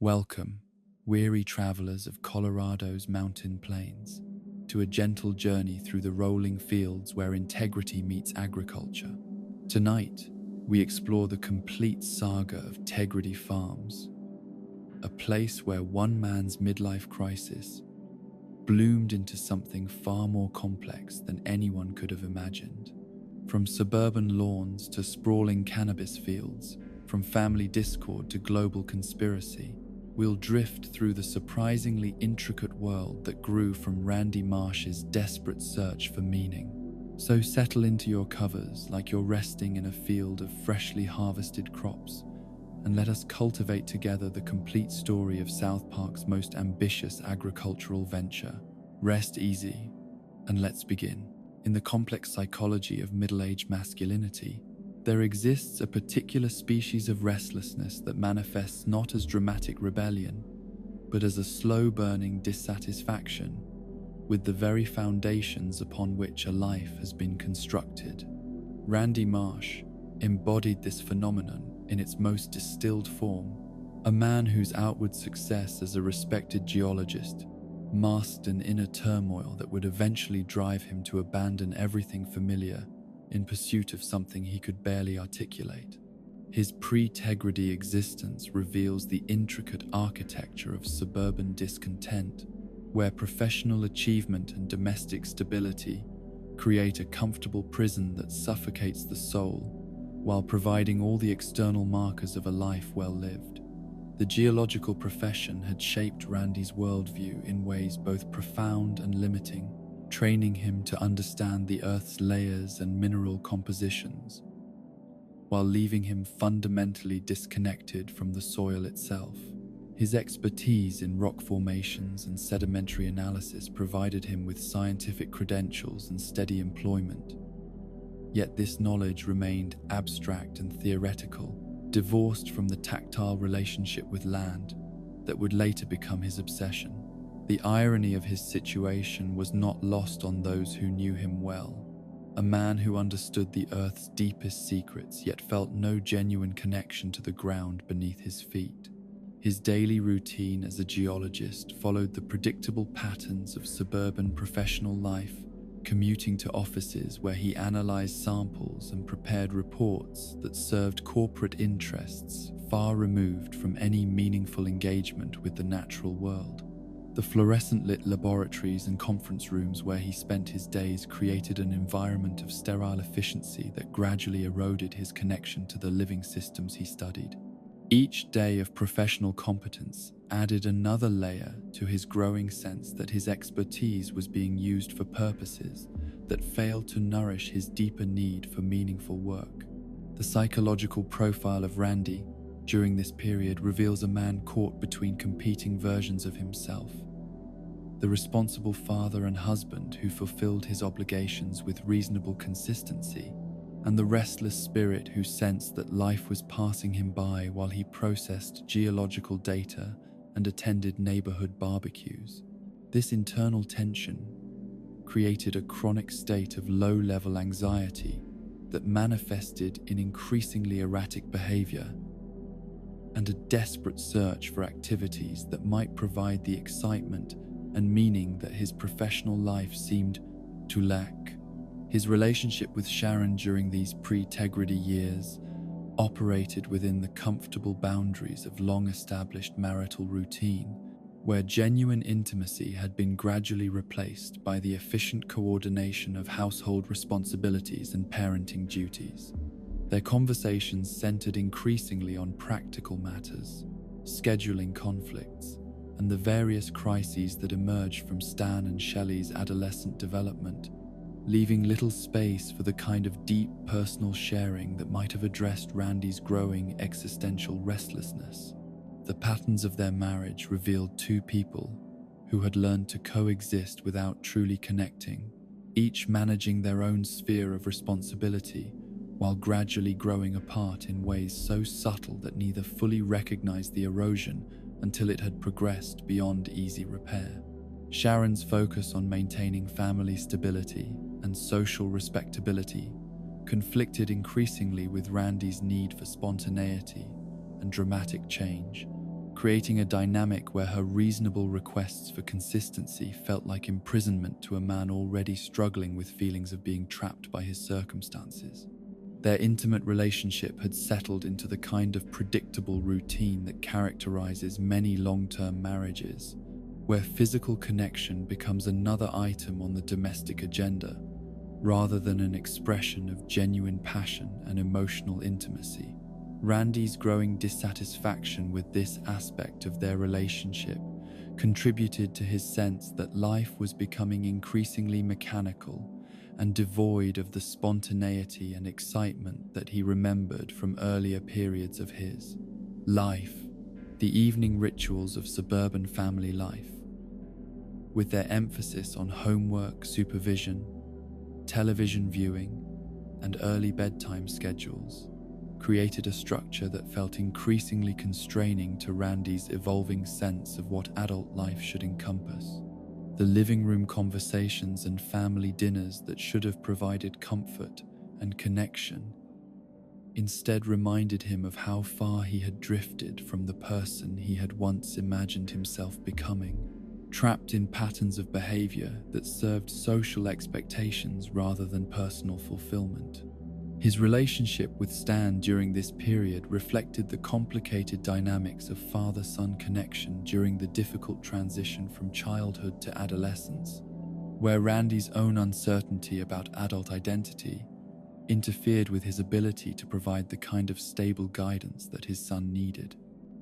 Welcome, weary travelers of Colorado's mountain plains, to a gentle journey through the rolling fields where integrity meets agriculture. Tonight, we explore the complete saga of Tegridy Farms, a place where one man's midlife crisis bloomed into something far more complex than anyone could have imagined. From suburban lawns to sprawling cannabis fields, from family discord to global conspiracy, we'll drift through the surprisingly intricate world that grew from Randy Marsh's desperate search for meaning. So settle into your covers like you're resting in a field of freshly harvested crops, and let us cultivate together the complete story of South Park's most ambitious agricultural venture. Rest easy, and let's begin. In the complex psychology of middle-aged masculinity, there exists a particular species of restlessness that manifests not as dramatic rebellion, but as a slow-burning dissatisfaction with the very foundations upon which a life has been constructed. Randy Marsh embodied this phenomenon in its most distilled form, a man whose outward success as a respected geologist masked an inner turmoil that would eventually drive him to abandon everything familiar in pursuit of something he could barely articulate. His pre-Tegridy existence reveals the intricate architecture of suburban discontent, where professional achievement and domestic stability create a comfortable prison that suffocates the soul while providing all the external markers of a life well lived. The geological profession had shaped Randy's worldview in ways both profound and limiting, training him to understand the Earth's layers and mineral compositions, while leaving him fundamentally disconnected from the soil itself. His expertise in rock formations and sedimentary analysis provided him with scientific credentials and steady employment. Yet this knowledge remained abstract and theoretical, divorced from the tactile relationship with land that would later become his obsession. The irony of his situation was not lost on those who knew him well. A man who understood the Earth's deepest secrets yet felt no genuine connection to the ground beneath his feet. His daily routine as a geologist followed the predictable patterns of suburban professional life, commuting to offices where he analyzed samples and prepared reports that served corporate interests far removed from any meaningful engagement with the natural world. The fluorescent-lit laboratories and conference rooms where he spent his days created an environment of sterile efficiency that gradually eroded his connection to the living systems he studied. Each day of professional competence added another layer to his growing sense that his expertise was being used for purposes that failed to nourish his deeper need for meaningful work. The psychological profile of Randy during this period reveals a man caught between competing versions of himself: the responsible father and husband who fulfilled his obligations with reasonable consistency, and the restless spirit who sensed that life was passing him by while he processed geological data and attended neighborhood barbecues. This internal tension created a chronic state of low-level anxiety that manifested in increasingly erratic behavior and a desperate search for activities that might provide the excitement and meaning that his professional life seemed to lack. His relationship with Sharon during these pre-Tegridy years operated within the comfortable boundaries of long-established marital routine, where genuine intimacy had been gradually replaced by the efficient coordination of household responsibilities and parenting duties. Their conversations centered increasingly on practical matters, scheduling conflicts, and the various crises that emerged from Stan and Shelley's adolescent development, leaving little space for the kind of deep personal sharing that might have addressed Randy's growing existential restlessness. The patterns of their marriage revealed two people who had learned to coexist without truly connecting, each managing their own sphere of responsibility while gradually growing apart in ways so subtle that neither fully recognized the erosion until it had progressed beyond easy repair. Sharon's focus on maintaining family stability and social respectability conflicted increasingly with Randy's need for spontaneity and dramatic change, creating a dynamic where her reasonable requests for consistency felt like imprisonment to a man already struggling with feelings of being trapped by his circumstances. Their intimate relationship had settled into the kind of predictable routine that characterizes many long-term marriages, where physical connection becomes another item on the domestic agenda, rather than an expression of genuine passion and emotional intimacy. Randy's growing dissatisfaction with this aspect of their relationship contributed to his sense that life was becoming increasingly mechanical and devoid of the spontaneity and excitement that he remembered from earlier periods of his life. The evening rituals of suburban family life, with their emphasis on homework supervision, television viewing, and early bedtime schedules, created a structure that felt increasingly constraining to Randy's evolving sense of what adult life should encompass. The living room conversations and family dinners that should have provided comfort and connection instead reminded him of how far he had drifted from the person he had once imagined himself becoming, trapped in patterns of behavior that served social expectations rather than personal fulfillment. His relationship with Stan during this period reflected the complicated dynamics of father-son connection during the difficult transition from childhood to adolescence, where Randy's own uncertainty about adult identity interfered with his ability to provide the kind of stable guidance that his son needed.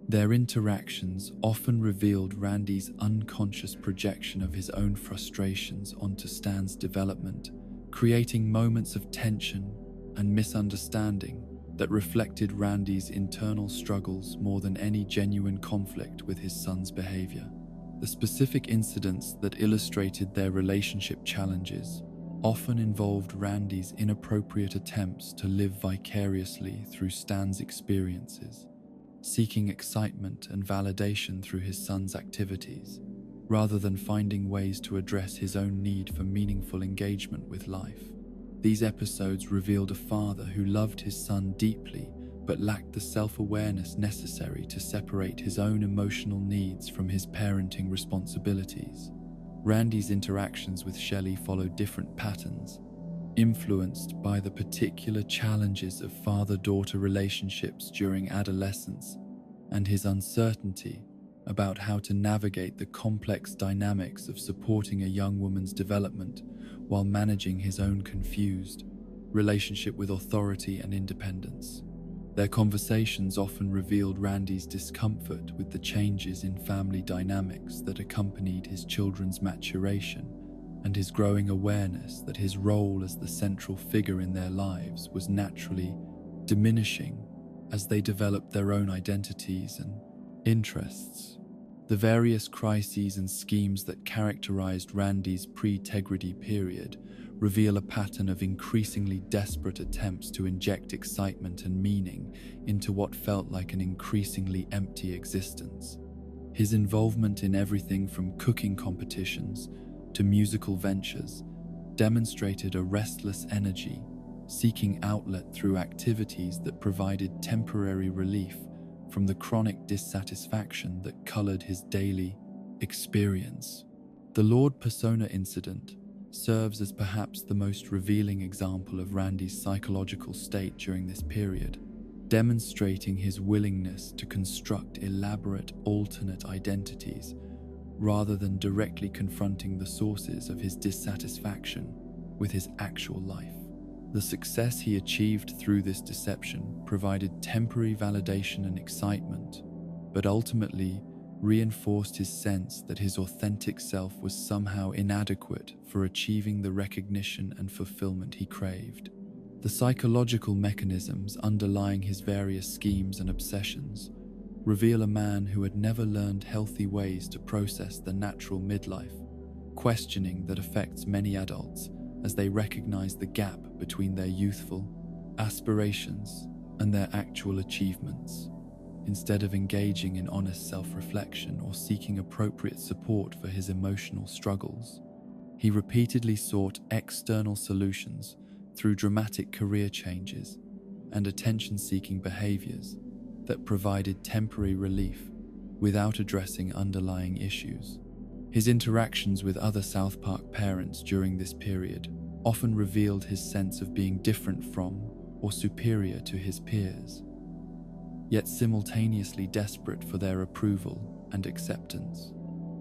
Their interactions often revealed Randy's unconscious projection of his own frustrations onto Stan's development, creating moments of tension and misunderstanding that reflected Randy's internal struggles more than any genuine conflict with his son's behavior. The specific incidents that illustrated their relationship challenges often involved Randy's inappropriate attempts to live vicariously through Stan's experiences, seeking excitement and validation through his son's activities, rather than finding ways to address his own need for meaningful engagement with life. These episodes revealed a father who loved his son deeply but lacked the self-awareness necessary to separate his own emotional needs from his parenting responsibilities. Randy's interactions with Shelley followed different patterns, influenced by the particular challenges of father-daughter relationships during adolescence and his uncertainty about how to navigate the complex dynamics of supporting a young woman's development while managing his own confused relationship with authority and independence. Their conversations often revealed Randy's discomfort with the changes in family dynamics that accompanied his children's maturation and his growing awareness that his role as the central figure in their lives was naturally diminishing as they developed their own identities and interests. The various crises and schemes that characterized Randy's pre-Tegridy period reveal a pattern of increasingly desperate attempts to inject excitement and meaning into what felt like an increasingly empty existence. His involvement in everything from cooking competitions to musical ventures demonstrated a restless energy, seeking outlet through activities that provided temporary relief from the chronic dissatisfaction that colored his daily experience. The Lord Persona incident serves as perhaps the most revealing example of Randy's psychological state during this period, demonstrating his willingness to construct elaborate alternate identities rather than directly confronting the sources of his dissatisfaction with his actual life. The success he achieved through this deception provided temporary validation and excitement, but ultimately reinforced his sense that his authentic self was somehow inadequate for achieving the recognition and fulfillment he craved. The psychological mechanisms underlying his various schemes and obsessions reveal a man who had never learned healthy ways to process the natural midlife, questioning that affects many adults as they recognize the gap between their youthful aspirations and their actual achievements. Instead of engaging in honest self-reflection or seeking appropriate support for his emotional struggles, he repeatedly sought external solutions through dramatic career changes and attention-seeking behaviors that provided temporary relief without addressing underlying issues. His interactions with other South Park parents during this period often revealed his sense of being different from or superior to his peers, yet simultaneously desperate for their approval and acceptance.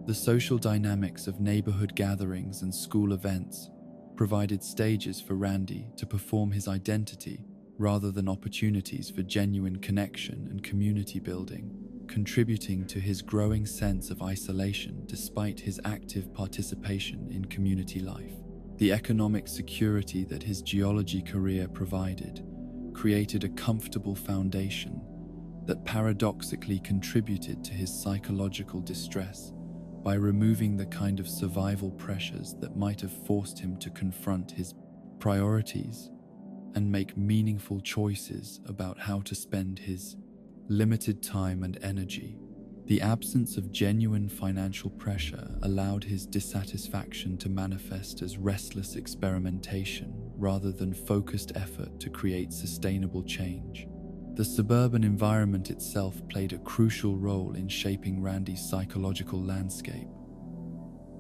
The social dynamics of neighborhood gatherings and school events provided stages for Randy to perform his identity rather than opportunities for genuine connection and community building, contributing to his growing sense of isolation despite his active participation in community life. The economic security that his geology career provided created a comfortable foundation that paradoxically contributed to his psychological distress by removing the kind of survival pressures that might have forced him to confront his priorities and make meaningful choices about how to spend his limited time and energy. The absence of genuine financial pressure allowed his dissatisfaction to manifest as restless experimentation rather than focused effort to create sustainable change. The suburban environment itself played a crucial role in shaping Randy's psychological landscape,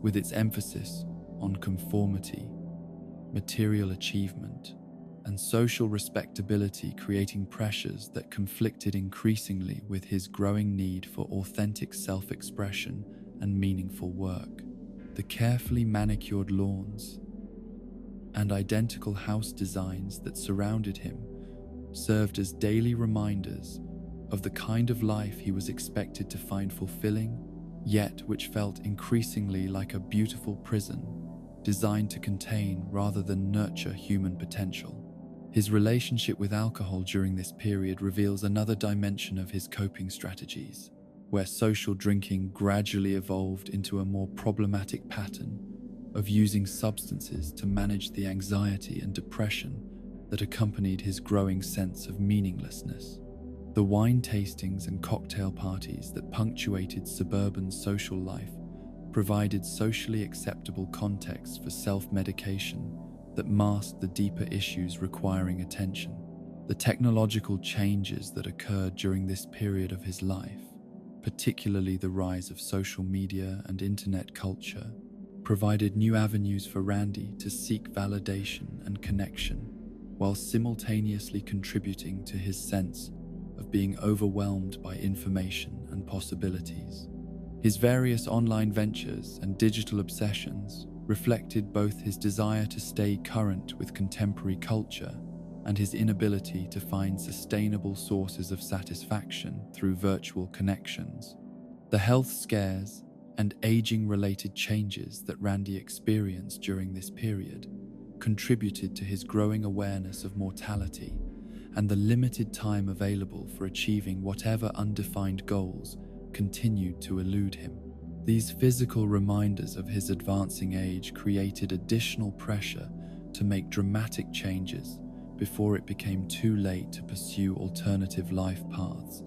with its emphasis on conformity, material achievement, and social respectability creating pressures that conflicted increasingly with his growing need for authentic self-expression and meaningful work. The carefully manicured lawns and identical house designs that surrounded him served as daily reminders of the kind of life he was expected to find fulfilling, yet which felt increasingly like a beautiful prison designed to contain rather than nurture human potential. His relationship with alcohol during this period reveals another dimension of his coping strategies, where social drinking gradually evolved into a more problematic pattern of using substances to manage the anxiety and depression that accompanied his growing sense of meaninglessness. The wine tastings and cocktail parties that punctuated suburban social life provided socially acceptable contexts for self-medication that masked the deeper issues requiring attention. The technological changes that occurred during this period of his life, particularly the rise of social media and internet culture, provided new avenues for Randy to seek validation and connection, while simultaneously contributing to his sense of being overwhelmed by information and possibilities. His various online ventures and digital obsessions reflected both his desire to stay current with contemporary culture and his inability to find sustainable sources of satisfaction through virtual connections. The health scares and aging-related changes that Randy experienced during this period contributed to his growing awareness of mortality and the limited time available for achieving whatever undefined goals continued to elude him. These physical reminders of his advancing age created additional pressure to make dramatic changes before it became too late to pursue alternative life paths,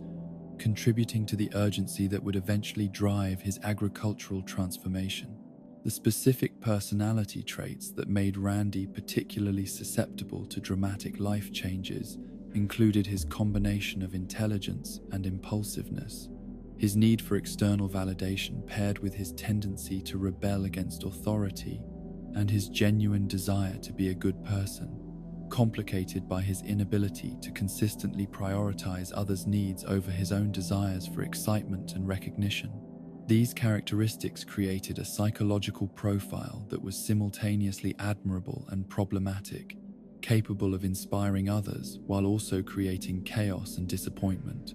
contributing to the urgency that would eventually drive his agricultural transformation. The specific personality traits that made Randy particularly susceptible to dramatic life changes included his combination of intelligence and impulsiveness, his need for external validation paired with his tendency to rebel against authority, and his genuine desire to be a good person, complicated by his inability to consistently prioritize others' needs over his own desires for excitement and recognition. These characteristics created a psychological profile that was simultaneously admirable and problematic, capable of inspiring others while also creating chaos and disappointment.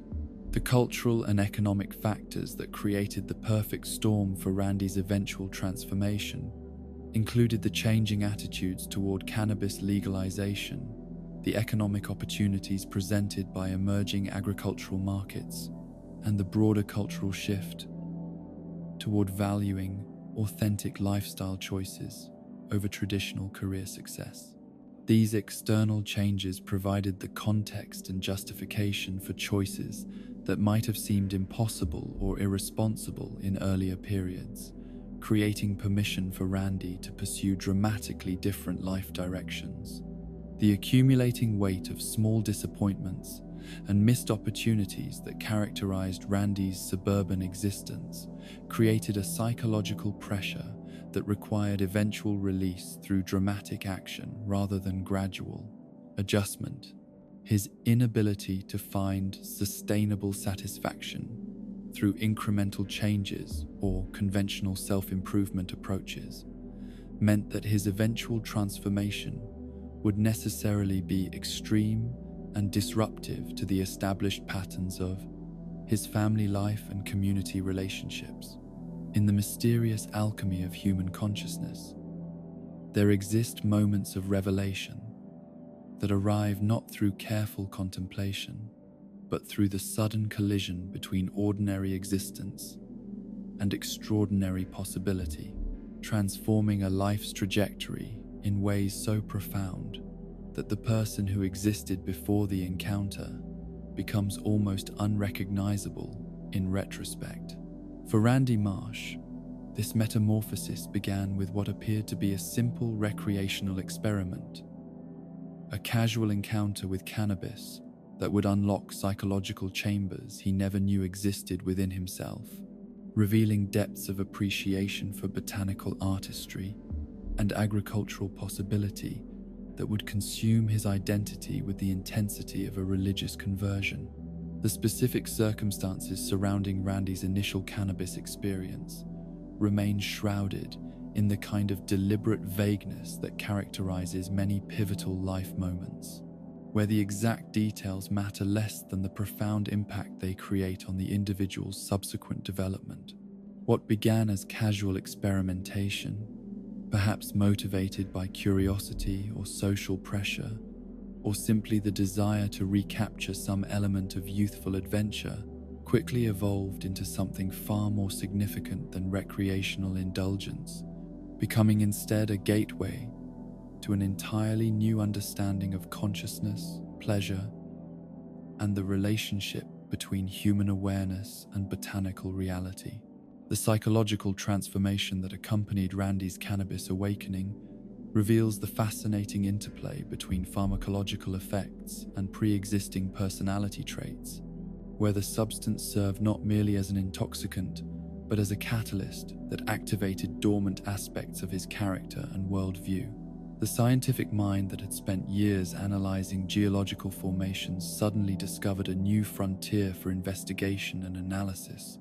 The cultural and economic factors that created the perfect storm for Randy's eventual transformation included the changing attitudes toward cannabis legalization, the economic opportunities presented by emerging agricultural markets, and the broader cultural shift toward valuing authentic lifestyle choices over traditional career success. These external changes provided the context and justification for choices that might have seemed impossible or irresponsible in earlier periods, creating permission for Randy to pursue dramatically different life directions. The accumulating weight of small disappointments and missed opportunities that characterized Randy's suburban existence created a psychological pressure that required eventual release through dramatic action rather than gradual adjustment. His inability to find sustainable satisfaction through incremental changes or conventional self-improvement approaches meant that his eventual transformation would necessarily be extreme and disruptive to the established patterns of his family life and community relationships. In the mysterious alchemy of human consciousness, there exist moments of revelation that arrive not through careful contemplation, but through the sudden collision between ordinary existence and extraordinary possibility, transforming a life's trajectory in ways so profound that the person who existed before the encounter becomes almost unrecognizable in retrospect. For Randy Marsh, this metamorphosis began with what appeared to be a simple recreational experiment, a casual encounter with cannabis that would unlock psychological chambers he never knew existed within himself, revealing depths of appreciation for botanical artistry and agricultural possibility that would consume his identity with the intensity of a religious conversion. The specific circumstances surrounding Randy's initial cannabis experience remain shrouded in the kind of deliberate vagueness that characterizes many pivotal life moments, where the exact details matter less than the profound impact they create on the individual's subsequent development. What began as casual experimentation, perhaps motivated by curiosity or social pressure, or simply the desire to recapture some element of youthful adventure, quickly evolved into something far more significant than recreational indulgence, becoming instead a gateway to an entirely new understanding of consciousness, pleasure, and the relationship between human awareness and botanical reality. The psychological transformation that accompanied Randy's cannabis awakening reveals the fascinating interplay between pharmacological effects and pre-existing personality traits, where the substance served not merely as an intoxicant, but as a catalyst that activated dormant aspects of his character and worldview. The scientific mind that had spent years analyzing geological formations suddenly discovered a new frontier for investigation and analysis,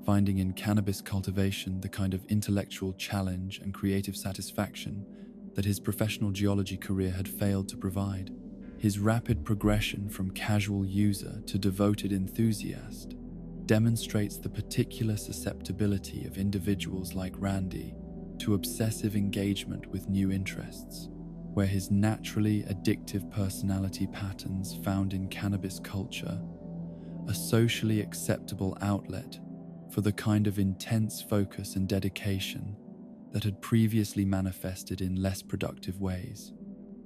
finding in cannabis cultivation the kind of intellectual challenge and creative satisfaction that his professional geology career had failed to provide. His rapid progression from casual user to devoted enthusiast demonstrates the particular susceptibility of individuals like Randy to obsessive engagement with new interests, where his naturally addictive personality patterns found in cannabis culture a socially acceptable outlet for the kind of intense focus and dedication that had previously manifested in less productive ways.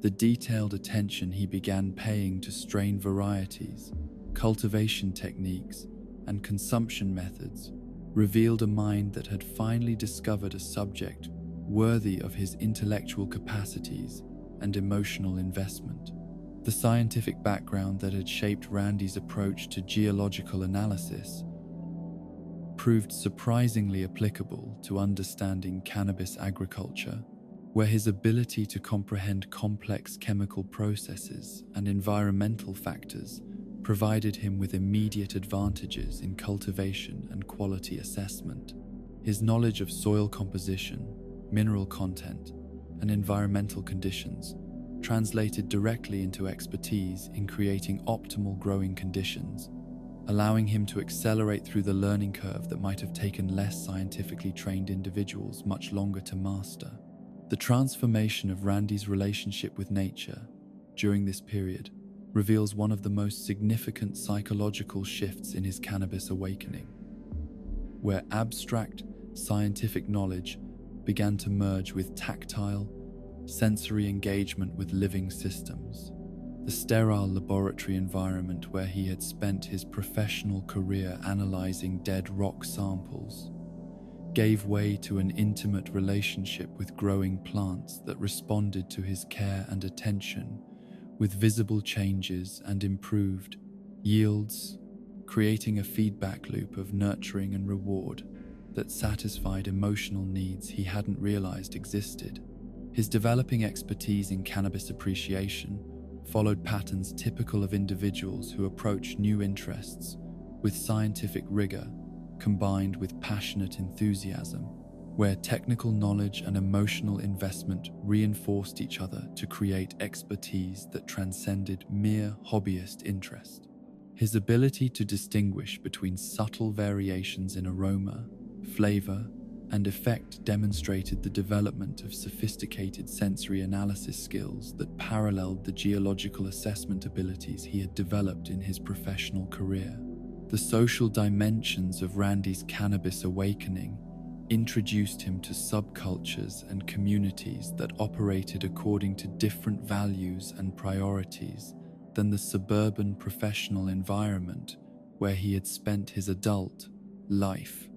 The detailed attention he began paying to strain varieties, cultivation techniques, and consumption methods revealed a mind that had finally discovered a subject worthy of his intellectual capacities and emotional investment. The scientific background that had shaped Randy's approach to geological analysis proved surprisingly applicable to understanding cannabis agriculture, where his ability to comprehend complex chemical processes and environmental factors provided him with immediate advantages in cultivation and quality assessment. His knowledge of soil composition, mineral content, and environmental conditions translated directly into expertise in creating optimal growing conditions, allowing him to accelerate through the learning curve that might have taken less scientifically trained individuals much longer to master. The transformation of Randy's relationship with nature during this period reveals one of the most significant psychological shifts in his cannabis awakening, where abstract scientific knowledge began to merge with tactile, sensory engagement with living systems. The sterile laboratory environment where he had spent his professional career analyzing dead rock samples gave way to an intimate relationship with growing plants that responded to his care and attention with visible changes and improved yields, creating a feedback loop of nurturing and reward that satisfied emotional needs he hadn't realized existed. His developing expertise in cannabis appreciation followed patterns typical of individuals who approach new interests with scientific rigor combined with passionate enthusiasm, where technical knowledge and emotional investment reinforced each other to create expertise that transcended mere hobbyist interest. His ability to distinguish between subtle variations in aroma, flavor, and effect demonstrated the development of sophisticated sensory analysis skills that paralleled the geological assessment abilities he had developed in his professional career. The social dimensions of Randy's cannabis awakening introduced him to subcultures and communities that operated according to different values and priorities than the suburban professional environment where he had spent his adult life.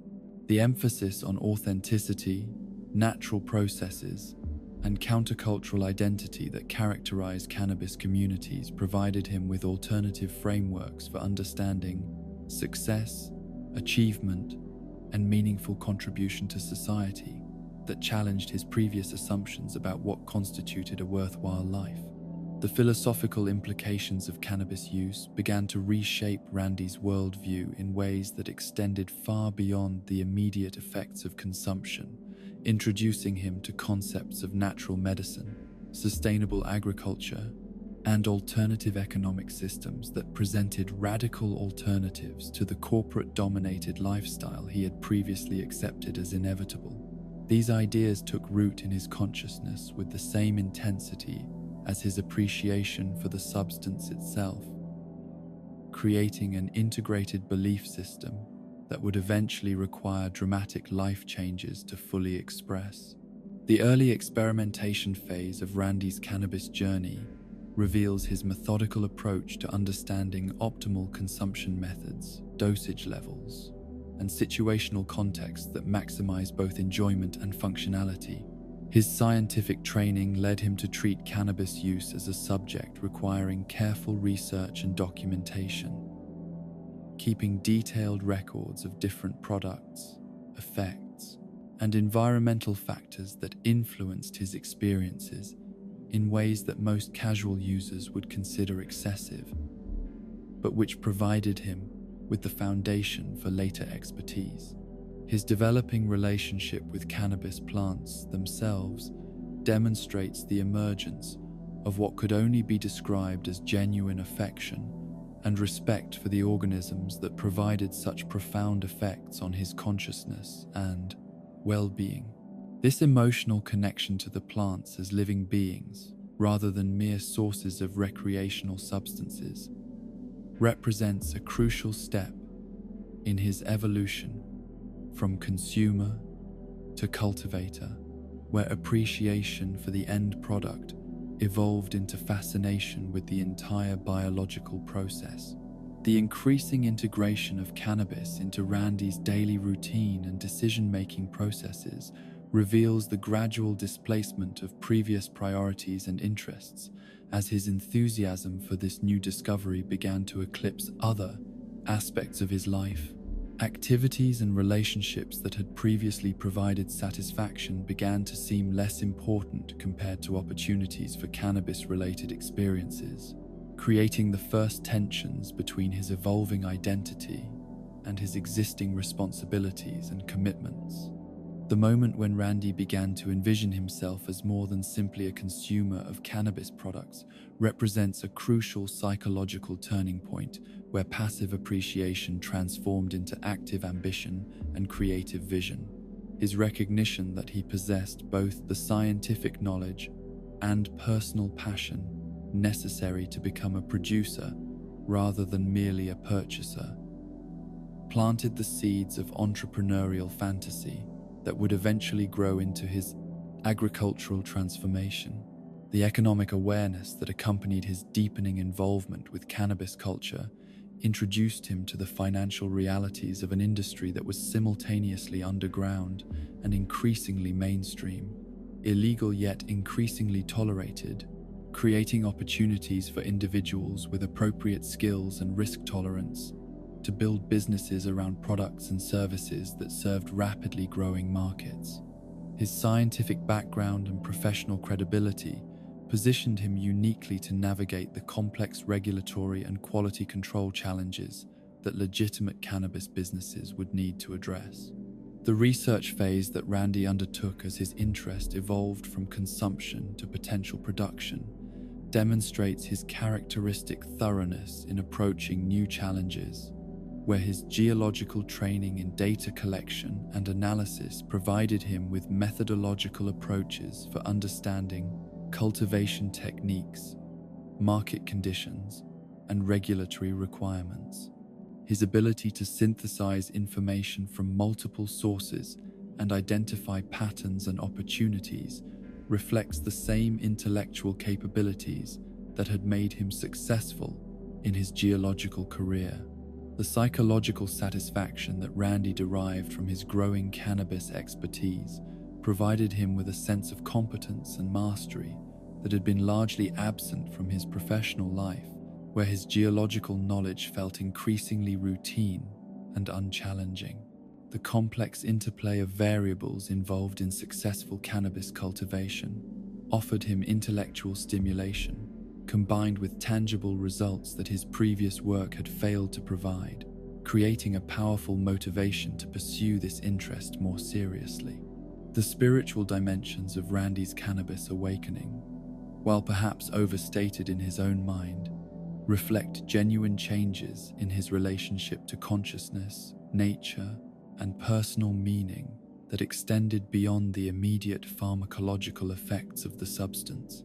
The emphasis on authenticity, natural processes, and countercultural identity that characterized cannabis communities provided him with alternative frameworks for understanding success, achievement, and meaningful contribution to society that challenged his previous assumptions about what constituted a worthwhile life. The philosophical implications of cannabis use began to reshape Randy's worldview in ways that extended far beyond the immediate effects of consumption, introducing him to concepts of natural medicine, sustainable agriculture, and alternative economic systems that presented radical alternatives to the corporate-dominated lifestyle he had previously accepted as inevitable. These ideas took root in his consciousness with the same intensity as his appreciation for the substance itself, creating an integrated belief system that would eventually require dramatic life changes to fully express. The early experimentation phase of Randy's cannabis journey reveals his methodical approach to understanding optimal consumption methods, dosage levels, and situational contexts that maximize both enjoyment and functionality. His scientific training led him to treat cannabis use as a subject requiring careful research and documentation, keeping detailed records of different products, effects, and environmental factors that influenced his experiences in ways that most casual users would consider excessive, but which provided him with the foundation for later expertise. His developing relationship with cannabis plants themselves demonstrates the emergence of what could only be described as genuine affection and respect for the organisms that provided such profound effects on his consciousness and well-being. This emotional connection to the plants as living beings, rather than mere sources of recreational substances, represents a crucial step in his evolution from consumer to cultivator, where appreciation for the end product evolved into fascination with the entire biological process. The increasing integration of cannabis into Randy's daily routine and decision-making processes reveals the gradual displacement of previous priorities and interests as his enthusiasm for this new discovery began to eclipse other aspects of his life. Activities and relationships that had previously provided satisfaction began to seem less important compared to opportunities for cannabis-related experiences, creating the first tensions between his evolving identity and his existing responsibilities and commitments. The moment when Randy began to envision himself as more than simply a consumer of cannabis products represents a crucial psychological turning point where passive appreciation transformed into active ambition and creative vision. His recognition that he possessed both the scientific knowledge and personal passion necessary to become a producer rather than merely a purchaser planted the seeds of entrepreneurial fantasy that would eventually grow into his agricultural transformation. The economic awareness that accompanied his deepening involvement with cannabis culture introduced him to the financial realities of an industry that was simultaneously underground and increasingly mainstream, illegal yet increasingly tolerated, creating opportunities for individuals with appropriate skills and risk tolerance to build businesses around products and services that served rapidly growing markets. His scientific background and professional credibility positioned him uniquely to navigate the complex regulatory and quality control challenges that legitimate cannabis businesses would need to address. The research phase that Randy undertook as his interest evolved from consumption to potential production demonstrates his characteristic thoroughness in approaching new challenges, where his geological training in data collection and analysis provided him with methodological approaches for understanding cultivation techniques, market conditions, and regulatory requirements. His ability to synthesize information from multiple sources and identify patterns and opportunities reflects the same intellectual capabilities that had made him successful in his geological career. The psychological satisfaction that Randy derived from his growing cannabis expertise provided him with a sense of competence and mastery that had been largely absent from his professional life, where his geological knowledge felt increasingly routine and unchallenging. The complex interplay of variables involved in successful cannabis cultivation offered him intellectual stimulation, combined with tangible results that his previous work had failed to provide, creating a powerful motivation to pursue this interest more seriously. The spiritual dimensions of Randy's cannabis awakening, while perhaps overstated in his own mind, reflect genuine changes in his relationship to consciousness, nature, and personal meaning that extended beyond the immediate pharmacological effects of the substance.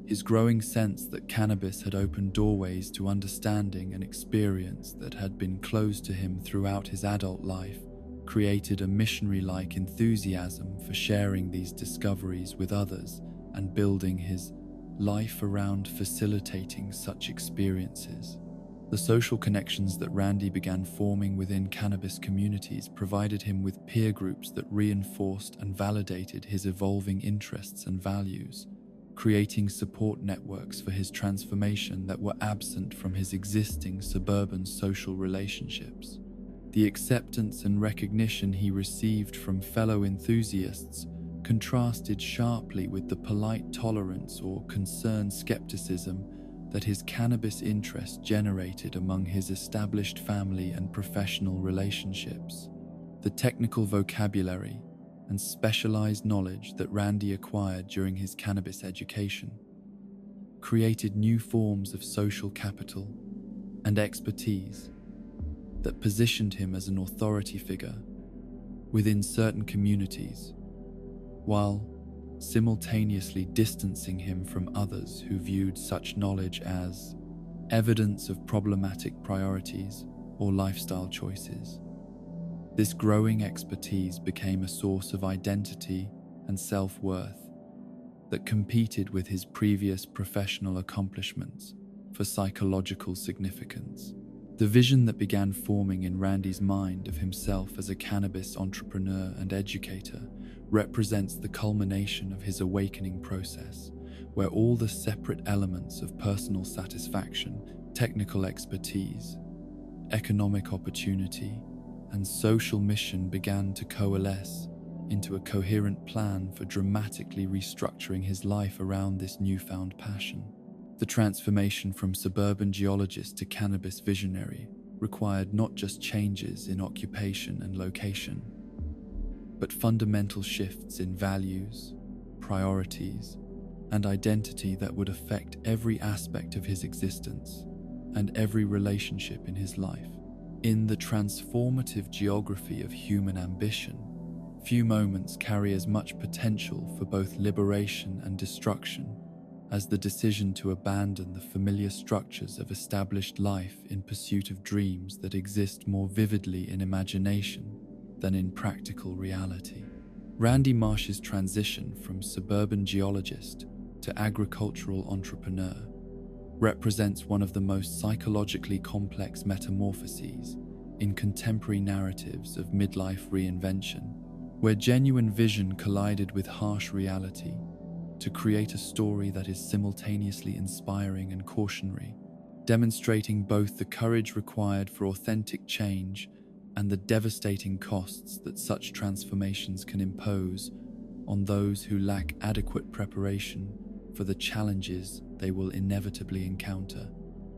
His growing sense that cannabis had opened doorways to understanding and experience that had been closed to him throughout his adult life created a missionary-like enthusiasm for sharing these discoveries with others and building his life around facilitating such experiences. The social connections that Randy began forming within cannabis communities provided him with peer groups that reinforced and validated his evolving interests and values, creating support networks for his transformation that were absent from his existing suburban social relationships. The acceptance and recognition he received from fellow enthusiasts contrasted sharply with the polite tolerance or concerned skepticism that his cannabis interest generated among his established family and professional relationships. The technical vocabulary and specialized knowledge that Randy acquired during his cannabis education created new forms of social capital and expertise that positioned him as an authority figure within certain communities, while simultaneously distancing him from others who viewed such knowledge as evidence of problematic priorities or lifestyle choices. This growing expertise became a source of identity and self-worth that competed with his previous professional accomplishments for psychological significance. The vision that began forming in Randy's mind of himself as a cannabis entrepreneur and educator represents the culmination of his awakening process, where all the separate elements of personal satisfaction, technical expertise, economic opportunity, and social mission began to coalesce into a coherent plan for dramatically restructuring his life around this newfound passion. The transformation from suburban geologist to cannabis visionary required not just changes in occupation and location, but fundamental shifts in values, priorities, and identity that would affect every aspect of his existence and every relationship in his life. In the transformative geography of human ambition, few moments carry as much potential for both liberation and destruction as the decision to abandon the familiar structures of established life in pursuit of dreams that exist more vividly in imagination than in practical reality. Randy Marsh's transition from suburban geologist to agricultural entrepreneur represents one of the most psychologically complex metamorphoses in contemporary narratives of midlife reinvention, where genuine vision collided with harsh reality to create a story that is simultaneously inspiring and cautionary, demonstrating both the courage required for authentic change and the devastating costs that such transformations can impose on those who lack adequate preparation for the challenges they will inevitably encounter.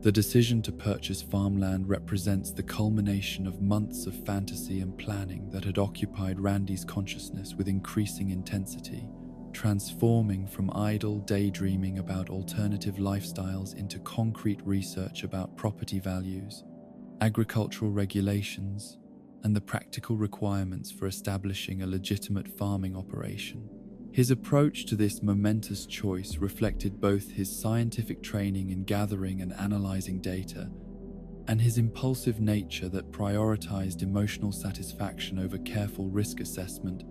The decision to purchase farmland represents the culmination of months of fantasy and planning that had occupied Randy's consciousness with increasing intensity, transforming from idle daydreaming about alternative lifestyles into concrete research about property values, agricultural regulations, and the practical requirements for establishing a legitimate farming operation. His approach to this momentous choice reflected both his scientific training in gathering and analyzing data and his impulsive nature that prioritized emotional satisfaction over careful risk assessment,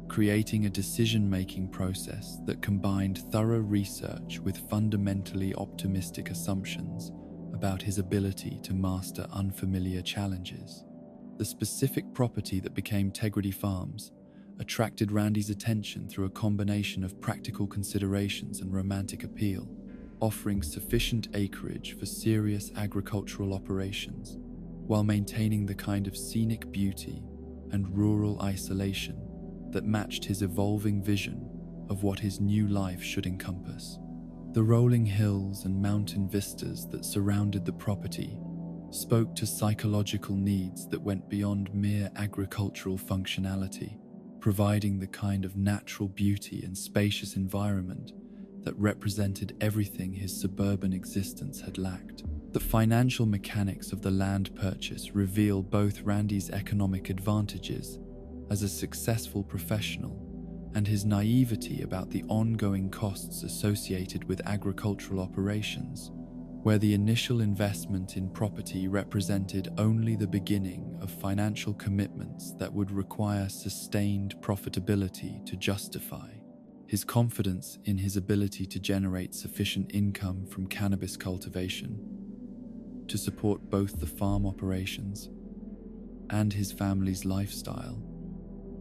creating a decision-making process that combined thorough research with fundamentally optimistic assumptions about his ability to master unfamiliar challenges. The specific property that became Tegridy Farms attracted Randy's attention through a combination of practical considerations and romantic appeal, offering sufficient acreage for serious agricultural operations, while maintaining the kind of scenic beauty and rural isolation that matched his evolving vision of what his new life should encompass. The rolling hills and mountain vistas that surrounded the property spoke to psychological needs that went beyond mere agricultural functionality, providing the kind of natural beauty and spacious environment that represented everything his suburban existence had lacked. The financial mechanics of the land purchase reveal both Randy's economic advantages as a successful professional and his naivety about the ongoing costs associated with agricultural operations, where the initial investment in property represented only the beginning of financial commitments that would require sustained profitability to justify. His confidence in his ability to generate sufficient income from cannabis cultivation to support both the farm operations and his family's lifestyle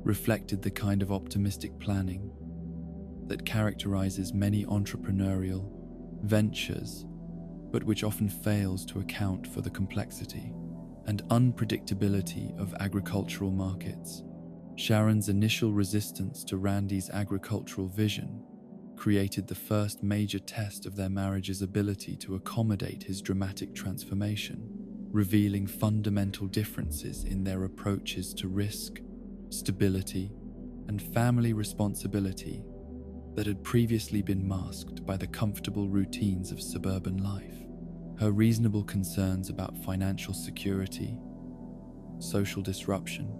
reflected the kind of optimistic planning that characterizes many entrepreneurial ventures, but which often fails to account for the complexity and unpredictability of agricultural markets. Sharon's initial resistance to Randy's agricultural vision created the first major test of their marriage's ability to accommodate his dramatic transformation, revealing fundamental differences in their approaches to risk, stability, and family responsibility that had previously been masked by the comfortable routines of suburban life. Her reasonable concerns about financial security, social disruption,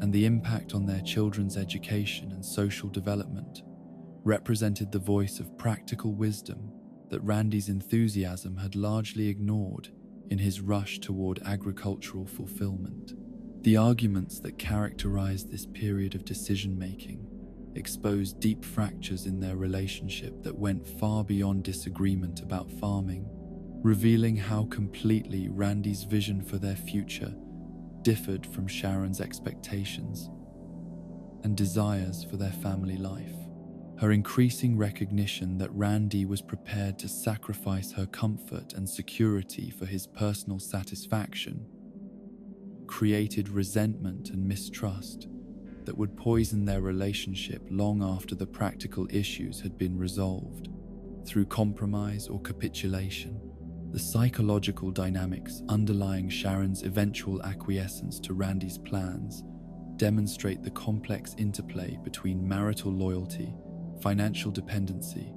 and the impact on their children's education and social development represented the voice of practical wisdom that Randy's enthusiasm had largely ignored in his rush toward agricultural fulfillment. The arguments that characterized this period of decision-making exposed deep fractures in their relationship that went far beyond disagreement about farming, revealing how completely Randy's vision for their future differed from Sharon's expectations and desires for their family life. Her increasing recognition that Randy was prepared to sacrifice her comfort and security for his personal satisfaction created resentment and mistrust that would poison their relationship long after the practical issues had been resolved. Through compromise or capitulation, the psychological dynamics underlying Sharon's eventual acquiescence to Randy's plans demonstrate the complex interplay between marital loyalty, financial dependency,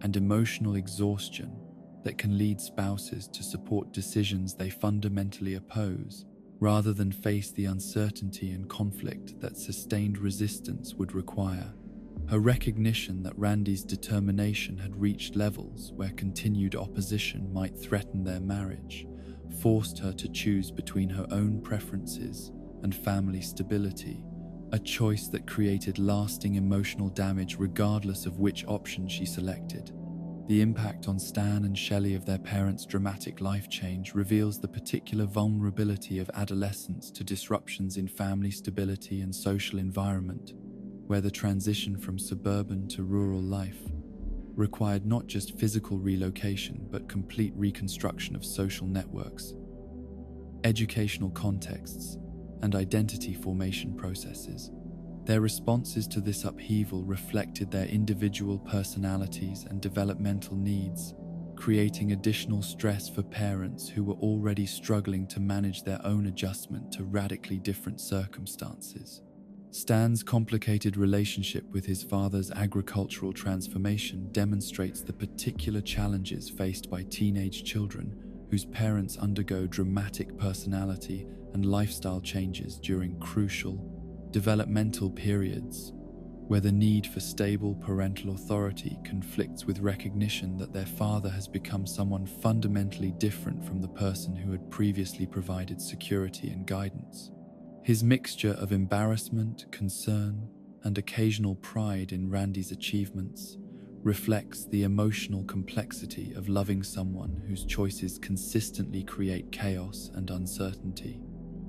and emotional exhaustion that can lead spouses to support decisions they fundamentally oppose, rather than face the uncertainty and conflict that sustained resistance would require. Her recognition that Randy's determination had reached levels where continued opposition might threaten their marriage forced her to choose between her own preferences and family stability, a choice that created lasting emotional damage regardless of which option she selected. The impact on Stan and Shelley of their parents' dramatic life change reveals the particular vulnerability of adolescence to disruptions in family stability and social environment, where the transition from suburban to rural life required not just physical relocation but complete reconstruction of social networks, educational contexts, and identity formation processes. Their responses to this upheaval reflected their individual personalities and developmental needs, creating additional stress for parents who were already struggling to manage their own adjustment to radically different circumstances. Stan's complicated relationship with his father's agricultural transformation demonstrates the particular challenges faced by teenage children whose parents undergo dramatic personality and lifestyle changes during crucial developmental periods, where the need for stable parental authority conflicts with recognition that their father has become someone fundamentally different from the person who had previously provided security and guidance. His mixture of embarrassment, concern, and occasional pride in Randy's achievements reflects the emotional complexity of loving someone whose choices consistently create chaos and uncertainty.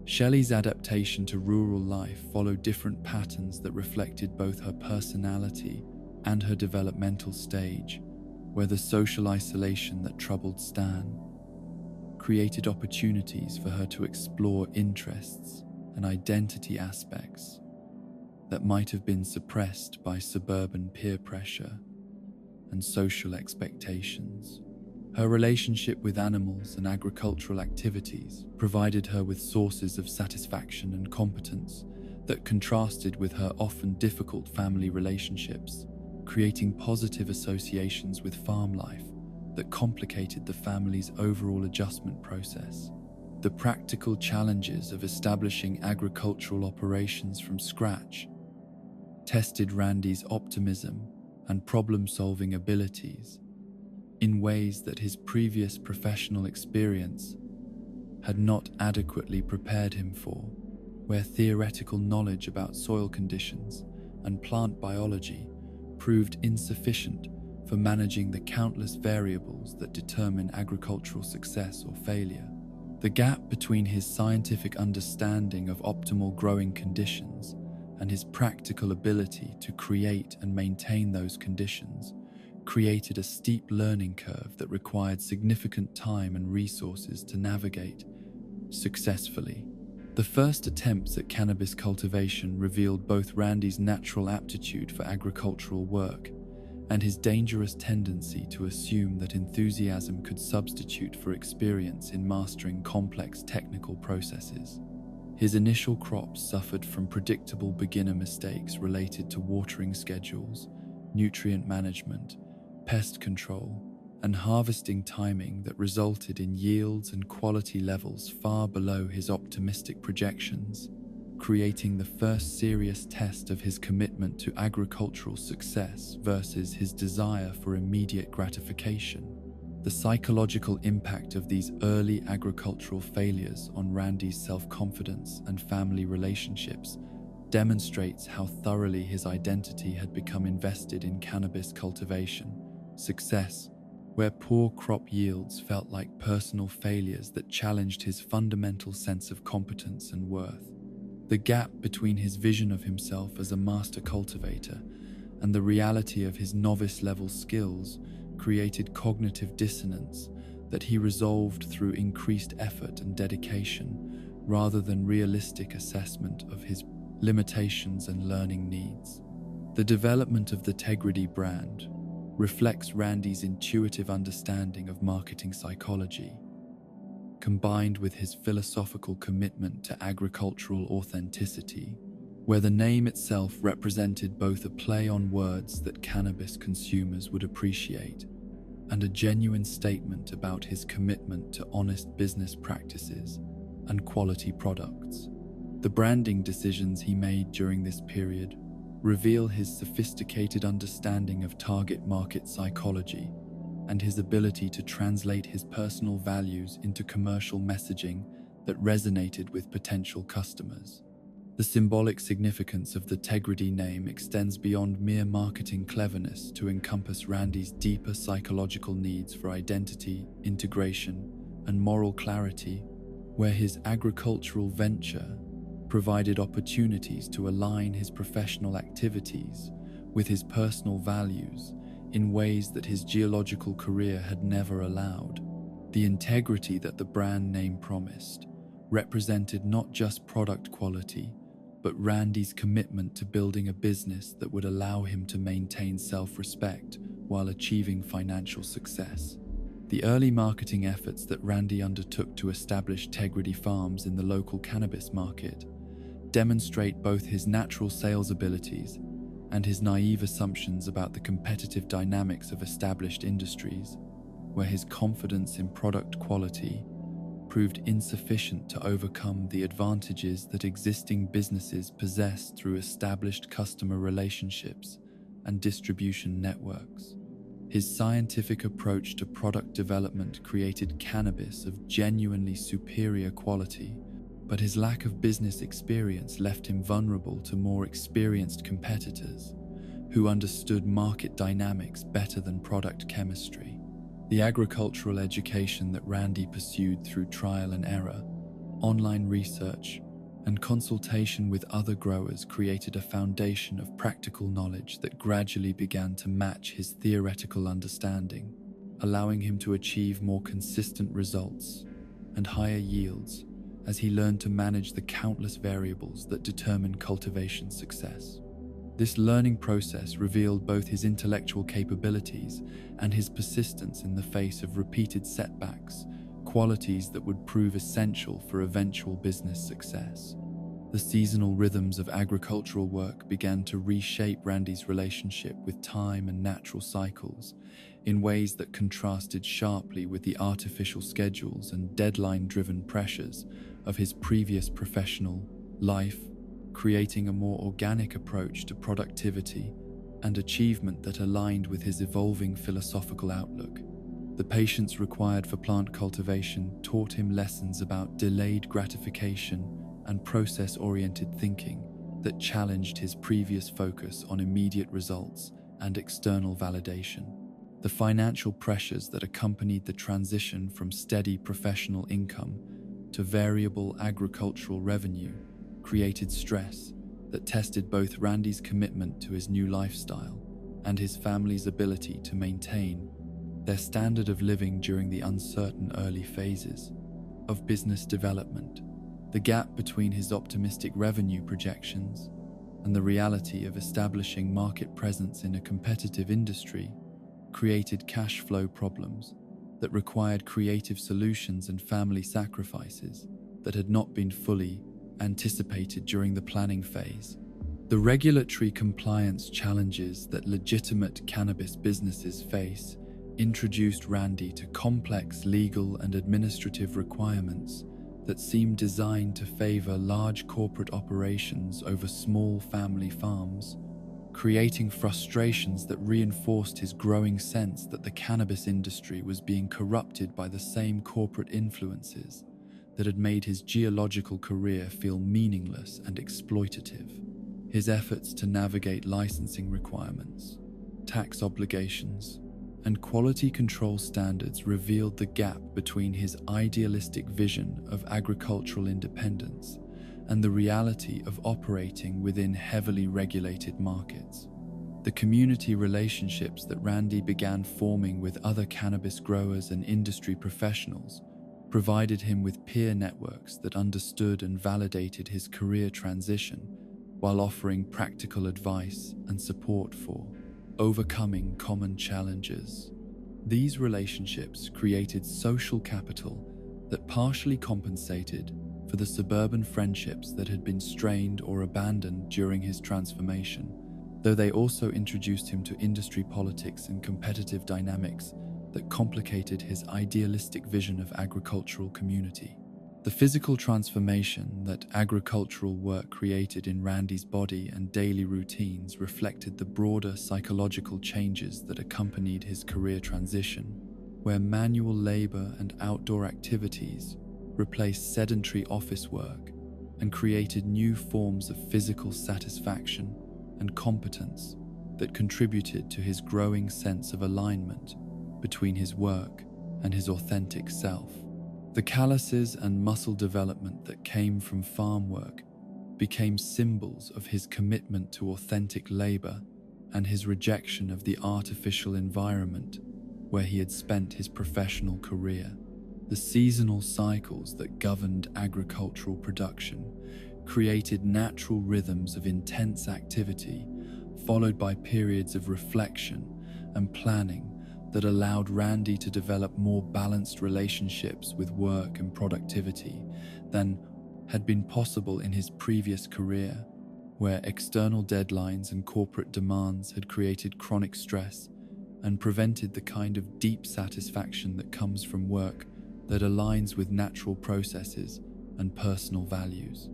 Shelley's adaptation to rural life followed different patterns that reflected both her personality and her developmental stage, where the social isolation that troubled Stan created opportunities for her to explore interests and identity aspects that might have been suppressed by suburban peer pressure and social expectations. Her relationship with animals and agricultural activities provided her with sources of satisfaction and competence that contrasted with her often difficult family relationships, creating positive associations with farm life that complicated the family's overall adjustment process. The practical challenges of establishing agricultural operations from scratch tested Randy's optimism and problem-solving abilities in ways that his previous professional experience had not adequately prepared him for, where theoretical knowledge about soil conditions and plant biology proved insufficient for managing the countless variables that determine agricultural success or failure. The gap between his scientific understanding of optimal growing conditions and his practical ability to create and maintain those conditions created a steep learning curve that required significant time and resources to navigate successfully. The first attempts at cannabis cultivation revealed both Randy's natural aptitude for agricultural work and his dangerous tendency to assume that enthusiasm could substitute for experience in mastering complex technical processes. His initial crops suffered from predictable beginner mistakes related to watering schedules, nutrient management, pest control, and harvesting timing that resulted in yields and quality levels far below his optimistic projections, creating the first serious test of his commitment to agricultural success versus his desire for immediate gratification. The psychological impact of these early agricultural failures on Randy's self-confidence and family relationships demonstrates how thoroughly his identity had become invested in cannabis cultivation. Success, where poor crop yields felt like personal failures that challenged his fundamental sense of competence and worth. The gap between his vision of himself as a master cultivator and the reality of his novice-level skills created cognitive dissonance that he resolved through increased effort and dedication rather than realistic assessment of his limitations and learning needs. The development of the Tegridy brand reflects Randy's intuitive understanding of marketing psychology, combined with his philosophical commitment to agricultural authenticity, where the name itself represented both a play on words that cannabis consumers would appreciate and a genuine statement about his commitment to honest business practices and quality products. The branding decisions he made during this period reveal his sophisticated understanding of target market psychology and his ability to translate his personal values into commercial messaging that resonated with potential customers. The symbolic significance of the Tegridy name extends beyond mere marketing cleverness to encompass Randy's deeper psychological needs for identity, integration, and moral clarity, where his agricultural venture provided opportunities to align his professional activities with his personal values in ways that his geological career had never allowed. The integrity that the brand name promised represented not just product quality, but Randy's commitment to building a business that would allow him to maintain self-respect while achieving financial success. The early marketing efforts that Randy undertook to establish Tegridy farms in the local cannabis market demonstrate both his natural sales abilities and his naive assumptions about the competitive dynamics of established industries, where his confidence in product quality proved insufficient to overcome the advantages that existing businesses possess through established customer relationships and distribution networks. His scientific approach to product development created cannabis of genuinely superior quality, but his lack of business experience left him vulnerable to more experienced competitors who understood market dynamics better than product chemistry. The agricultural education that Randy pursued through trial and error, online research, and consultation with other growers created a foundation of practical knowledge that gradually began to match his theoretical understanding, allowing him to achieve more consistent results and higher yields as he learned to manage the countless variables that determine cultivation success. This learning process revealed both his intellectual capabilities and his persistence in the face of repeated setbacks, qualities that would prove essential for eventual business success. The seasonal rhythms of agricultural work began to reshape Randy's relationship with time and natural cycles in ways that contrasted sharply with the artificial schedules and deadline-driven pressures of his previous professional life, creating a more organic approach to productivity and achievement that aligned with his evolving philosophical outlook. The patience required for plant cultivation taught him lessons about delayed gratification and process-oriented thinking that challenged his previous focus on immediate results and external validation. The financial pressures that accompanied the transition from steady professional income to variable agricultural revenue created stress that tested both Randy's commitment to his new lifestyle and his family's ability to maintain their standard of living during the uncertain early phases of business development. The gap between his optimistic revenue projections and the reality of establishing market presence in a competitive industry created cash flow problems that required creative solutions and family sacrifices that had not been fully anticipated during the planning phase. The regulatory compliance challenges that legitimate cannabis businesses face introduced Randy to complex legal and administrative requirements that seemed designed to favor large corporate operations over small family farms, creating frustrations that reinforced his growing sense that the cannabis industry was being corrupted by the same corporate influences that had made his geological career feel meaningless and exploitative. His efforts to navigate licensing requirements, tax obligations, and quality control standards revealed the gap between his idealistic vision of agricultural independence and the reality of operating within heavily regulated markets. The community relationships that Randy began forming with other cannabis growers and industry professionals provided him with peer networks that understood and validated his career transition while offering practical advice and support for overcoming common challenges. These relationships created social capital that partially compensated for the suburban friendships that had been strained or abandoned during his transformation, though they also introduced him to industry politics and competitive dynamics that complicated his idealistic vision of agricultural community. The physical transformation that agricultural work created in Randy's body and daily routines reflected the broader psychological changes that accompanied his career transition, where manual labor and outdoor activities replaced sedentary office work and created new forms of physical satisfaction and competence that contributed to his growing sense of alignment between his work and his authentic self. The calluses and muscle development that came from farm work became symbols of his commitment to authentic labor and his rejection of the artificial environment where he had spent his professional career. The seasonal cycles that governed agricultural production created natural rhythms of intense activity, followed by periods of reflection and planning that allowed Randy to develop more balanced relationships with work and productivity than had been possible in his previous career, where external deadlines and corporate demands had created chronic stress and prevented the kind of deep satisfaction that comes from work that aligns with natural processes and personal values.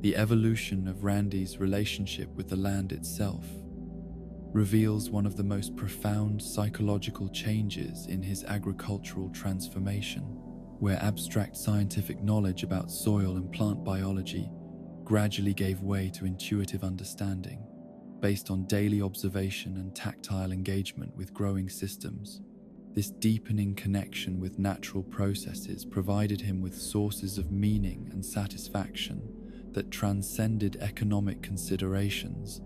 The evolution of Randy's relationship with the land itself reveals one of the most profound psychological changes in his agricultural transformation, where abstract scientific knowledge about soil and plant biology gradually gave way to intuitive understanding, based on daily observation and tactile engagement with growing systems. This deepening connection with natural processes provided him with sources of meaning and satisfaction that transcended economic considerations,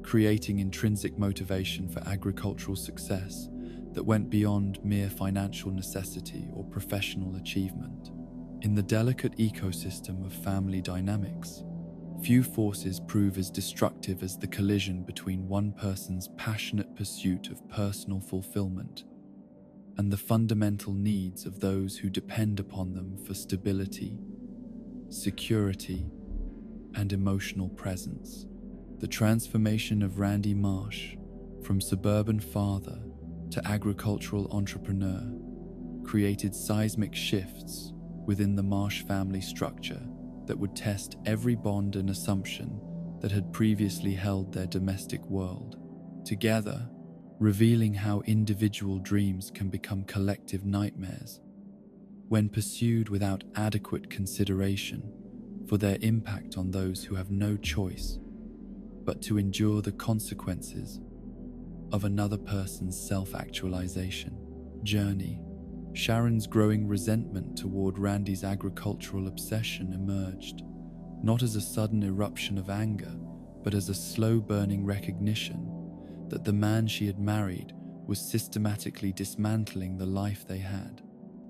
creating intrinsic motivation for agricultural success that went beyond mere financial necessity or professional achievement. In the delicate ecosystem of family dynamics, few forces prove as destructive as the collision between one person's passionate pursuit of personal fulfillment and the fundamental needs of those who depend upon them for stability, security, and emotional presence. The transformation of Randy Marsh from suburban father to agricultural entrepreneur created seismic shifts within the Marsh family structure that would test every bond and assumption that had previously held their domestic world, together revealing how individual dreams can become collective nightmares when pursued without adequate consideration for their impact on those who have no choice but to endure the consequences of another person's self-actualization journey. Sharon's growing resentment toward Randy's agricultural obsession emerged, not as a sudden eruption of anger, but as a slow-burning recognition that the man she had married was systematically dismantling the life they had,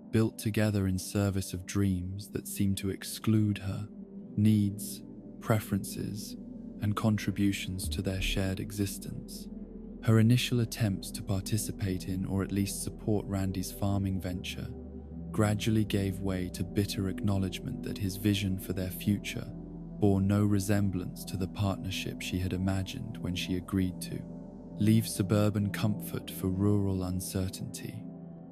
built together in service of dreams that seemed to exclude her needs, preferences, and contributions to their shared existence. Her initial attempts to participate in or at least support Randy's farming venture gradually gave way to bitter acknowledgement that his vision for their future bore no resemblance to the partnership she had imagined when she agreed to leave suburban comfort for rural uncertainty.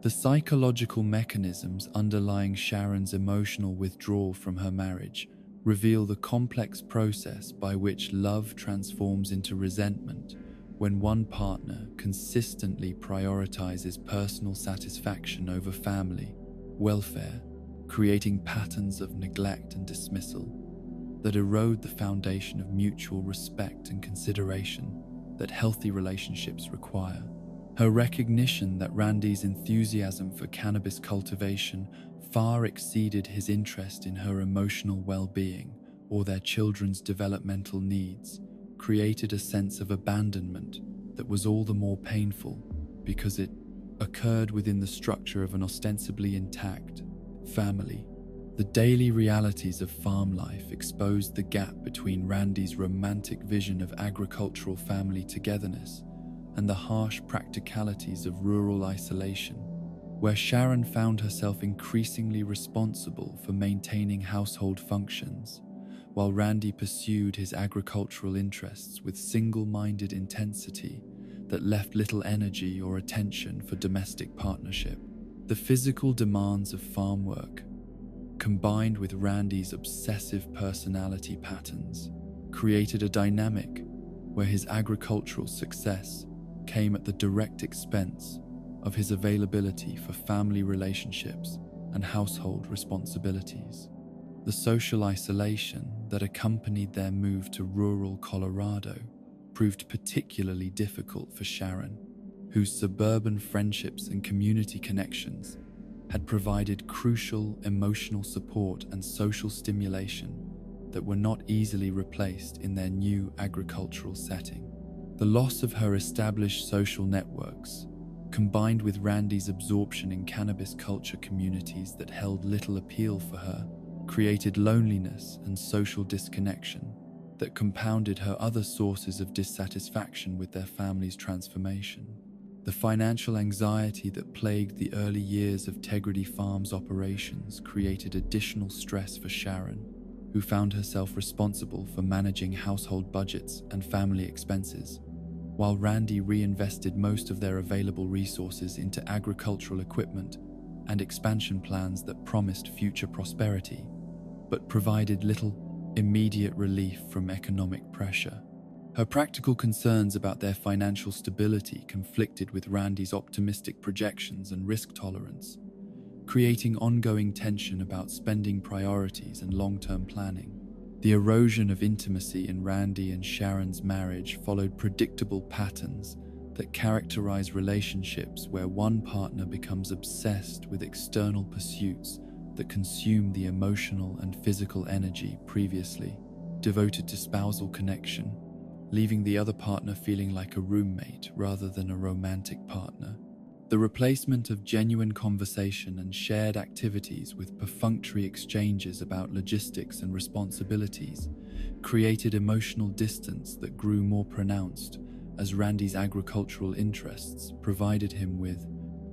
The psychological mechanisms underlying Sharon's emotional withdrawal from her marriage reveal the complex process by which love transforms into resentment when one partner consistently prioritizes personal satisfaction over family welfare, creating patterns of neglect and dismissal that erode the foundation of mutual respect and consideration that healthy relationships require. Her recognition that Randy's enthusiasm for cannabis cultivation far exceeded his interest in her emotional well-being or their children's developmental needs created a sense of abandonment that was all the more painful because it occurred within the structure of an ostensibly intact family. The daily realities of farm life exposed the gap between Randy's romantic vision of agricultural family togetherness and the harsh practicalities of rural isolation, where Sharon found herself increasingly responsible for maintaining household functions, while Randy pursued his agricultural interests with single-minded intensity that left little energy or attention for domestic partnership. The physical demands of farm work, combined with Randy's obsessive personality patterns, created a dynamic where his agricultural success came at the direct expense of his availability for family relationships and household responsibilities. The social isolation that accompanied their move to rural Colorado proved particularly difficult for Sharon, whose suburban friendships and community connections had provided crucial emotional support and social stimulation that were not easily replaced in their new agricultural setting. The loss of her established social networks, combined with Randy's absorption in cannabis culture communities that held little appeal for her, created loneliness and social disconnection that compounded her other sources of dissatisfaction with their family's transformation. The financial anxiety that plagued the early years of Tegridy Farm's operations created additional stress for Sharon, who found herself responsible for managing household budgets and family expenses, while Randy reinvested most of their available resources into agricultural equipment and expansion plans that promised future prosperity, but provided little immediate relief from economic pressure. Her practical concerns about their financial stability conflicted with Randy's optimistic projections and risk tolerance, creating ongoing tension about spending priorities and long-term planning. The erosion of intimacy in Randy and Sharon's marriage followed predictable patterns that characterize relationships where one partner becomes obsessed with external pursuits that consume the emotional and physical energy previously devoted to spousal connection, leaving the other partner feeling like a roommate rather than a romantic partner. The replacement of genuine conversation and shared activities with perfunctory exchanges about logistics and responsibilities created emotional distance that grew more pronounced as Randy's agricultural interests provided him with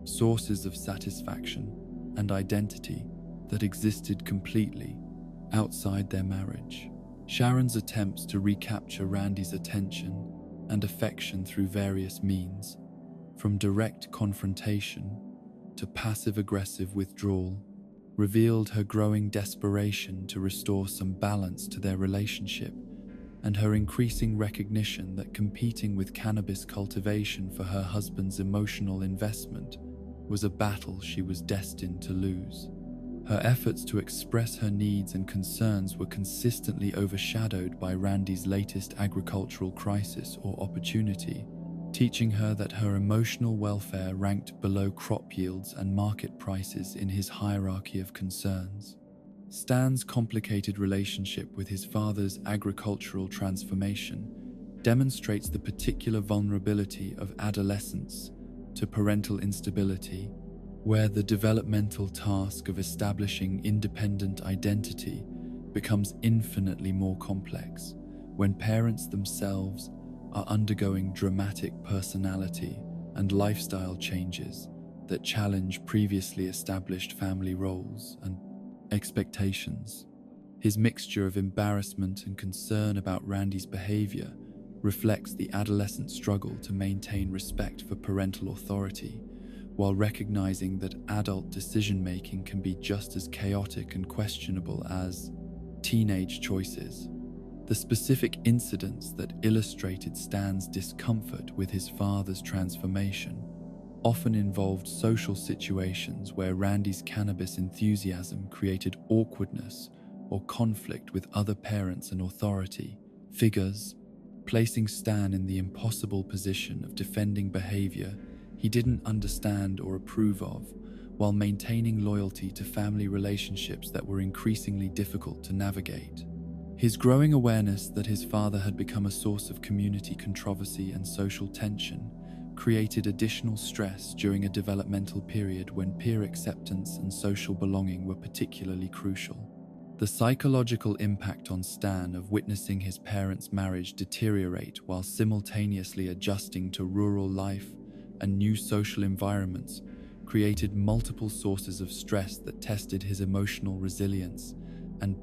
sources of satisfaction and identity that existed completely outside their marriage. Sharon's attempts to recapture Randy's attention and affection through various means, from direct confrontation to passive-aggressive withdrawal, revealed her growing desperation to restore some balance to their relationship and her increasing recognition that competing with cannabis cultivation for her husband's emotional investment was a battle she was destined to lose. Her efforts to express her needs and concerns were consistently overshadowed by Randy's latest agricultural crisis or opportunity, teaching her that her emotional welfare ranked below crop yields and market prices in his hierarchy of concerns. Stan's complicated relationship with his father's agricultural transformation demonstrates the particular vulnerability of adolescence to parental instability, where the developmental task of establishing independent identity becomes infinitely more complex when parents themselves are undergoing dramatic personality and lifestyle changes that challenge previously established family roles and expectations. His mixture of embarrassment and concern about Randy's behavior reflects the adolescent struggle to maintain respect for parental authority, while recognizing that adult decision-making can be just as chaotic and questionable as teenage choices. The specific incidents that illustrated Stan's discomfort with his father's transformation often involved social situations where Randy's cannabis enthusiasm created awkwardness or conflict with other parents and authority figures, placing Stan in the impossible position of defending behavior he didn't understand or approve of, while maintaining loyalty to family relationships that were increasingly difficult to navigate. His growing awareness that his father had become a source of community controversy and social tension created additional stress during a developmental period when peer acceptance and social belonging were particularly crucial. The psychological impact on Stan of witnessing his parents' marriage deteriorate while simultaneously adjusting to rural life and new social environments created multiple sources of stress that tested his emotional resilience and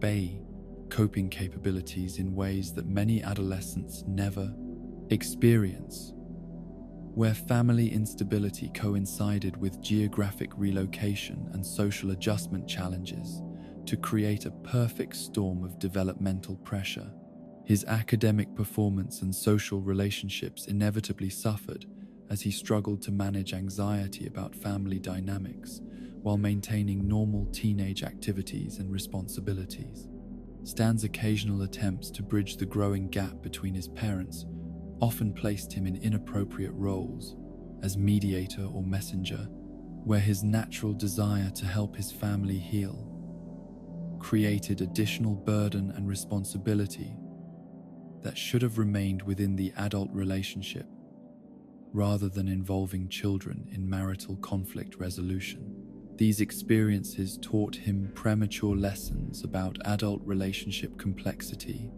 coping capabilities in ways that many adolescents never experience. Where family instability coincided with geographic relocation and social adjustment challenges to create a perfect storm of developmental pressure, his academic performance and social relationships inevitably suffered as he struggled to manage anxiety about family dynamics while maintaining normal teenage activities and responsibilities. Stan's occasional attempts to bridge the growing gap between his parents often placed him in inappropriate roles as mediator or messenger, where his natural desire to help his family heal created additional burden and responsibility that should have remained within the adult relationship rather than involving children in marital conflict resolution. These experiences taught him premature lessons about adult relationship complexity,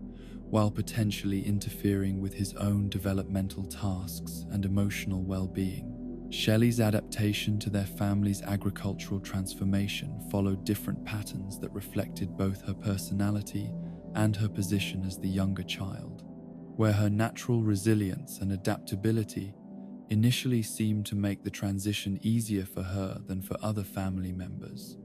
while potentially interfering with his own developmental tasks and emotional well-being. Shelley's adaptation to their family's agricultural transformation followed different patterns that reflected both her personality and her position as the younger child, where her natural resilience and adaptability initially seemed to make the transition easier for her than for other family members,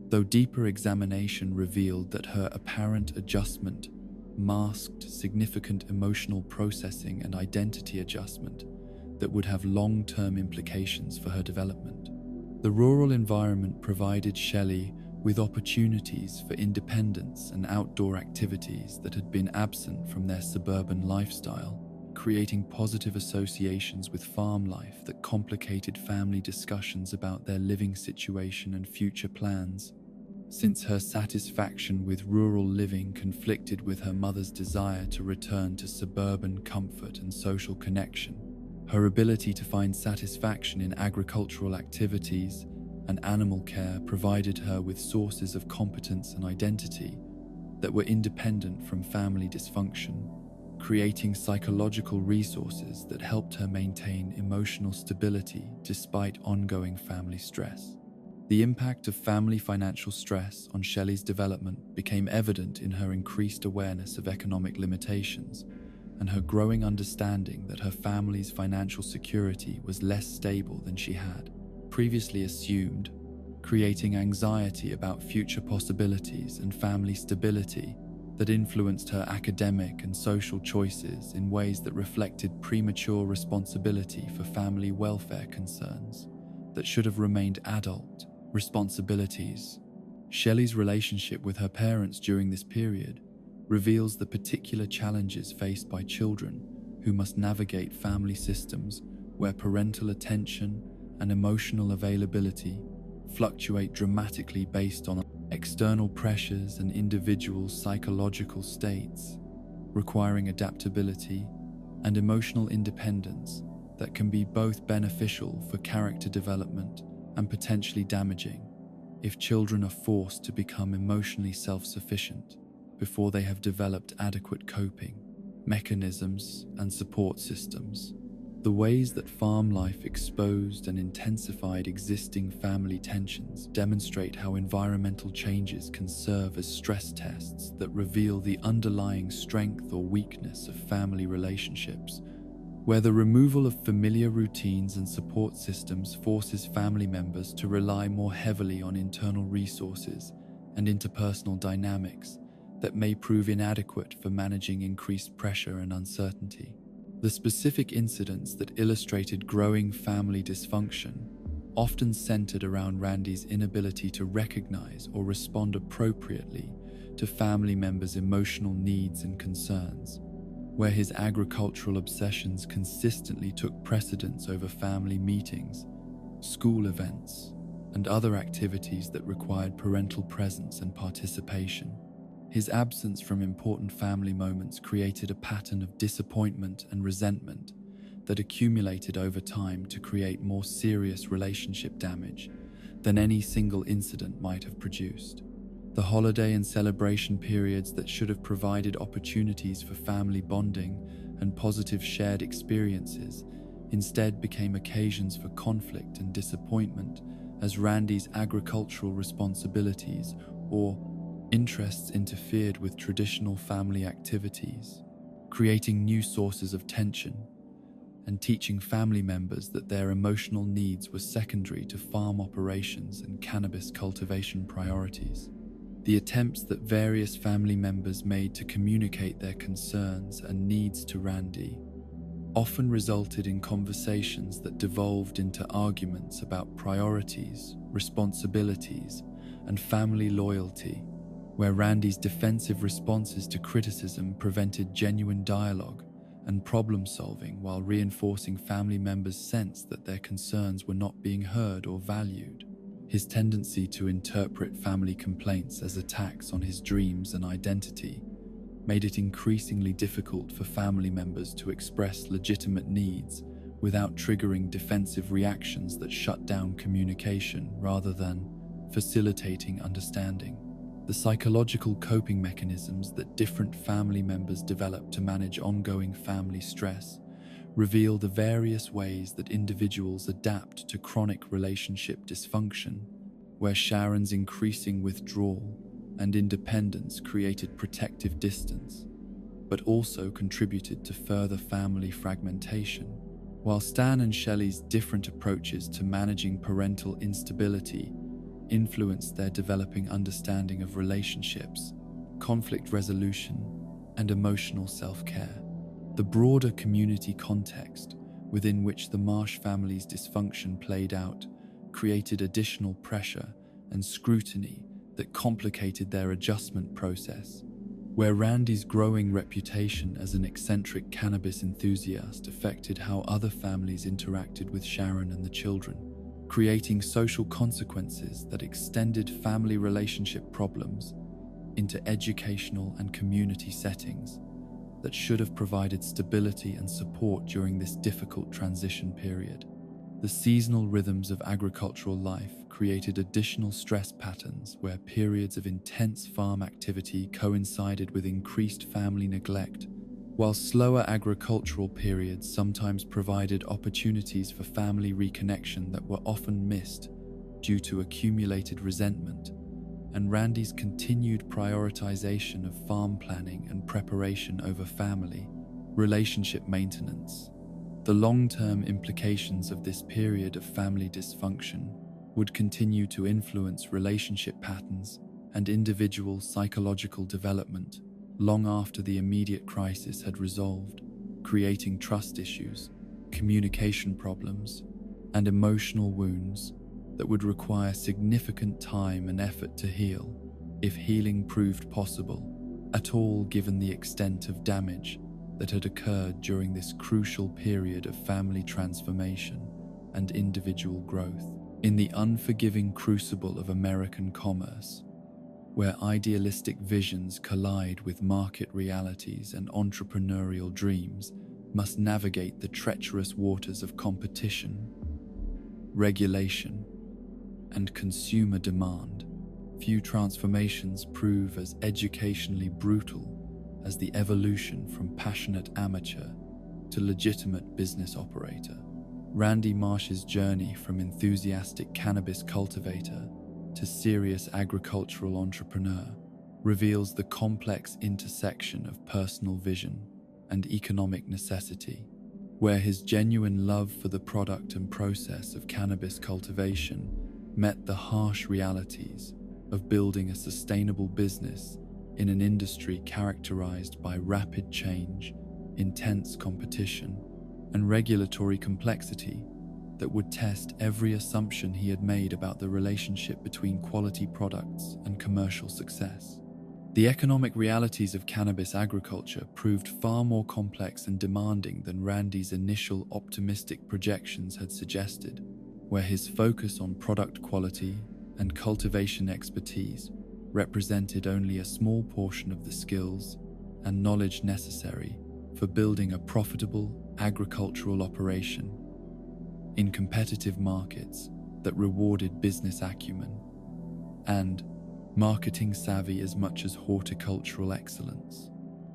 though deeper examination revealed that her apparent adjustment masked significant emotional processing and identity adjustment that would have long-term implications for her development. The rural environment provided Shelley with opportunities for independence and outdoor activities that had been absent from their suburban lifestyle, creating positive associations with farm life that complicated family discussions about their living situation and future plans. Since her satisfaction with rural living conflicted with her mother's desire to return to suburban comfort and social connection, her ability to find satisfaction in agricultural activities and animal care provided her with sources of competence and identity that were independent from family dysfunction, creating psychological resources that helped her maintain emotional stability despite ongoing family stress. The impact of family financial stress on Shelley's development became evident in her increased awareness of economic limitations and her growing understanding that her family's financial security was less stable than she had previously assumed, creating anxiety about future possibilities and family stability that influenced her academic and social choices in ways that reflected premature responsibility for family welfare concerns that should have remained adult responsibilities. Shelley's relationship with her parents during this period reveals the particular challenges faced by children who must navigate family systems where parental attention and emotional availability fluctuate dramatically based on external pressures and individuals' psychological states, requiring adaptability and emotional independence that can be both beneficial for character development and potentially damaging if children are forced to become emotionally self-sufficient before they have developed adequate coping mechanisms and support systems. The ways that farm life exposed and intensified existing family tensions demonstrate how environmental changes can serve as stress tests that reveal the underlying strength or weakness of family relationships, where the removal of familiar routines and support systems forces family members to rely more heavily on internal resources and interpersonal dynamics that may prove inadequate for managing increased pressure and uncertainty. The specific incidents that illustrated growing family dysfunction often centered around Randy's inability to recognize or respond appropriately to family members' emotional needs and concerns, where his agricultural obsessions consistently took precedence over family meetings, school events, and other activities that required parental presence and participation. His absence from important family moments created a pattern of disappointment and resentment that accumulated over time to create more serious relationship damage than any single incident might have produced. The holiday and celebration periods that should have provided opportunities for family bonding and positive shared experiences instead became occasions for conflict and disappointment as Randy's agricultural responsibilities or interests interfered with traditional family activities, creating new sources of tension and teaching family members that their emotional needs were secondary to farm operations and cannabis cultivation priorities. The attempts that various family members made to communicate their concerns and needs to Randy often resulted in conversations that devolved into arguments about priorities, responsibilities, and family loyalty, where Randy's defensive responses to criticism prevented genuine dialogue and problem-solving while reinforcing family members' sense that their concerns were not being heard or valued. His tendency to interpret family complaints as attacks on his dreams and identity made it increasingly difficult for family members to express legitimate needs without triggering defensive reactions that shut down communication rather than facilitating understanding. The psychological coping mechanisms that different family members develop to manage ongoing family stress reveal the various ways that individuals adapt to chronic relationship dysfunction, where Sharon's increasing withdrawal and independence created protective distance, but also contributed to further family fragmentation, while Stan and Shelley's different approaches to managing parental instability influenced their developing understanding of relationships, conflict resolution, and emotional self-care. The broader community context within which the Marsh family's dysfunction played out created additional pressure and scrutiny that complicated their adjustment process, where Randy's growing reputation as an eccentric cannabis enthusiast affected how other families interacted with Sharon and the children, creating social consequences that extended family relationship problems into educational and community settings that should have provided stability and support during this difficult transition period. The seasonal rhythms of agricultural life created additional stress patterns where periods of intense farm activity coincided with increased family neglect, while slower agricultural periods sometimes provided opportunities for family reconnection that were often missed due to accumulated resentment, and Randy's continued prioritization of farm planning and preparation over family relationship maintenance. The long-term implications of this period of family dysfunction would continue to influence relationship patterns and individual psychological development long after the immediate crisis had resolved, creating trust issues, communication problems, and emotional wounds that would require significant time and effort to heal, if healing proved possible at all given the extent of damage that had occurred during this crucial period of family transformation and individual growth. In the unforgiving crucible of American commerce, where idealistic visions collide with market realities and entrepreneurial dreams must navigate the treacherous waters of competition, regulation, and consumer demand, few transformations prove as educationally brutal as the evolution from passionate amateur to legitimate business operator. Randy Marsh's journey from enthusiastic cannabis cultivator to serious agricultural entrepreneur reveals the complex intersection of personal vision and economic necessity, where his genuine love for the product and process of cannabis cultivation met the harsh realities of building a sustainable business in an industry characterized by rapid change, intense competition, and regulatory complexity that would test every assumption he had made about the relationship between quality products and commercial success. The economic realities of cannabis agriculture proved far more complex and demanding than Randy's initial optimistic projections had suggested, where his focus on product quality and cultivation expertise represented only a small portion of the skills and knowledge necessary for building a profitable agricultural operation in competitive markets that rewarded business acumen and marketing savvy as much as horticultural excellence.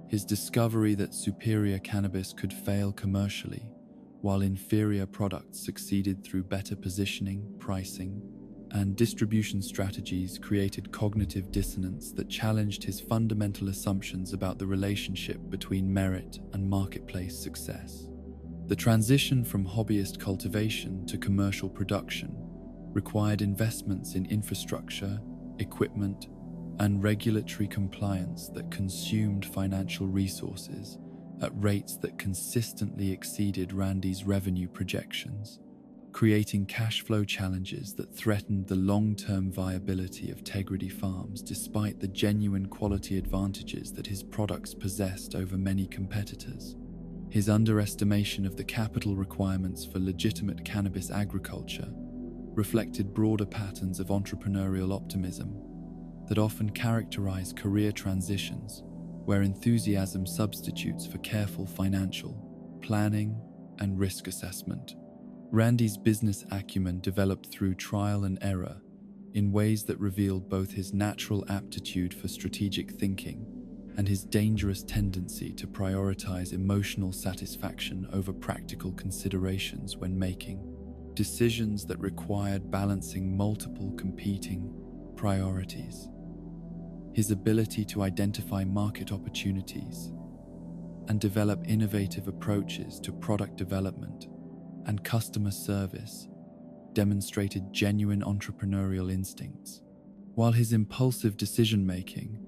His discovery that superior cannabis could fail commercially, while inferior products succeeded through better positioning, pricing, and distribution strategies created cognitive dissonance that challenged his fundamental assumptions about the relationship between merit and marketplace success. The transition from hobbyist cultivation to commercial production required investments in infrastructure, equipment, and regulatory compliance that consumed financial resources at rates that consistently exceeded Randy's revenue projections, creating cash flow challenges that threatened the long-term viability of Tegridy farms despite the genuine quality advantages that his products possessed over many competitors. His underestimation of the capital requirements for legitimate cannabis agriculture reflected broader patterns of entrepreneurial optimism that often characterize career transitions, where enthusiasm substitutes for careful financial planning and risk assessment. Randy's business acumen developed through trial and error in ways that revealed both his natural aptitude for strategic thinking and his dangerous tendency to prioritize emotional satisfaction over practical considerations when making decisions that required balancing multiple competing priorities. His ability to identify market opportunities and develop innovative approaches to product development and customer service demonstrated genuine entrepreneurial instincts, while his impulsive decision-making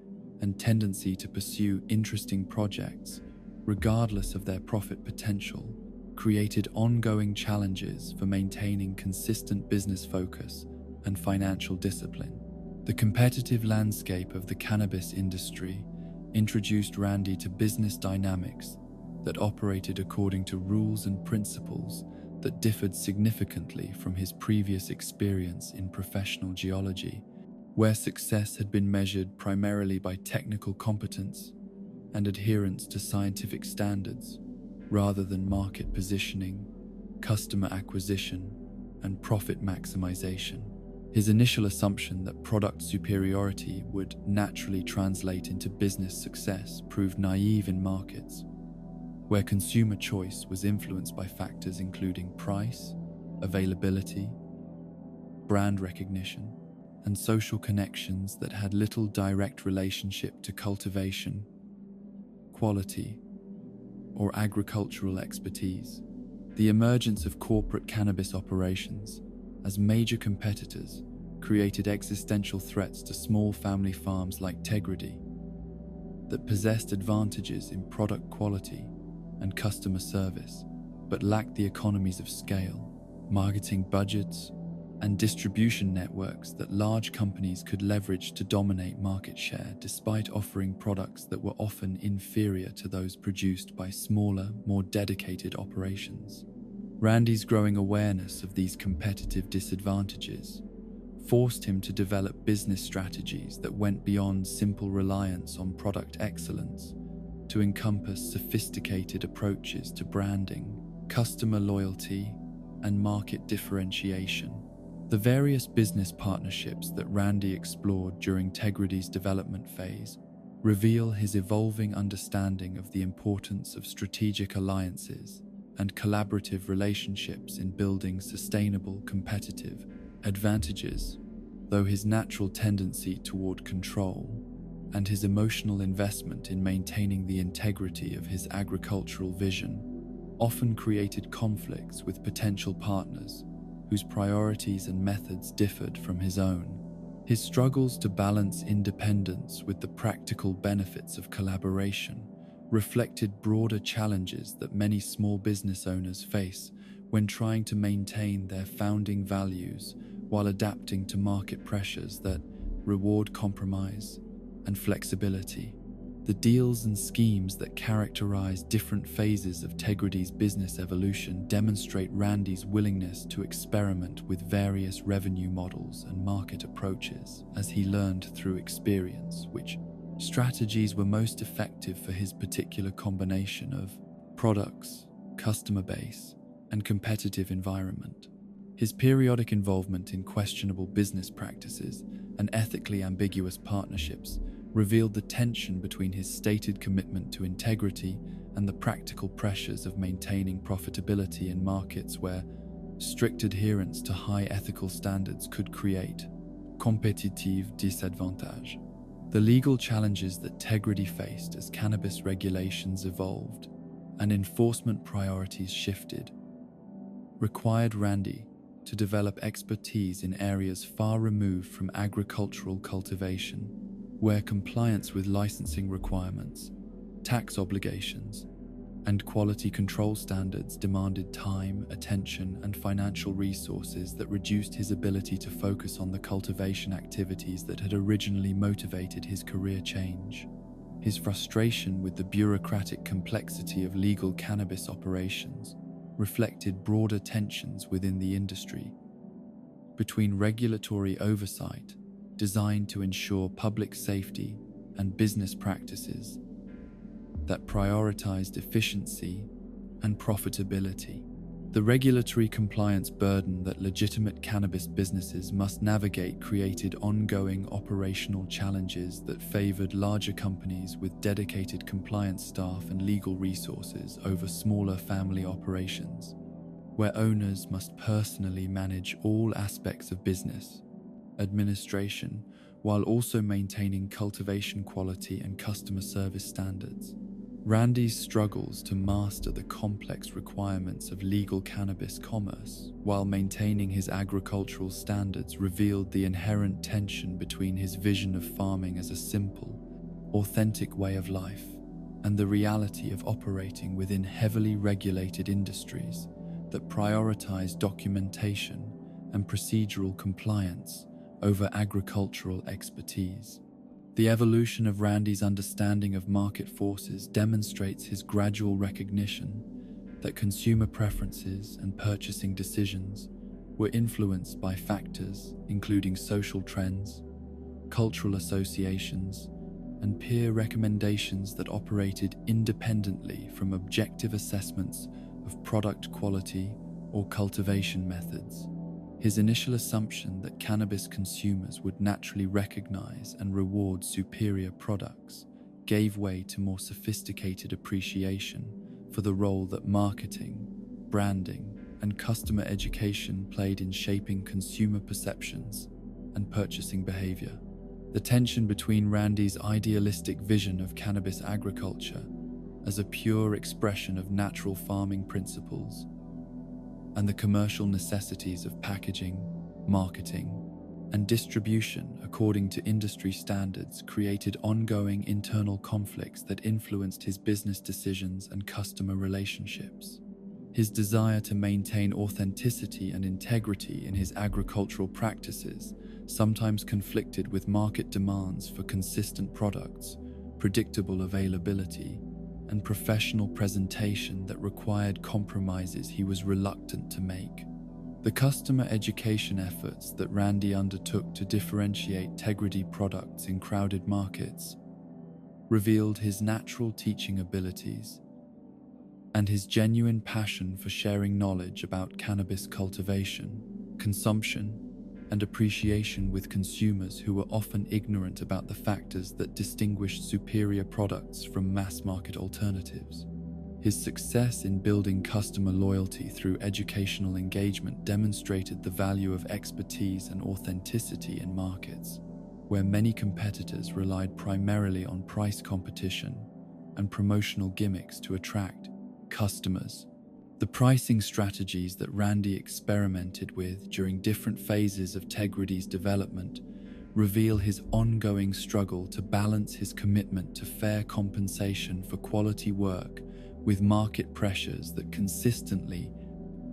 and tendency to pursue interesting projects, regardless of their profit potential, created ongoing challenges for maintaining consistent business focus and financial discipline. The competitive landscape of the cannabis industry introduced Randy to business dynamics that operated according to rules and principles that differed significantly from his previous experience in professional geology, where success had been measured primarily by technical competence and adherence to scientific standards, rather than market positioning, customer acquisition, and profit maximization. His initial assumption that product superiority would naturally translate into business success proved naive in markets where consumer choice was influenced by factors including price, availability, brand recognition, and social connections that had little direct relationship to cultivation, quality, or agricultural expertise. The emergence of corporate cannabis operations as major competitors created existential threats to small family farms like Tegridy that possessed advantages in product quality and customer service, but lacked the economies of scale, marketing budgets, and distribution networks that large companies could leverage to dominate market share, despite offering products that were often inferior to those produced by smaller, more dedicated operations. Randy's growing awareness of these competitive disadvantages forced him to develop business strategies that went beyond simple reliance on product excellence to encompass sophisticated approaches to branding, customer loyalty, and market differentiation. The various business partnerships that Randy explored during Tegridy's development phase reveal his evolving understanding of the importance of strategic alliances and collaborative relationships in building sustainable competitive advantages, though his natural tendency toward control and his emotional investment in maintaining the integrity of his agricultural vision often created conflicts with potential partners whose priorities and methods differed from his own. His struggles to balance independence with the practical benefits of collaboration reflected broader challenges that many small business owners face when trying to maintain their founding values while adapting to market pressures that reward compromise and flexibility. The deals and schemes that characterize different phases of Tegridy's business evolution demonstrate Randy's willingness to experiment with various revenue models and market approaches as he learned through experience which strategies were most effective for his particular combination of products, customer base, and competitive environment. His periodic involvement in questionable business practices and ethically ambiguous partnerships revealed the tension between his stated commitment to integrity and the practical pressures of maintaining profitability in markets where strict adherence to high ethical standards could create competitive disadvantage. The legal challenges that Tegridy faced as cannabis regulations evolved and enforcement priorities shifted required Randy to develop expertise in areas far removed from agricultural cultivation, where compliance with licensing requirements, tax obligations, and quality control standards demanded time, attention, and financial resources that reduced his ability to focus on the cultivation activities that had originally motivated his career change. His frustration with the bureaucratic complexity of legal cannabis operations reflected broader tensions within the industry between regulatory oversight designed to ensure public safety and business practices that prioritized efficiency and profitability. The regulatory compliance burden that legitimate cannabis businesses must navigate created ongoing operational challenges that favored larger companies with dedicated compliance staff and legal resources over smaller family operations, where owners must personally manage all aspects of business administration while also maintaining cultivation quality and customer service standards. Randy's struggles to master the complex requirements of legal cannabis commerce while maintaining his agricultural standards revealed the inherent tension between his vision of farming as a simple, authentic way of life and the reality of operating within heavily regulated industries that prioritize documentation and procedural compliance over agricultural expertise. The evolution of Randy's understanding of market forces demonstrates his gradual recognition that consumer preferences and purchasing decisions were influenced by factors including social trends, cultural associations, and peer recommendations that operated independently from objective assessments of product quality or cultivation methods. His initial assumption that cannabis consumers would naturally recognize and reward superior products gave way to more sophisticated appreciation for the role that marketing, branding, and customer education played in shaping consumer perceptions and purchasing behavior. The tension between Randy's idealistic vision of cannabis agriculture as a pure expression of natural farming principles and the commercial necessities of packaging, marketing, and distribution according to industry standards created ongoing internal conflicts that influenced his business decisions and customer relationships. His desire to maintain authenticity and integrity in his agricultural practices sometimes conflicted with market demands for consistent products, predictable availability, and professional presentation that required compromises he was reluctant to make. The customer education efforts that Randy undertook to differentiate Tegridy products in crowded markets revealed his natural teaching abilities and his genuine passion for sharing knowledge about cannabis cultivation, consumption, and appreciation with consumers who were often ignorant about the factors that distinguished superior products from mass-market alternatives. His success in building customer loyalty through educational engagement demonstrated the value of expertise and authenticity in markets, where many competitors relied primarily on price competition and promotional gimmicks to attract customers. The pricing strategies that Randy experimented with during different phases of Tegridy's development reveal his ongoing struggle to balance his commitment to fair compensation for quality work with market pressures that consistently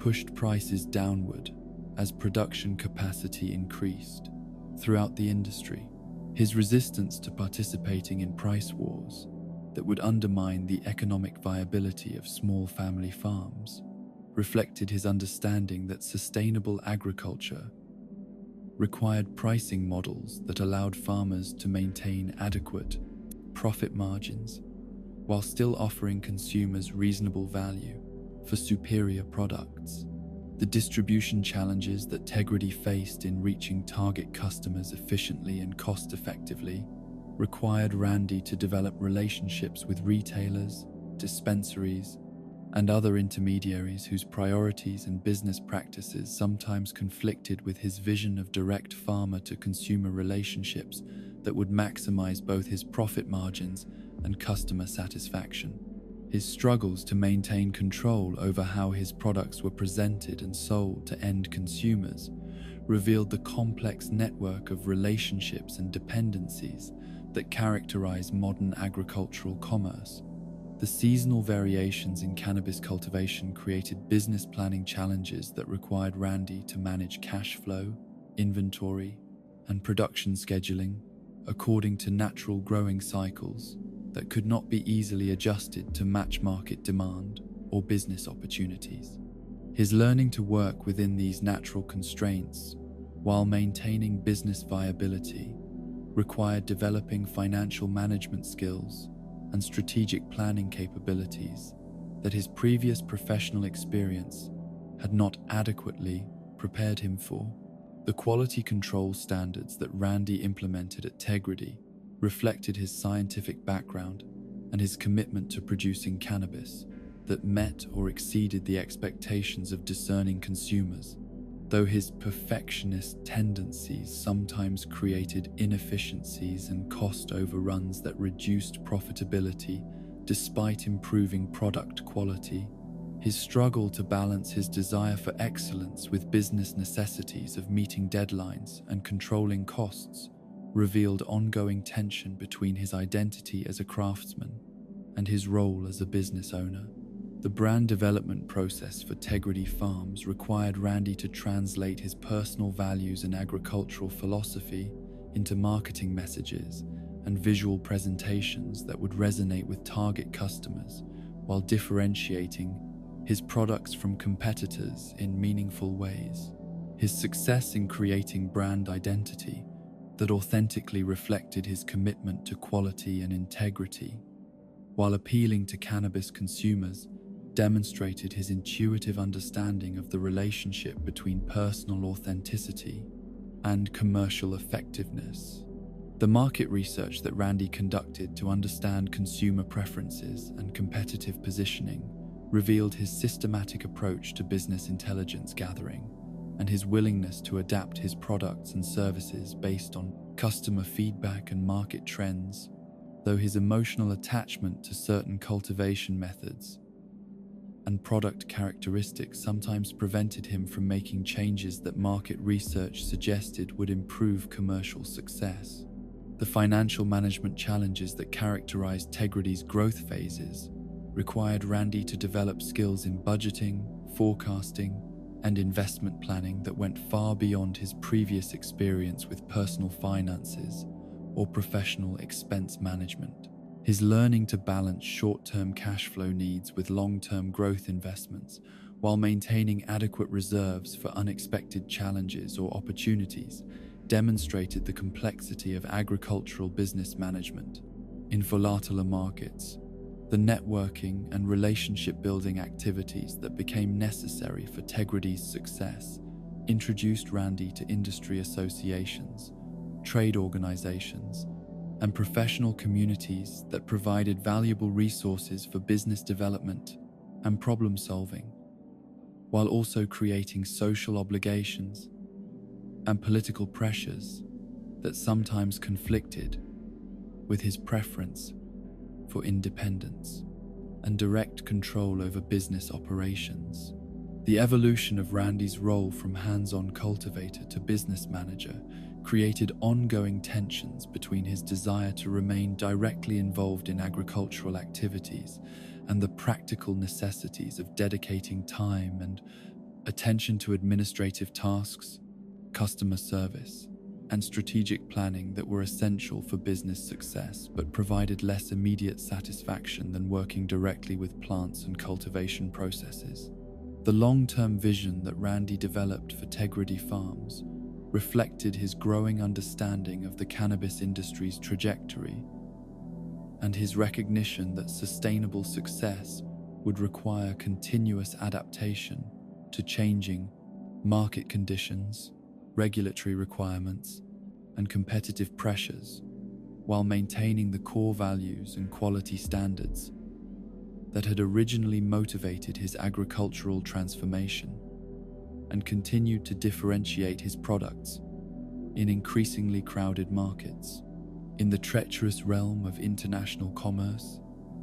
pushed prices downward as production capacity increased. Throughout the industry, his resistance to participating in price wars that would undermine the economic viability of small family farms reflected his understanding that sustainable agriculture required pricing models that allowed farmers to maintain adequate profit margins while still offering consumers reasonable value for superior products. The distribution challenges that Tegridy faced in reaching target customers efficiently and cost-effectively required Randy to develop relationships with retailers, dispensaries, and other intermediaries whose priorities and business practices sometimes conflicted with his vision of direct farmer-to-consumer relationships that would maximize both his profit margins and customer satisfaction. His struggles to maintain control over how his products were presented and sold to end consumers revealed the complex network of relationships and dependencies that characterize modern agricultural commerce. The seasonal variations in cannabis cultivation created business planning challenges that required Randy to manage cash flow, inventory, and production scheduling according to natural growing cycles that could not be easily adjusted to match market demand or business opportunities. His learning to work within these natural constraints while maintaining business viability required developing financial management skills and strategic planning capabilities that his previous professional experience had not adequately prepared him for. The quality control standards that Randy implemented at Tegridy reflected his scientific background and his commitment to producing cannabis that met or exceeded the expectations of discerning consumers, though his perfectionist tendencies sometimes created inefficiencies and cost overruns that reduced profitability despite improving product quality. His struggle to balance his desire for excellence with business necessities of meeting deadlines and controlling costs revealed ongoing tension between his identity as a craftsman and his role as a business owner. The brand development process for Tegridy Farms required Randy to translate his personal values and agricultural philosophy into marketing messages and visual presentations that would resonate with target customers while differentiating his products from competitors in meaningful ways. His success in creating brand identity that authentically reflected his commitment to quality and integrity, while appealing to cannabis consumers, demonstrated his intuitive understanding of the relationship between personal authenticity and commercial effectiveness. The market research that Randy conducted to understand consumer preferences and competitive positioning revealed his systematic approach to business intelligence gathering and his willingness to adapt his products and services based on customer feedback and market trends, though his emotional attachment to certain cultivation methods and product characteristics sometimes prevented him from making changes that market research suggested would improve commercial success. The financial management challenges that characterized Tegridy's growth phases required Randy to develop skills in budgeting, forecasting, and investment planning that went far beyond his previous experience with personal finances or professional expense management. His learning to balance short-term cash flow needs with long-term growth investments while maintaining adequate reserves for unexpected challenges or opportunities demonstrated the complexity of agricultural business management. In volatile markets, the networking and relationship-building activities that became necessary for Tegridy's success introduced Randy to industry associations, trade organizations, and professional communities that provided valuable resources for business development and problem-solving, while also creating social obligations and political pressures that sometimes conflicted with his preference for independence and direct control over business operations. The evolution of Randy's role from hands-on cultivator to business manager created ongoing tensions between his desire to remain directly involved in agricultural activities and the practical necessities of dedicating time and attention to administrative tasks, customer service, and strategic planning that were essential for business success but provided less immediate satisfaction than working directly with plants and cultivation processes. The long-term vision that Randy developed for Tegridy Farms reflected his growing understanding of the cannabis industry's trajectory and his recognition that sustainable success would require continuous adaptation to changing market conditions, regulatory requirements, and competitive pressures, while maintaining the core values and quality standards that had originally motivated his agricultural transformation and continued to differentiate his products in increasingly crowded markets. In the treacherous realm of international commerce,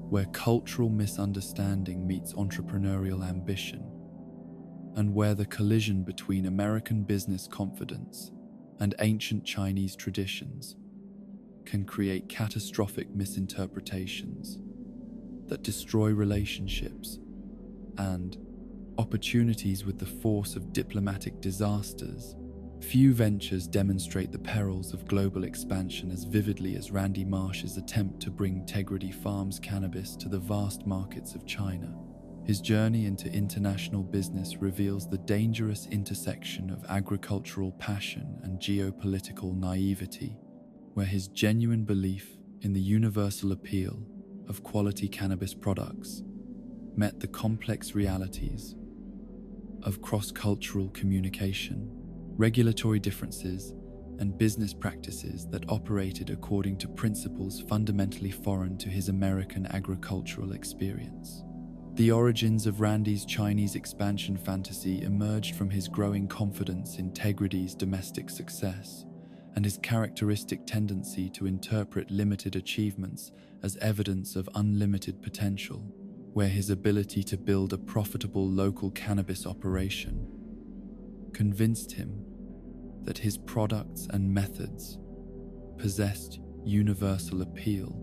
where cultural misunderstanding meets entrepreneurial ambition, and where the collision between American business confidence and ancient Chinese traditions can create catastrophic misinterpretations that destroy relationships and opportunities with the force of diplomatic disasters. Few ventures demonstrate the perils of global expansion as vividly as Randy Marsh's attempt to bring Tegridy Farms cannabis to the vast markets of China. His journey into international business reveals the dangerous intersection of agricultural passion and geopolitical naivety, where his genuine belief in the universal appeal of quality cannabis products met the complex realities of cross-cultural communication, regulatory differences, and business practices that operated according to principles fundamentally foreign to his American agricultural experience. The origins of Randy's Chinese expansion fantasy emerged from his growing confidence in Tegridy's domestic success and his characteristic tendency to interpret limited achievements as evidence of unlimited potential, where his ability to build a profitable local cannabis operation convinced him that his products and methods possessed universal appeal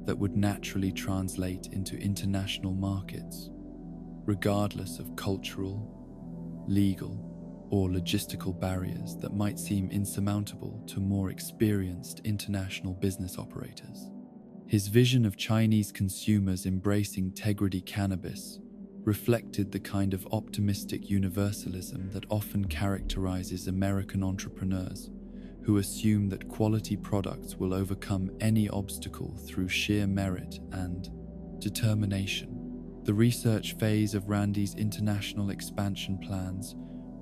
that would naturally translate into international markets, regardless of cultural, legal, or logistical barriers that might seem insurmountable to more experienced international business operators. His vision of Chinese consumers embracing Tegridy cannabis reflected the kind of optimistic universalism that often characterizes American entrepreneurs, who assume that quality products will overcome any obstacle through sheer merit and determination. The research phase of Randy's international expansion plans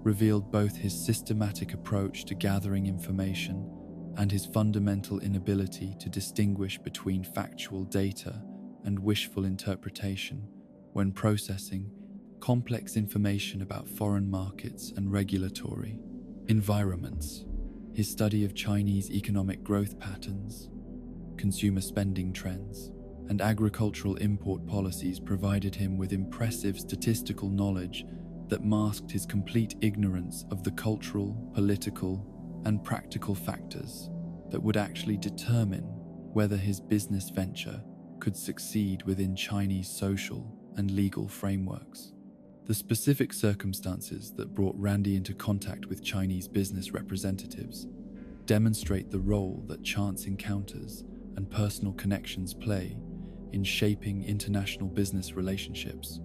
revealed both his systematic approach to gathering information and his fundamental inability to distinguish between factual data and wishful interpretation when processing complex information about foreign markets and regulatory environments. His study of Chinese economic growth patterns, consumer spending trends, and agricultural import policies provided him with impressive statistical knowledge that masked his complete ignorance of the cultural, political, and practical factors that would actually determine whether his business venture could succeed within Chinese social and legal frameworks. The specific circumstances that brought Randy into contact with Chinese business representatives demonstrate the role that chance encounters and personal connections play in shaping international business relationships,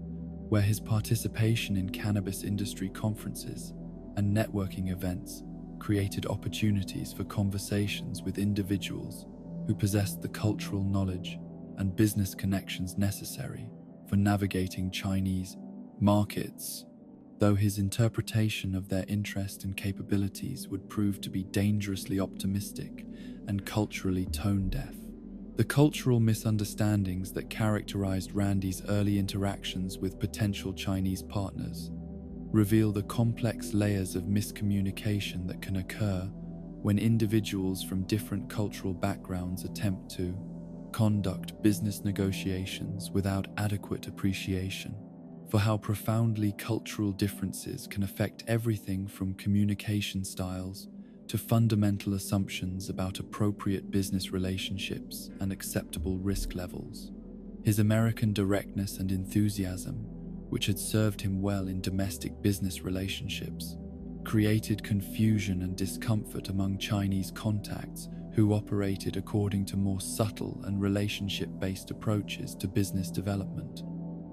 where his participation in cannabis industry conferences and networking events created opportunities for conversations with individuals who possessed the cultural knowledge and business connections necessary for navigating Chinese markets, though his interpretation of their interest and capabilities would prove to be dangerously optimistic and culturally tone-deaf. The cultural misunderstandings that characterized Randy's early interactions with potential Chinese partners reveal the complex layers of miscommunication that can occur when individuals from different cultural backgrounds attempt to conduct business negotiations without adequate appreciation for how profoundly cultural differences can affect everything from communication styles to fundamental assumptions about appropriate business relationships and acceptable risk levels. His American directness and enthusiasm, which had served him well in domestic business relationships, created confusion and discomfort among Chinese contacts who operated according to more subtle and relationship-based approaches to business development.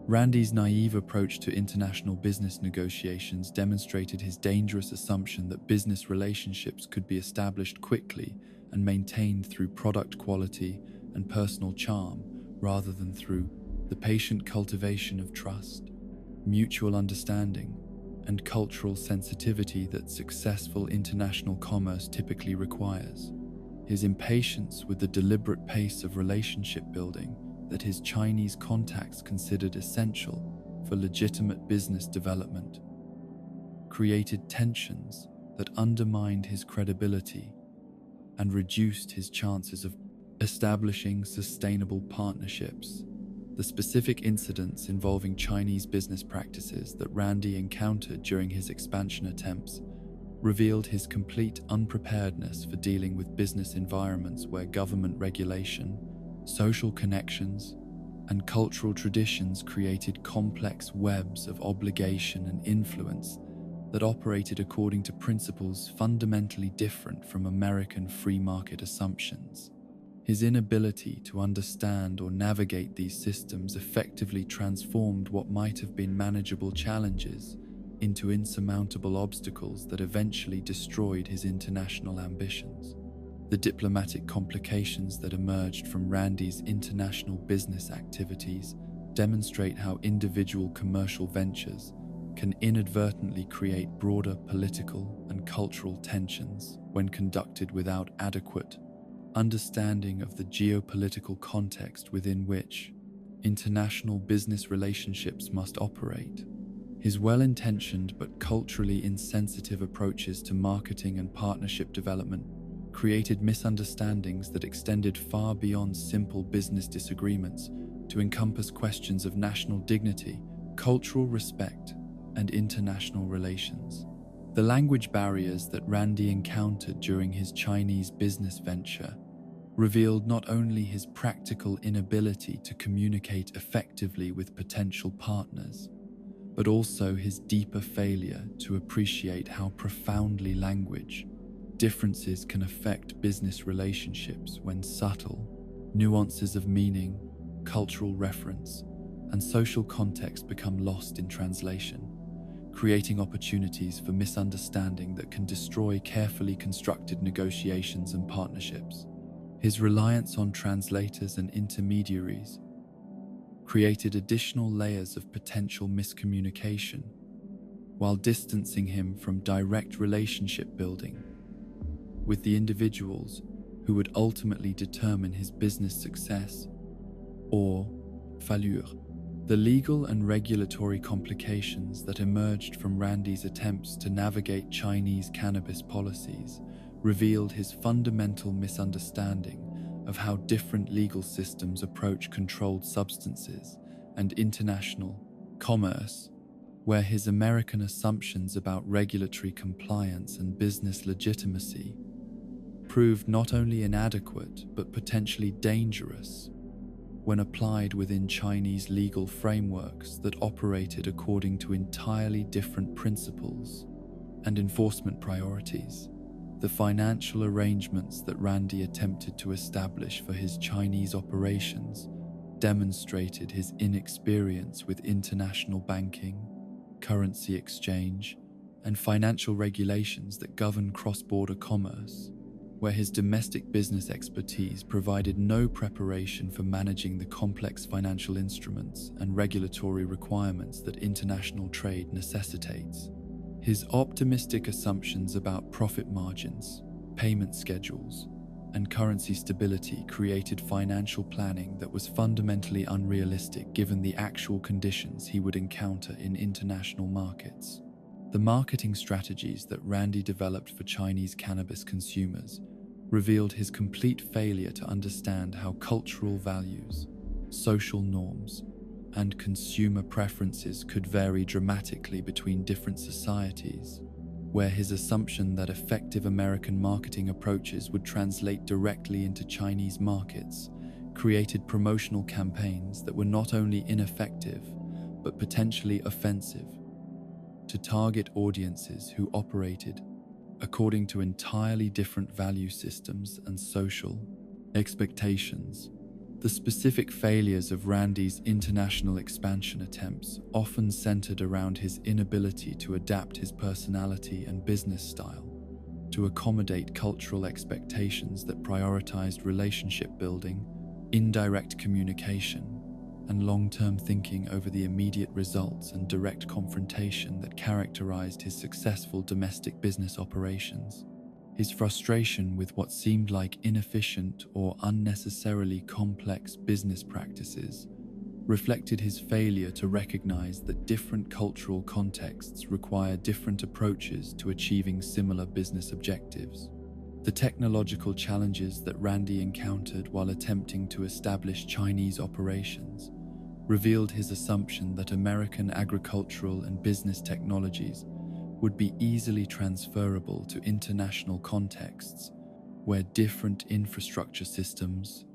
Randy's naive approach to international business negotiations demonstrated his dangerous assumption that business relationships could be established quickly and maintained through product quality and personal charm rather than through the patient cultivation of trust, mutual understanding, and cultural sensitivity that successful international commerce typically requires. His impatience with the deliberate pace of relationship building that his Chinese contacts considered essential for legitimate business development created tensions that undermined his credibility and reduced his chances of establishing sustainable partnerships. The specific incidents involving Chinese business practices that Randy encountered during his expansion attempts revealed his complete unpreparedness for dealing with business environments where government regulation, social connections, and cultural traditions created complex webs of obligation and influence that operated according to principles fundamentally different from American free market assumptions. His inability to understand or navigate these systems effectively transformed what might have been manageable challenges into insurmountable obstacles that eventually destroyed his international ambitions. The diplomatic complications that emerged from Randy's international business activities demonstrate how individual commercial ventures can inadvertently create broader political and cultural tensions when conducted without adequate understanding of the geopolitical context within which international business relationships must operate. His well-intentioned but culturally insensitive approaches to marketing and partnership development created misunderstandings that extended far beyond simple business disagreements to encompass questions of national dignity, cultural respect, and international relations. The language barriers that Randy encountered during his Chinese business venture revealed not only his practical inability to communicate effectively with potential partners, but also his deeper failure to appreciate how profoundly language differences can affect business relationships when subtle nuances of meaning, cultural reference, and social context become lost in translation, creating opportunities for misunderstanding that can destroy carefully constructed negotiations and partnerships. His reliance on translators and intermediaries created additional layers of potential miscommunication, while distancing him from direct relationship building with the individuals who would ultimately determine his business success or failure. The legal and regulatory complications that emerged from Randy's attempts to navigate Chinese cannabis policies revealed his fundamental misunderstanding of how different legal systems approach controlled substances and international commerce, where his American assumptions about regulatory compliance and business legitimacy proved not only inadequate but potentially dangerous when applied within Chinese legal frameworks that operated according to entirely different principles and enforcement priorities. The financial arrangements that Randy attempted to establish for his Chinese operations demonstrated his inexperience with international banking, currency exchange, and financial regulations that govern cross-border commerce, where his domestic business expertise provided no preparation for managing the complex financial instruments and regulatory requirements that international trade necessitates. His optimistic assumptions about profit margins, payment schedules, and currency stability created financial planning that was fundamentally unrealistic given the actual conditions he would encounter in international markets. The marketing strategies that Randy developed for Chinese cannabis consumers revealed his complete failure to understand how cultural values, social norms, and consumer preferences could vary dramatically between different societies, where his assumption that effective American marketing approaches would translate directly into Chinese markets created promotional campaigns that were not only ineffective but potentially offensive to target audiences who operated according to entirely different value systems and social expectations. The specific failures of Randy's international expansion attempts often centered around his inability to adapt his personality and business style to accommodate cultural expectations that prioritized relationship building, indirect communication, and long-term thinking over the immediate results and direct confrontation that characterized his successful domestic business operations. His frustration with what seemed like inefficient or unnecessarily complex business practices reflected his failure to recognize that different cultural contexts require different approaches to achieving similar business objectives. The technological challenges that Randy encountered while attempting to establish Chinese operations revealed his assumption that American agricultural and business technologies would be easily transferable to international contexts where different infrastructure systems,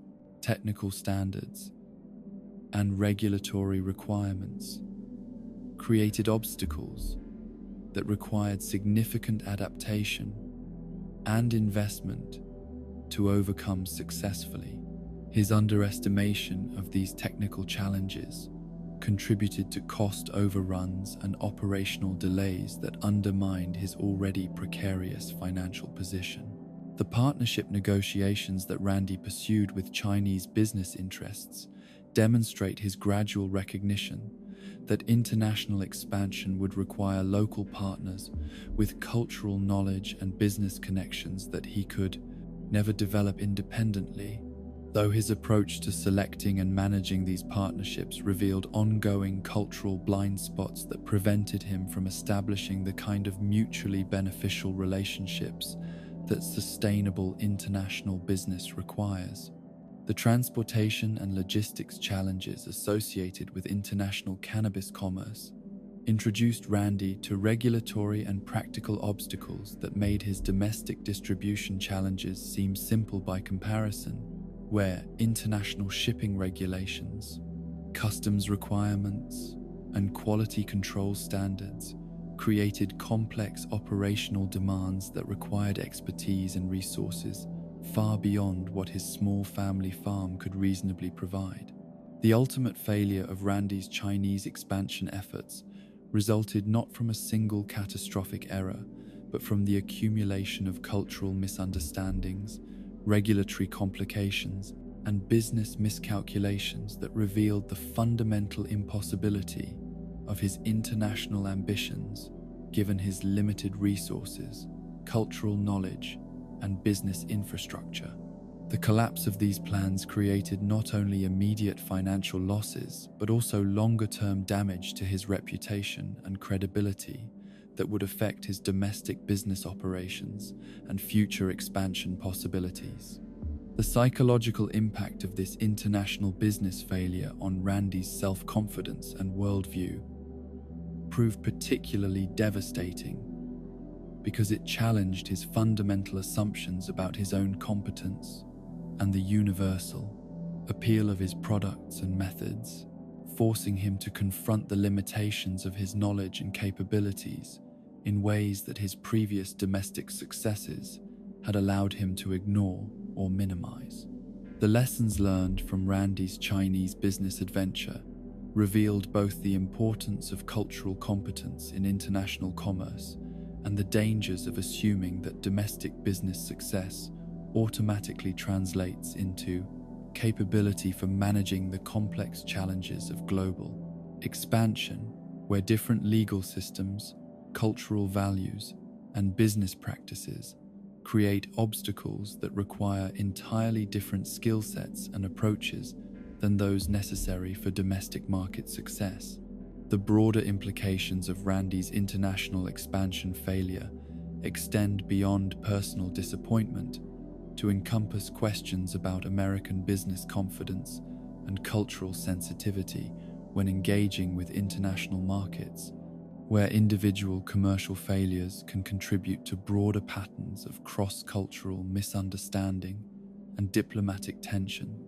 technical standards, and regulatory requirements created obstacles that required significant adaptation and investment to overcome successfully. His underestimation of these technical challenges contributed to cost overruns and operational delays that undermined his already precarious financial position. The partnership negotiations that Randy pursued with Chinese business interests demonstrate his gradual recognition that international expansion would require local partners with cultural knowledge and business connections that he could never develop independently. Though his approach to selecting and managing these partnerships revealed ongoing cultural blind spots that prevented him from establishing the kind of mutually beneficial relationships that sustainable international business requires. The transportation and logistics challenges associated with international cannabis commerce introduced Randy to regulatory and practical obstacles that made his domestic distribution challenges seem simple by comparison, where international shipping regulations, customs requirements, and quality control standards created complex operational demands that required expertise and resources far beyond what his small family farm could reasonably provide. The ultimate failure of Randy's Chinese expansion efforts resulted not from a single catastrophic error, but from the accumulation of cultural misunderstandings, regulatory complications, and business miscalculations that revealed the fundamental impossibility of his international ambitions given his limited resources, cultural knowledge, and business infrastructure. The collapse of these plans created not only immediate financial losses, but also longer-term damage to his reputation and credibility that would affect his domestic business operations and future expansion possibilities. The psychological impact of this international business failure on Randy's self-confidence and worldview proved particularly devastating because it challenged his fundamental assumptions about his own competence and the universal appeal of his products and methods, forcing him to confront the limitations of his knowledge and capabilities in ways that his previous domestic successes had allowed him to ignore or minimize. The lessons learned from Randy's Chinese business adventure revealed both the importance of cultural competence in international commerce and the dangers of assuming that domestic business success automatically translates into capability for managing the complex challenges of global expansion, where different legal systems, cultural values, and business practices create obstacles that require entirely different skill sets and approaches than those necessary for domestic market success. The broader implications of Randy's international expansion failure extend beyond personal disappointment to encompass questions about American business confidence and cultural sensitivity when engaging with international markets, where individual commercial failures can contribute to broader patterns of cross-cultural misunderstanding and diplomatic tension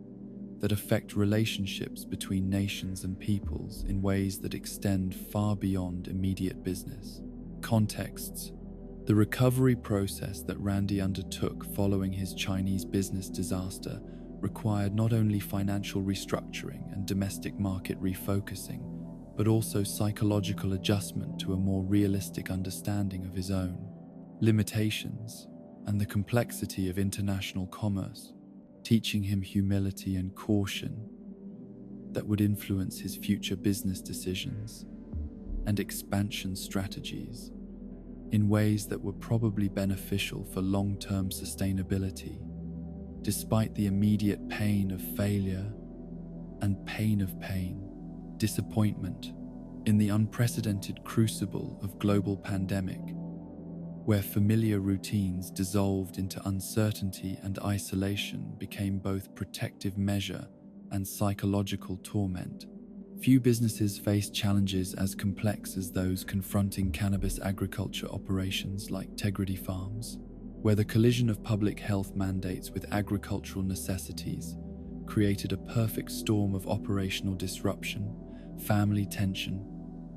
that affect relationships between nations and peoples in ways that extend far beyond immediate business contexts. The recovery process that Randy undertook following his Chinese business disaster required not only financial restructuring and domestic market refocusing, but also psychological adjustment to a more realistic understanding of his own limitations and the complexity of international commerce, teaching him humility and caution that would influence his future business decisions and expansion strategies in ways that were probably beneficial for long-term sustainability, despite the immediate pain of failure and pain of disappointment in the unprecedented crucible of global pandemic, where familiar routines dissolved into uncertainty and isolation became both protective measure and psychological torment. Few businesses face challenges as complex as those confronting cannabis agriculture operations like Tegridy farms, where the collision of public health mandates with agricultural necessities created a perfect storm of operational disruption, family tension,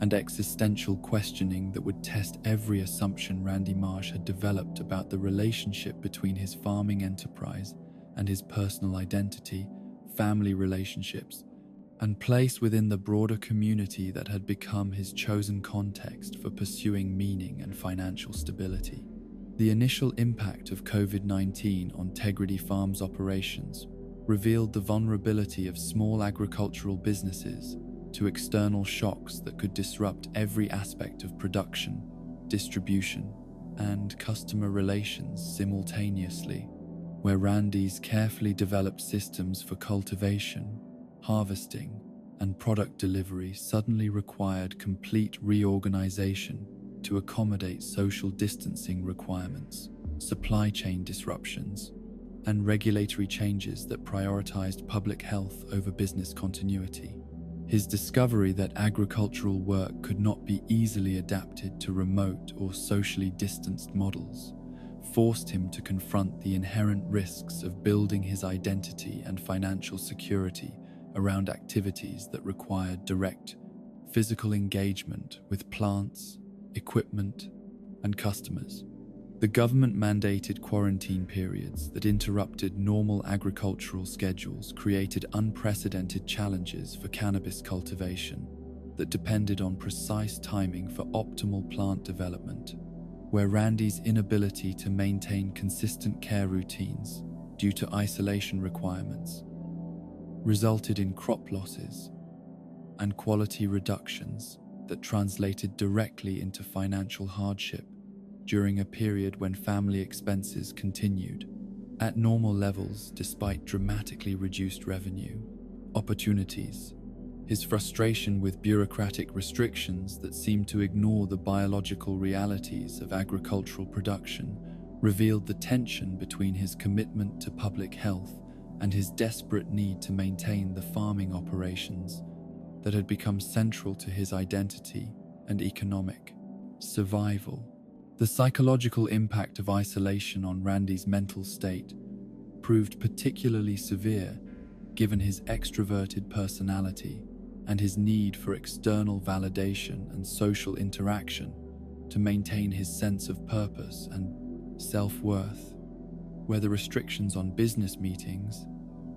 and existential questioning that would test every assumption Randy Marsh had developed about the relationship between his farming enterprise and his personal identity, family relationships, and place within the broader community that had become his chosen context for pursuing meaning and financial stability. The initial impact of COVID-19 on Tegridy Farms operations revealed the vulnerability of small agricultural businesses to external shocks that could disrupt every aspect of production, distribution, and customer relations simultaneously. Where Randy's carefully developed systems for cultivation, harvesting, and product delivery suddenly required complete reorganization to accommodate social distancing requirements, supply chain disruptions, and regulatory changes that prioritized public health over business continuity. His discovery that agricultural work could not be easily adapted to remote or socially distanced models forced him to confront the inherent risks of building his identity and financial security around activities that required direct physical engagement with plants, equipment, and customers. The government-mandated quarantine periods that interrupted normal agricultural schedules created unprecedented challenges for cannabis cultivation that depended on precise timing for optimal plant development, where Randy's inability to maintain consistent care routines due to isolation requirements resulted in crop losses and quality reductions that translated directly into financial hardship during a period when family expenses continued at normal levels despite dramatically reduced revenue opportunities. His frustration with bureaucratic restrictions that seemed to ignore the biological realities of agricultural production revealed the tension between his commitment to public health and his desperate need to maintain the farming operations that had become central to his identity and economic survival. The psychological impact of isolation on Randy's mental state proved particularly severe given his extroverted personality and his need for external validation and social interaction to maintain his sense of purpose and self-worth, where the restrictions on business meetings,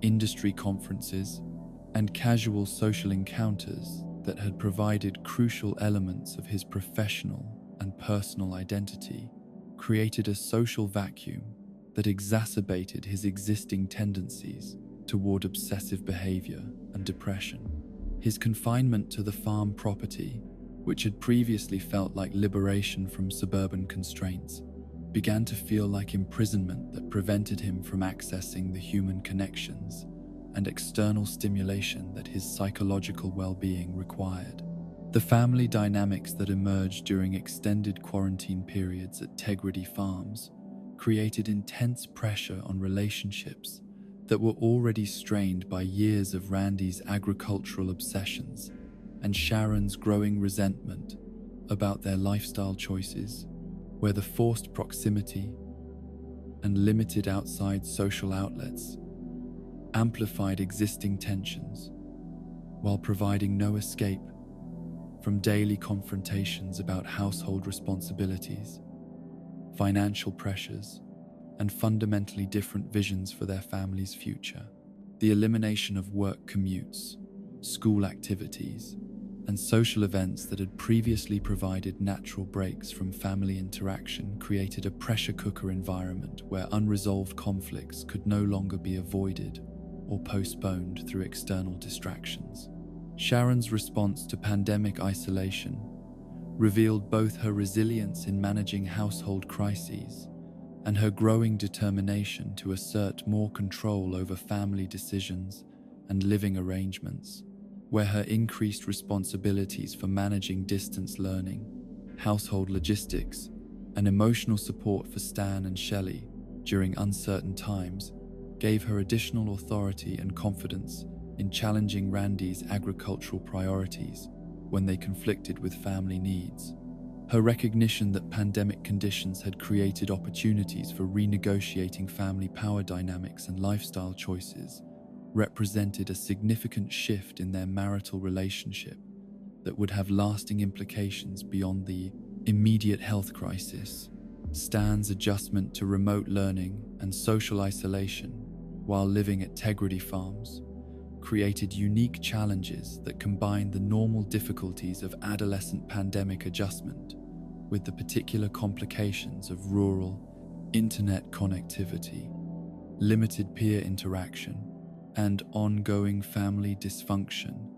industry conferences, and casual social encounters that had provided crucial elements of his professional and personal identity created a social vacuum that exacerbated his existing tendencies toward obsessive behavior and depression. His confinement to the farm property, which had previously felt like liberation from suburban constraints, began to feel like imprisonment that prevented him from accessing the human connections and external stimulation that his psychological well-being required. The family dynamics that emerged during extended quarantine periods at Tegridy Farms created intense pressure on relationships that were already strained by years of Randy's agricultural obsessions and Sharon's growing resentment about their lifestyle choices, where the forced proximity and limited outside social outlets amplified existing tensions while providing no escape from daily confrontations about household responsibilities, financial pressures, and fundamentally different visions for their family's future. The elimination of work commutes, school activities, and social events that had previously provided natural breaks from family interaction created a pressure cooker environment where unresolved conflicts could no longer be avoided or postponed through external distractions. Sharon's response to pandemic isolation revealed both her resilience in managing household crises and her growing determination to assert more control over family decisions and living arrangements, where her increased responsibilities for managing distance learning, household logistics, and emotional support for Stan and Shelley during uncertain times gave her additional authority and confidence in challenging Randy's agricultural priorities when they conflicted with family needs. Her recognition that pandemic conditions had created opportunities for renegotiating family power dynamics and lifestyle choices represented a significant shift in their marital relationship that would have lasting implications beyond the immediate health crisis. Stan's adjustment to remote learning and social isolation while living at Tegridy Farms created unique challenges that combined the normal difficulties of adolescent pandemic adjustment with the particular complications of rural, internet connectivity, limited peer interaction, and ongoing family dysfunction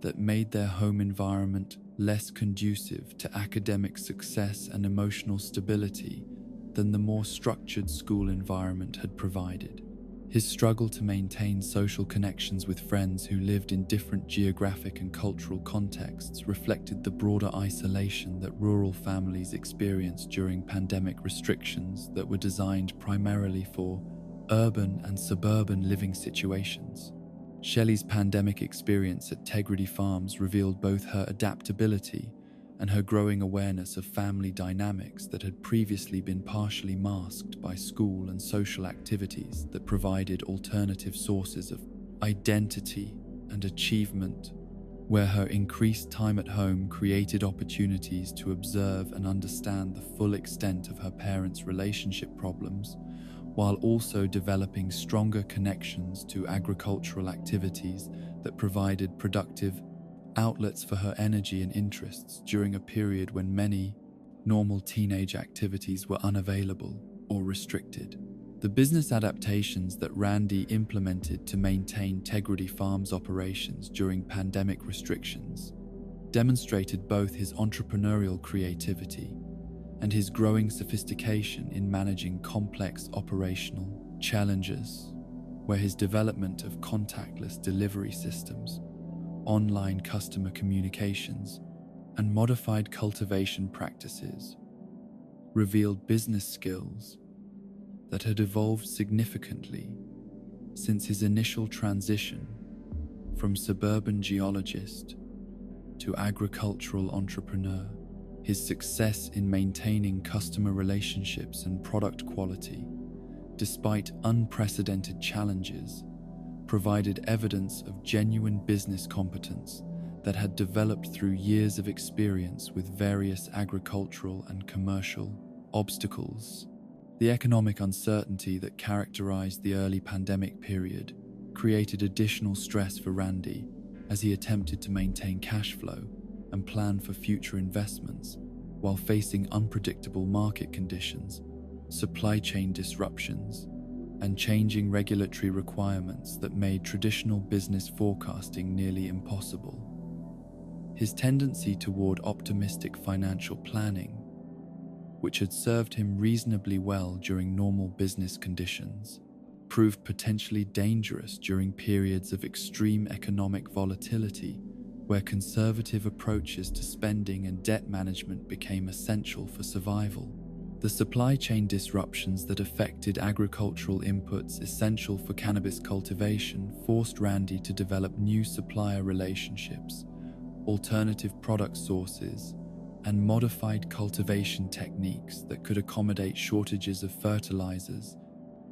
that made their home environment less conducive to academic success and emotional stability than the more structured school environment had provided. His struggle to maintain social connections with friends who lived in different geographic and cultural contexts reflected the broader isolation that rural families experienced during pandemic restrictions that were designed primarily for urban and suburban living situations. Shelley's pandemic experience at Tegridy Farms revealed both her adaptability and her growing awareness of family dynamics that had previously been partially masked by school and social activities that provided alternative sources of identity and achievement, where her increased time at home created opportunities to observe and understand the full extent of her parents' relationship problems, while also developing stronger connections to agricultural activities that provided productive outlets for her energy and interests during a period when many normal teenage activities were unavailable or restricted. The business adaptations that Randy implemented to maintain Tegridy Farms operations during pandemic restrictions demonstrated both his entrepreneurial creativity and his growing sophistication in managing complex operational challenges, where his development of contactless delivery systems, online customer communications, and modified cultivation practices revealed business skills that had evolved significantly since his initial transition from suburban geologist to agricultural entrepreneur. His success in maintaining customer relationships and product quality, despite unprecedented challenges, provided evidence of genuine business competence that had developed through years of experience with various agricultural and commercial obstacles. The economic uncertainty that characterized the early pandemic period created additional stress for Randy as he attempted to maintain cash flow and plan for future investments while facing unpredictable market conditions, supply chain disruptions, and changing regulatory requirements that made traditional business forecasting nearly impossible. His tendency toward optimistic financial planning, which had served him reasonably well during normal business conditions, proved potentially dangerous during periods of extreme economic volatility, where conservative approaches to spending and debt management became essential for survival. The supply chain disruptions that affected agricultural inputs essential for cannabis cultivation forced Randy to develop new supplier relationships, alternative product sources, and modified cultivation techniques that could accommodate shortages of fertilizers,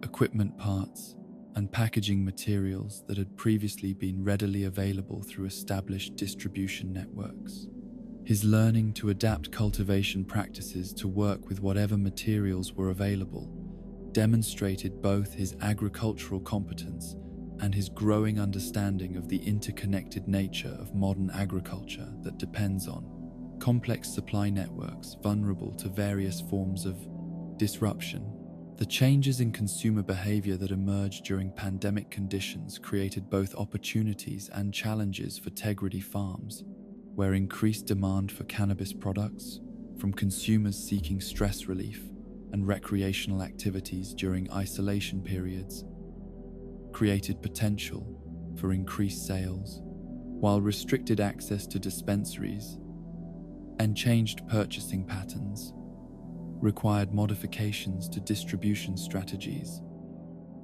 equipment parts, and packaging materials that had previously been readily available through established distribution networks. His learning to adapt cultivation practices to work with whatever materials were available demonstrated both his agricultural competence and his growing understanding of the interconnected nature of modern agriculture that depends on complex supply networks vulnerable to various forms of disruption. The changes in consumer behavior that emerged during pandemic conditions created both opportunities and challenges for Tegridy Farms, where increased demand for cannabis products, from consumers seeking stress relief and recreational activities during isolation periods, created potential for increased sales, while restricted access to dispensaries and changed purchasing patterns required modifications to distribution strategies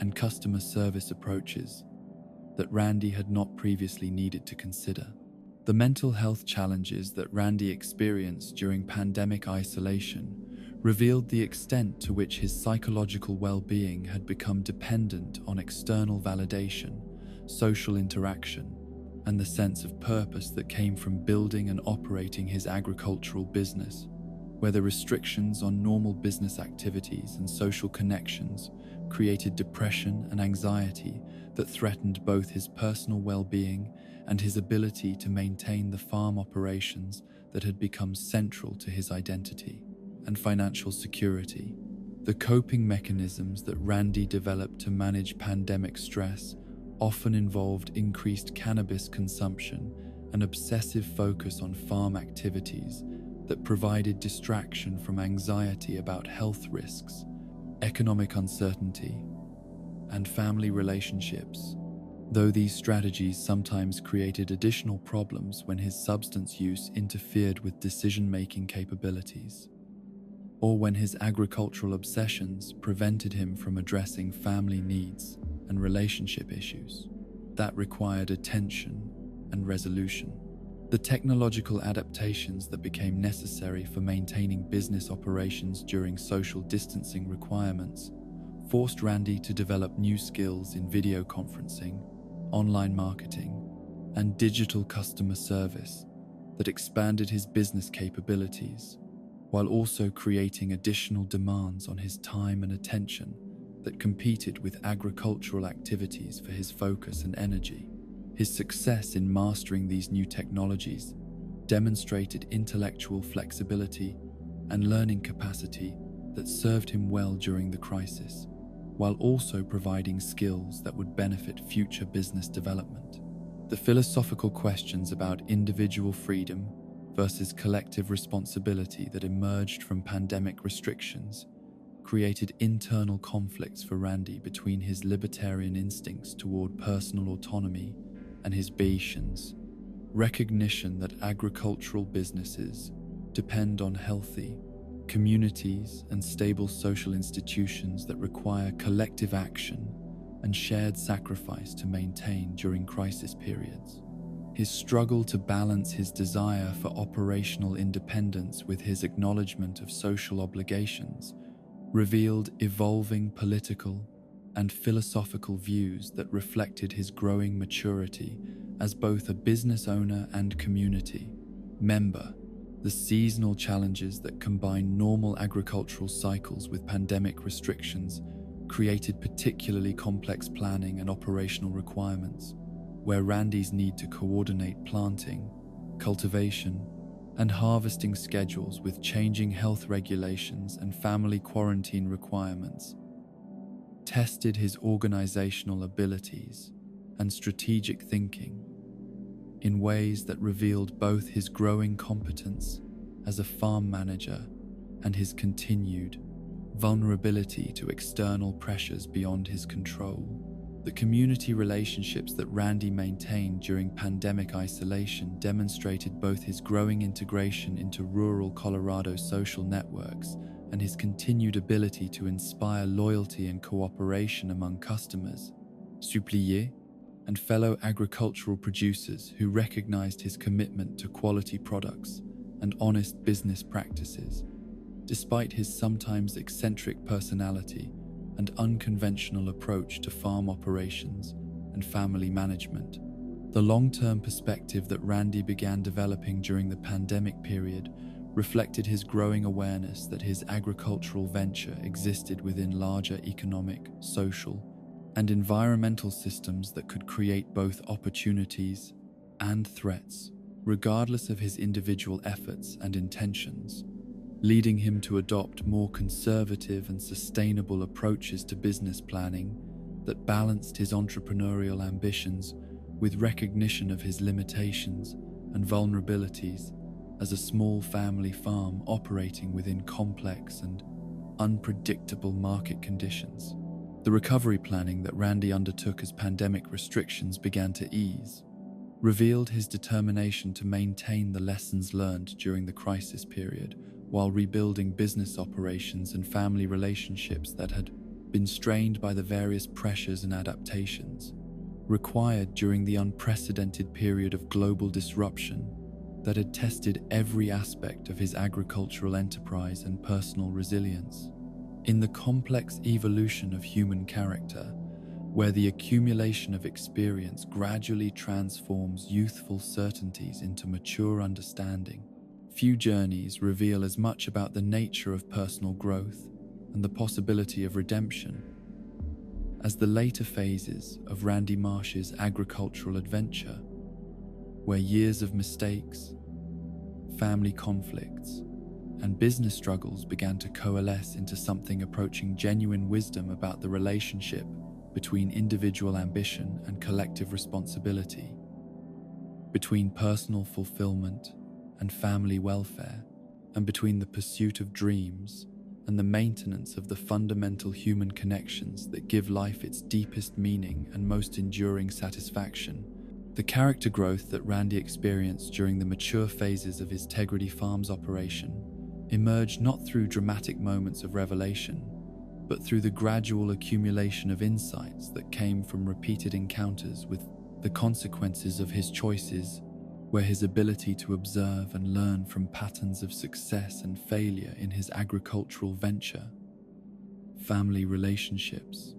and customer service approaches that Randy had not previously needed to consider. The mental health challenges that Randy experienced during pandemic isolation revealed the extent to which his psychological well-being had become dependent on external validation, social interaction, and the sense of purpose that came from building and operating his agricultural business, where the restrictions on normal business activities and social connections created depression and anxiety that threatened both his personal well-being and his ability to maintain the farm operations that had become central to his identity and financial security. The coping mechanisms that Randy developed to manage pandemic stress often involved increased cannabis consumption and obsessive focus on farm activities that provided distraction from anxiety about health risks, economic uncertainty, and family relationships, though these strategies sometimes created additional problems when his substance use interfered with decision-making capabilities, or when his agricultural obsessions prevented him from addressing family needs and relationship issues that required attention and resolution. The technological adaptations that became necessary for maintaining business operations during social distancing requirements forced Randy to develop new skills in video conferencing, online marketing, and digital customer service that expanded his business capabilities, while also creating additional demands on his time and attention that competed with agricultural activities for his focus and energy. His success in mastering these new technologies demonstrated intellectual flexibility and learning capacity that served him well during the crisis, while also providing skills that would benefit future business development. The philosophical questions about individual freedom versus collective responsibility that emerged from pandemic restrictions created internal conflicts for Randy between his libertarian instincts toward personal autonomy and his Bayesian's recognition that agricultural businesses depend on healthy communities and stable social institutions that require collective action and shared sacrifice to maintain during crisis periods. His struggle to balance his desire for operational independence with his acknowledgement of social obligations revealed evolving political and philosophical views that reflected his growing maturity as both a business owner and community member. The seasonal challenges that combine normal agricultural cycles with pandemic restrictions created particularly complex planning and operational requirements, where Randy's need to coordinate planting, cultivation, and harvesting schedules with changing health regulations and family quarantine requirements tested his organizational abilities and strategic thinking in ways that revealed both his growing competence as a farm manager and his continued vulnerability to external pressures beyond his control. The community relationships that Randy maintained during pandemic isolation demonstrated both his growing integration into rural Colorado social networks and his continued ability to inspire loyalty and cooperation among customers, suppliers, and fellow agricultural producers who recognized his commitment to quality products and honest business practices. Despite his sometimes eccentric personality and unconventional approach to farm operations and family management, the long-term perspective that Randy began developing during the pandemic period reflected his growing awareness that his agricultural venture existed within larger economic, social, and environmental systems that could create both opportunities and threats, regardless of his individual efforts and intentions, leading him to adopt more conservative and sustainable approaches to business planning that balanced his entrepreneurial ambitions with recognition of his limitations and vulnerabilities as a small family farm operating within complex and unpredictable market conditions. The recovery planning that Randy undertook as pandemic restrictions began to ease revealed his determination to maintain the lessons learned during the crisis period while rebuilding business operations and family relationships that had been strained by the various pressures and adaptations required during the unprecedented period of global disruption that had tested every aspect of his agricultural enterprise and personal resilience. In the complex evolution of human character, where the accumulation of experience gradually transforms youthful certainties into mature understanding, few journeys reveal as much about the nature of personal growth and the possibility of redemption as the later phases of Randy Marsh's agricultural adventure, where years of mistakes, family conflicts, and business struggles began to coalesce into something approaching genuine wisdom about the relationship between individual ambition and collective responsibility, between personal fulfillment and family welfare, and between the pursuit of dreams and the maintenance of the fundamental human connections that give life its deepest meaning and most enduring satisfaction. The character growth that Randy experienced during the mature phases of his Tegridy Farms operation emerged not through dramatic moments of revelation, but through the gradual accumulation of insights that came from repeated encounters with the consequences of his choices, where his ability to observe and learn from patterns of success and failure in his agricultural venture, family relationships,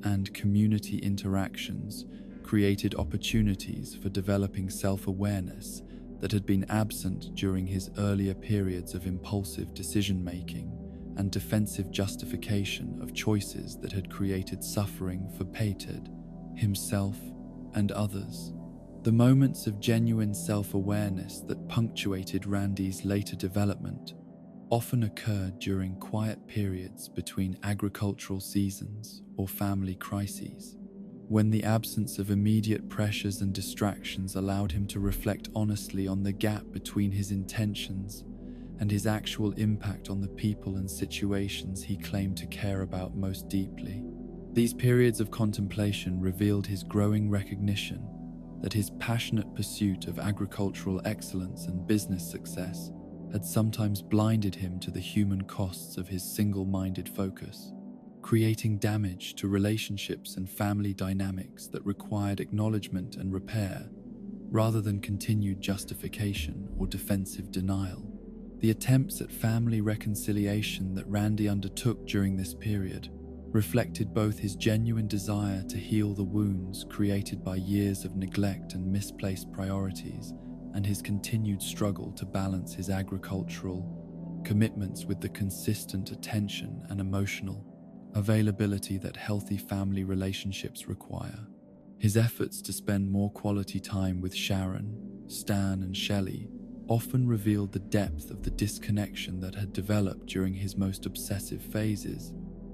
and community interactions created opportunities for developing self-awareness that had been absent during his earlier periods of impulsive decision-making and defensive justification of choices that had created suffering for Pated, himself, and others. The moments of genuine self-awareness that punctuated Randy's later development often occurred during quiet periods between agricultural seasons or family crises, when the absence of immediate pressures and distractions allowed him to reflect honestly on the gap between his intentions and his actual impact on the people and situations he claimed to care about most deeply. These periods of contemplation revealed his growing recognition that his passionate pursuit of agricultural excellence and business success had sometimes blinded him to the human costs of his single-minded focus, creating damage to relationships and family dynamics that required acknowledgement and repair, rather than continued justification or defensive denial. The attempts at family reconciliation that Randy undertook during this period reflected both his genuine desire to heal the wounds created by years of neglect and misplaced priorities, and his continued struggle to balance his agricultural commitments with the consistent attention and emotional availability that healthy family relationships require. His efforts to spend more quality time with Sharon, Stan, and Shelley often revealed the depth of the disconnection that had developed during his most obsessive phases,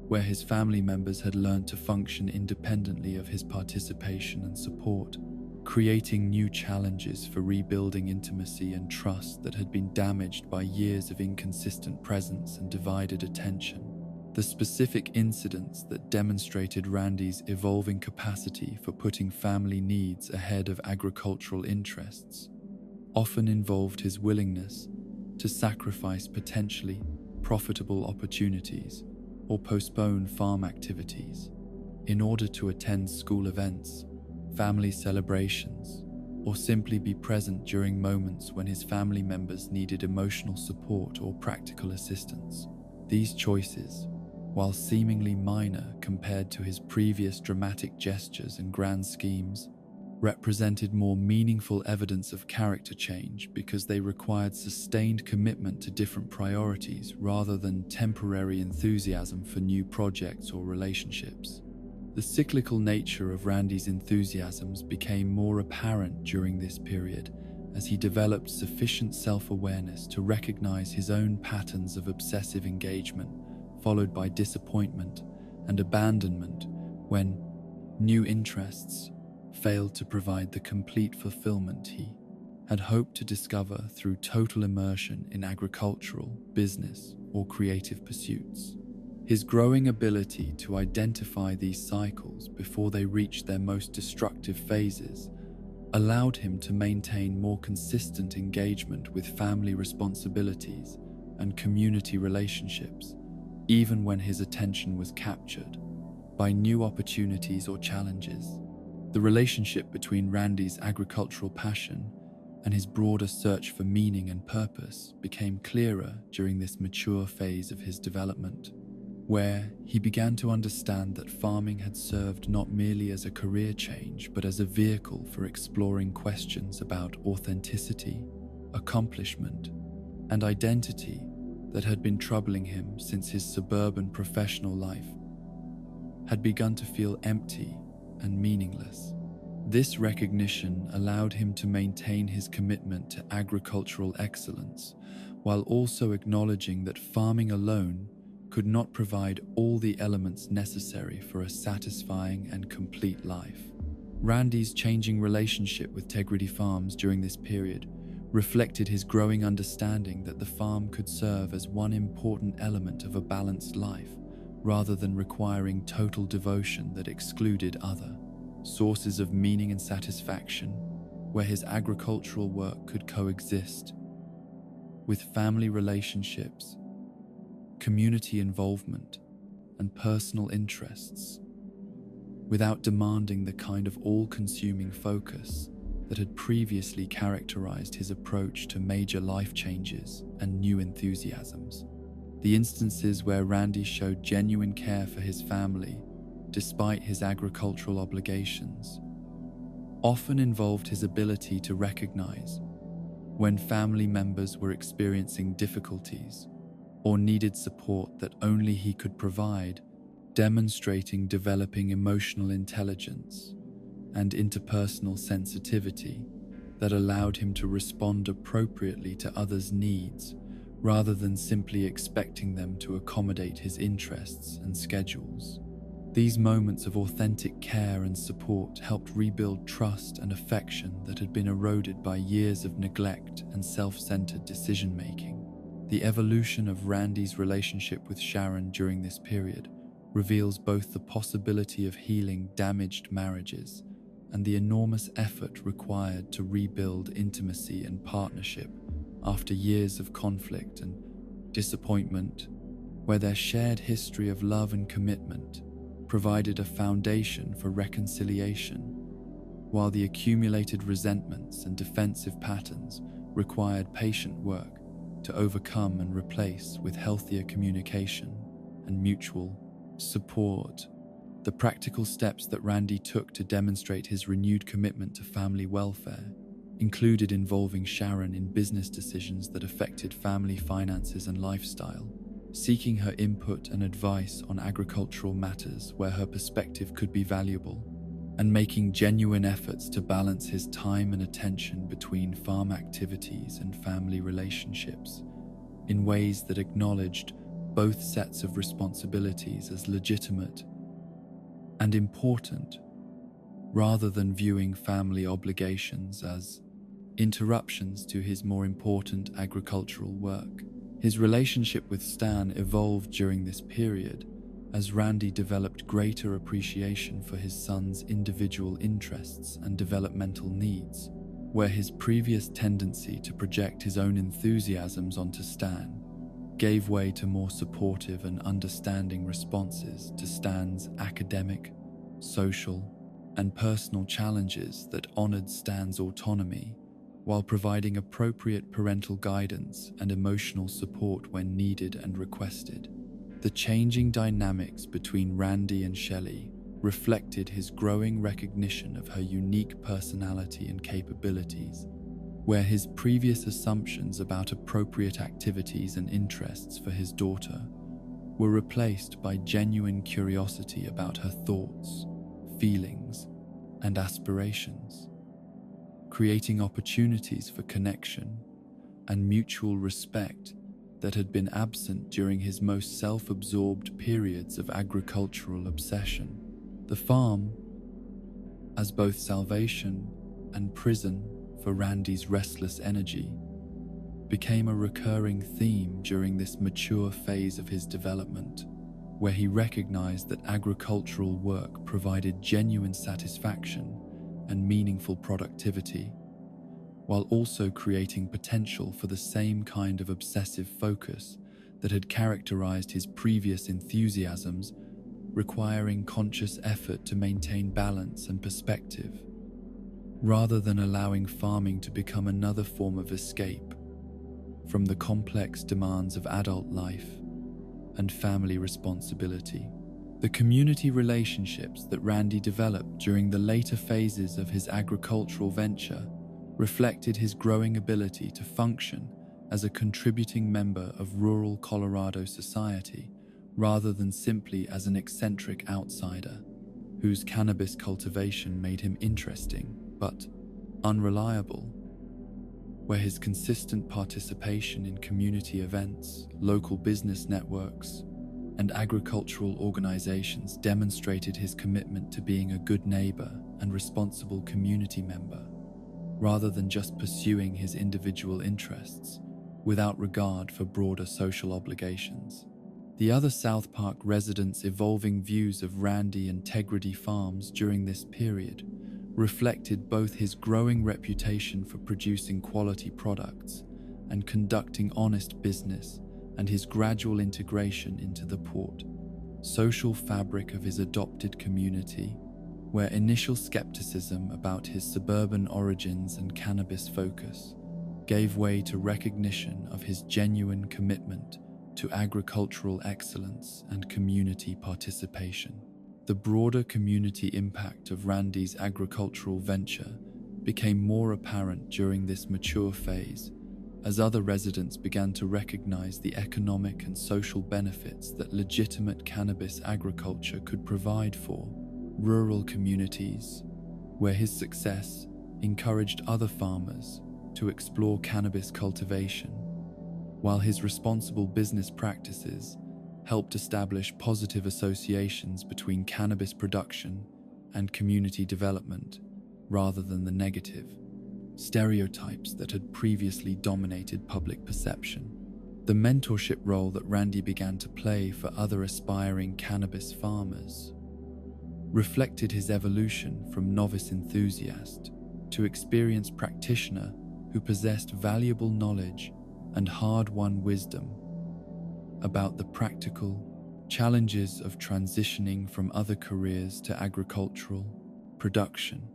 where his family members had learned to function independently of his participation and support, creating new challenges for rebuilding intimacy and trust that had been damaged by years of inconsistent presence and divided attention. The specific incidents that demonstrated Randy's evolving capacity for putting family needs ahead of agricultural interests often involved his willingness to sacrifice potentially profitable opportunities or postpone farm activities in order to attend school events, family celebrations, or simply be present during moments when his family members needed emotional support or practical assistance. These choices, while seemingly minor compared to his previous dramatic gestures and grand schemes, represented more meaningful evidence of character change because they required sustained commitment to different priorities rather than temporary enthusiasm for new projects or relationships. The cyclical nature of Randy's enthusiasms became more apparent during this period as he developed sufficient self-awareness to recognize his own patterns of obsessive engagement, followed by disappointment and abandonment when new interests failed to provide the complete fulfillment he had hoped to discover through total immersion in agricultural, business, or creative pursuits. His growing ability to identify these cycles before they reached their most destructive phases allowed him to maintain more consistent engagement with family responsibilities and community relationships, even when his attention was captured by new opportunities or challenges. The relationship between Randy's agricultural passion and his broader search for meaning and purpose became clearer during this mature phase of his development, where he began to understand that farming had served not merely as a career change but as a vehicle for exploring questions about authenticity, accomplishment, and identity that had been troubling him since his suburban professional life had begun to feel empty and meaningless. This recognition allowed him to maintain his commitment to agricultural excellence while also acknowledging that farming alone could not provide all the elements necessary for a satisfying and complete life. Randy's changing relationship with Tegridy Farms during this period reflected his growing understanding that the farm could serve as one important element of a balanced life, rather than requiring total devotion that excluded other sources of meaning and satisfaction, where his agricultural work could coexist with family relationships, community involvement, and personal interests, without demanding the kind of all-consuming focus that had previously characterized his approach to major life changes and new enthusiasms. The instances where Randy showed genuine care for his family, despite his agricultural obligations, often involved his ability to recognize when family members were experiencing difficulties or needed support that only he could provide, demonstrating developing emotional intelligence and interpersonal sensitivity that allowed him to respond appropriately to others' needs rather than simply expecting them to accommodate his interests and schedules. These moments of authentic care and support helped rebuild trust and affection that had been eroded by years of neglect and self-centered decision-making. The evolution of Randy's relationship with Sharon during this period reveals both the possibility of healing damaged marriages and the enormous effort required to rebuild intimacy and partnership after years of conflict and disappointment, where their shared history of love and commitment provided a foundation for reconciliation, while the accumulated resentments and defensive patterns required patient work to overcome and replace with healthier communication and mutual support. The practical steps that Randy took to demonstrate his renewed commitment to family welfare included involving Sharon in business decisions that affected family finances and lifestyle, seeking her input and advice on agricultural matters where her perspective could be valuable, and making genuine efforts to balance his time and attention between farm activities and family relationships in ways that acknowledged both sets of responsibilities as legitimate and important, rather than viewing family obligations as interruptions to his more important agricultural work. His relationship with Stan evolved during this period as Randy developed greater appreciation for his son's individual interests and developmental needs, where his previous tendency to project his own enthusiasms onto Stan gave way to more supportive and understanding responses to Stan's academic, social, and personal challenges that honored Stan's autonomy while providing appropriate parental guidance and emotional support when needed and requested. The changing dynamics between Randy and Shelley reflected his growing recognition of her unique personality and capabilities, where his previous assumptions about appropriate activities and interests for his daughter were replaced by genuine curiosity about her thoughts, feelings, and aspirations, creating opportunities for connection and mutual respect that had been absent during his most self-absorbed periods of agricultural obsession. The farm, as both salvation and prison for Randy's restless energy, became a recurring theme during this mature phase of his development, where he recognized that agricultural work provided genuine satisfaction and meaningful productivity, while also creating potential for the same kind of obsessive focus that had characterized his previous enthusiasms, requiring conscious effort to maintain balance and perspective, rather than allowing farming to become another form of escape from the complex demands of adult life and family responsibility. The community relationships that Randy developed during the later phases of his agricultural venture reflected his growing ability to function as a contributing member of rural Colorado society rather than simply as an eccentric outsider whose cannabis cultivation made him interesting but unreliable. where his consistent participation in community events, local business networks, and agricultural organizations demonstrated his commitment to being a good neighbor and responsible community member, rather than just pursuing his individual interests without regard for broader social obligations. The other South Park residents' evolving views of Randy and Tegridy farms during this period reflected both his growing reputation for producing quality products and conducting honest business, and his gradual integration into the social fabric of his adopted community, where initial skepticism about his suburban origins and cannabis focus gave way to recognition of his genuine commitment to agricultural excellence and community participation. The broader community impact of Randy's agricultural venture became more apparent during this mature phase, as other residents began to recognize the economic and social benefits that legitimate cannabis agriculture could provide for rural communities, where his success encouraged other farmers to explore cannabis cultivation, while his responsible business practices helped establish positive associations between cannabis production and community development, rather than the negative stereotypes that had previously dominated public perception. The mentorship role that Randy began to play for other aspiring cannabis farmers reflected his evolution from novice enthusiast to experienced practitioner who possessed valuable knowledge and hard-won wisdom about the practical challenges of transitioning from other careers to agricultural production,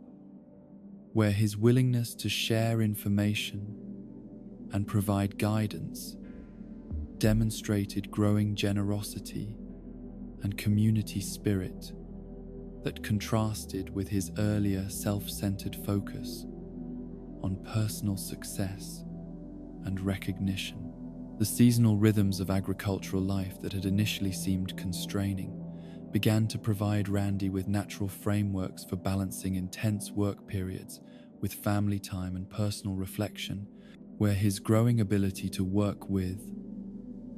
where his willingness to share information and provide guidance demonstrated growing generosity and community spirit that contrasted with his earlier self-centered focus on personal success and recognition. The seasonal rhythms of agricultural life that had initially seemed constraining began to provide Randy with natural frameworks for balancing intense work periods with family time and personal reflection, where his growing ability to work with,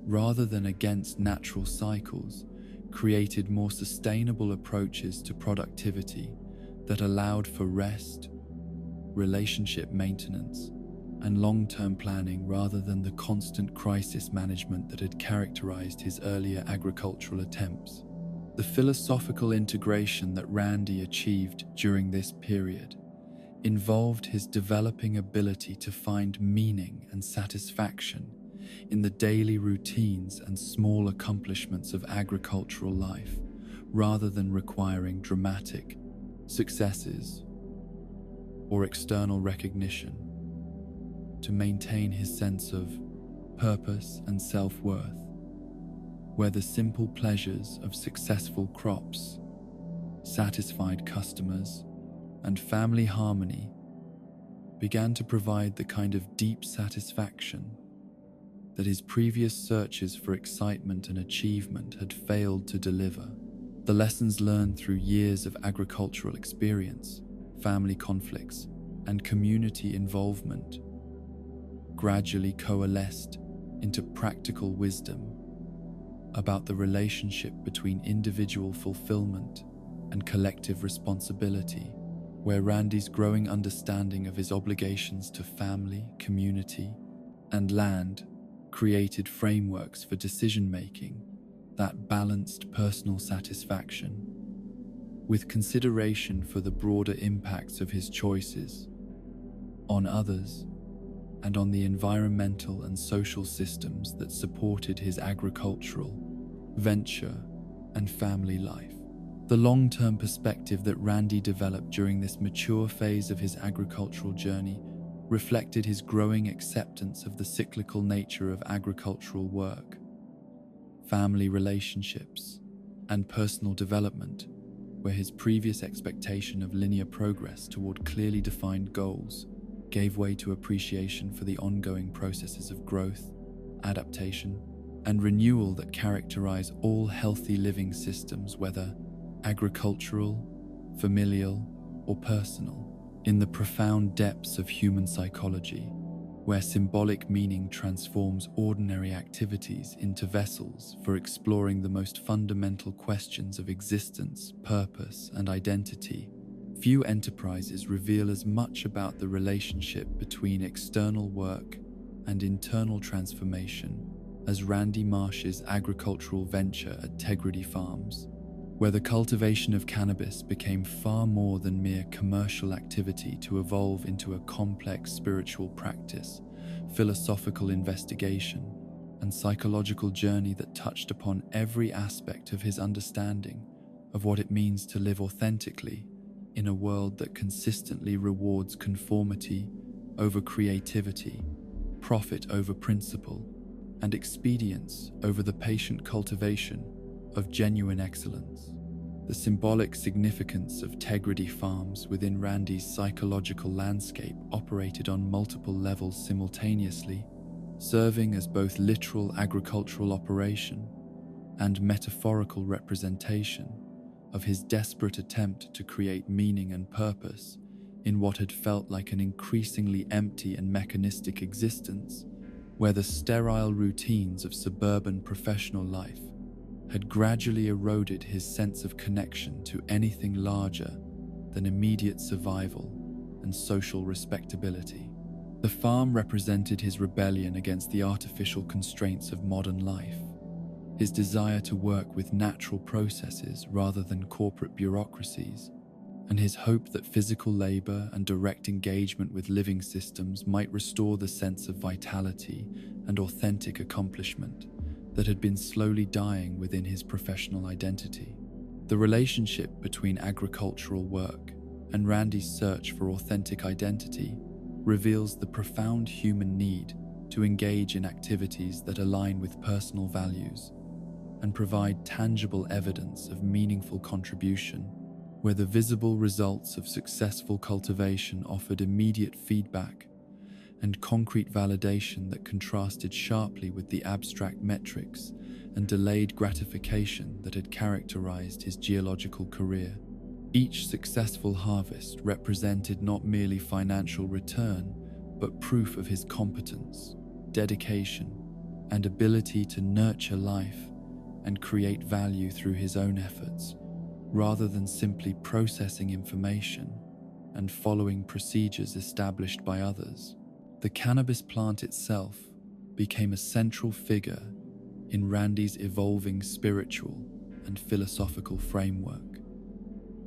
rather than against natural cycles, created more sustainable approaches to productivity that allowed for rest, relationship maintenance, and long-term planning rather than the constant crisis management that had characterized his earlier agricultural attempts. The philosophical integration that Randy achieved during this period involved his developing ability to find meaning and satisfaction in the daily routines and small accomplishments of agricultural life, rather than requiring dramatic successes or external recognition to maintain his sense of purpose and self-worth, where the simple pleasures of successful crops, satisfied customers, and family harmony began to provide the kind of deep satisfaction that his previous searches for excitement and achievement had failed to deliver. The lessons learned through years of agricultural experience, family conflicts, and community involvement gradually coalesced into practical wisdom about the relationship between individual fulfillment and collective responsibility, where Randy's growing understanding of his obligations to family, community, and land created frameworks for decision-making that balanced personal satisfaction with consideration for the broader impacts of his choices on others and on the environmental and social systems that supported his agricultural venture and family life. The long-term perspective that Randy developed during this mature phase of his agricultural journey reflected his growing acceptance of the cyclical nature of agricultural work, family relationships, and personal development, where his previous expectation of linear progress toward clearly defined goals gave way to appreciation for the ongoing processes of growth, adaptation, and renewal that characterize all healthy living systems, whether agricultural, familial, or personal. In the profound depths of human psychology, where symbolic meaning transforms ordinary activities into vessels for exploring the most fundamental questions of existence, purpose, and identity. Few enterprises reveal as much about the relationship between external work and internal transformation as Randy Marsh's agricultural venture at Tegridy Farms, where the cultivation of cannabis became far more than mere commercial activity to evolve into a complex spiritual practice, philosophical investigation, and psychological journey that touched upon every aspect of his understanding of what it means to live authentically in a world that consistently rewards conformity over creativity, profit over principle, and expedience over the patient cultivation of genuine excellence. The symbolic significance of Tegridy Farms within Randy's psychological landscape operated on multiple levels simultaneously, serving as both literal agricultural operation and metaphorical representation of his desperate attempt to create meaning and purpose in what had felt like an increasingly empty and mechanistic existence, where the sterile routines of suburban professional life had gradually eroded his sense of connection to anything larger than immediate survival and social respectability. The farm represented his rebellion against the artificial constraints of modern life, his desire to work with natural processes rather than corporate bureaucracies, and his hope that physical labor and direct engagement with living systems might restore the sense of vitality and authentic accomplishment that had been slowly dying within his professional identity. The relationship between agricultural work and Randy's search for authentic identity reveals the profound human need to engage in activities that align with personal values and provide tangible evidence of meaningful contribution, where the visible results of successful cultivation offered immediate feedback and concrete validation that contrasted sharply with the abstract metrics and delayed gratification that had characterized his geological career. Each successful harvest represented not merely financial return, but proof of his competence, dedication, and ability to nurture life and create value through his own efforts, rather than simply processing information and following procedures established by others. The cannabis plant itself became a central figure in Randy's evolving spiritual and philosophical framework,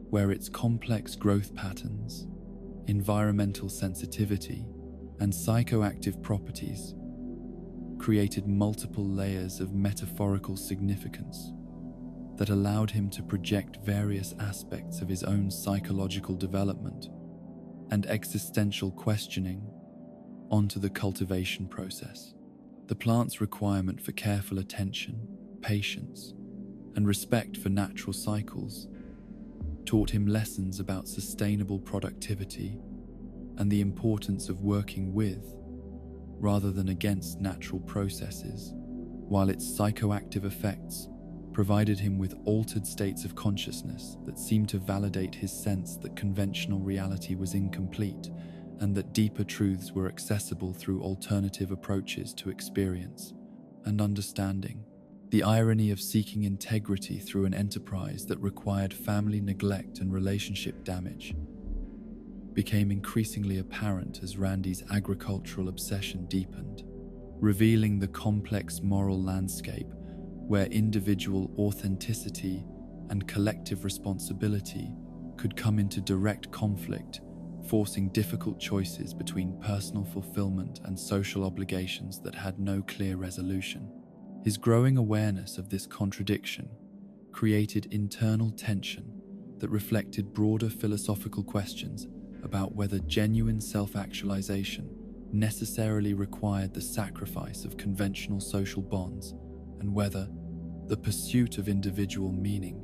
where its complex growth patterns, environmental sensitivity, and psychoactive properties created multiple layers of metaphorical significance that allowed him to project various aspects of his own psychological development and existential questioning onto the cultivation process. The plant's requirement for careful attention, patience, and respect for natural cycles taught him lessons about sustainable productivity and the importance of working with rather than against natural processes, while its psychoactive effects provided him with altered states of consciousness that seemed to validate his sense that conventional reality was incomplete and that deeper truths were accessible through alternative approaches to experience and understanding. The irony of seeking integrity through an enterprise that required family neglect and relationship damage became increasingly apparent as Randy's agricultural obsession deepened, revealing the complex moral landscape where individual authenticity and collective responsibility could come into direct conflict, forcing difficult choices between personal fulfillment and social obligations that had no clear resolution. His growing awareness of this contradiction created internal tension that reflected broader philosophical questions about whether genuine self-actualization necessarily required the sacrifice of conventional social bonds, and whether the pursuit of individual meaning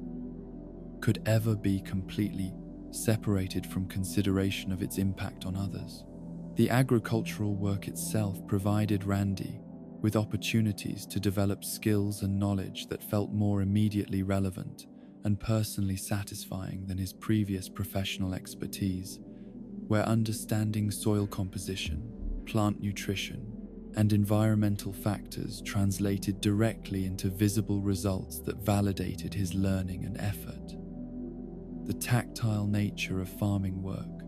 could ever be completely separated from consideration of its impact on others. The agricultural work itself provided Randy with opportunities to develop skills and knowledge that felt more immediately relevant and personally satisfying than his previous professional expertise, where understanding soil composition, plant nutrition, and environmental factors translated directly into visible results that validated his learning and effort. The tactile nature of farming work,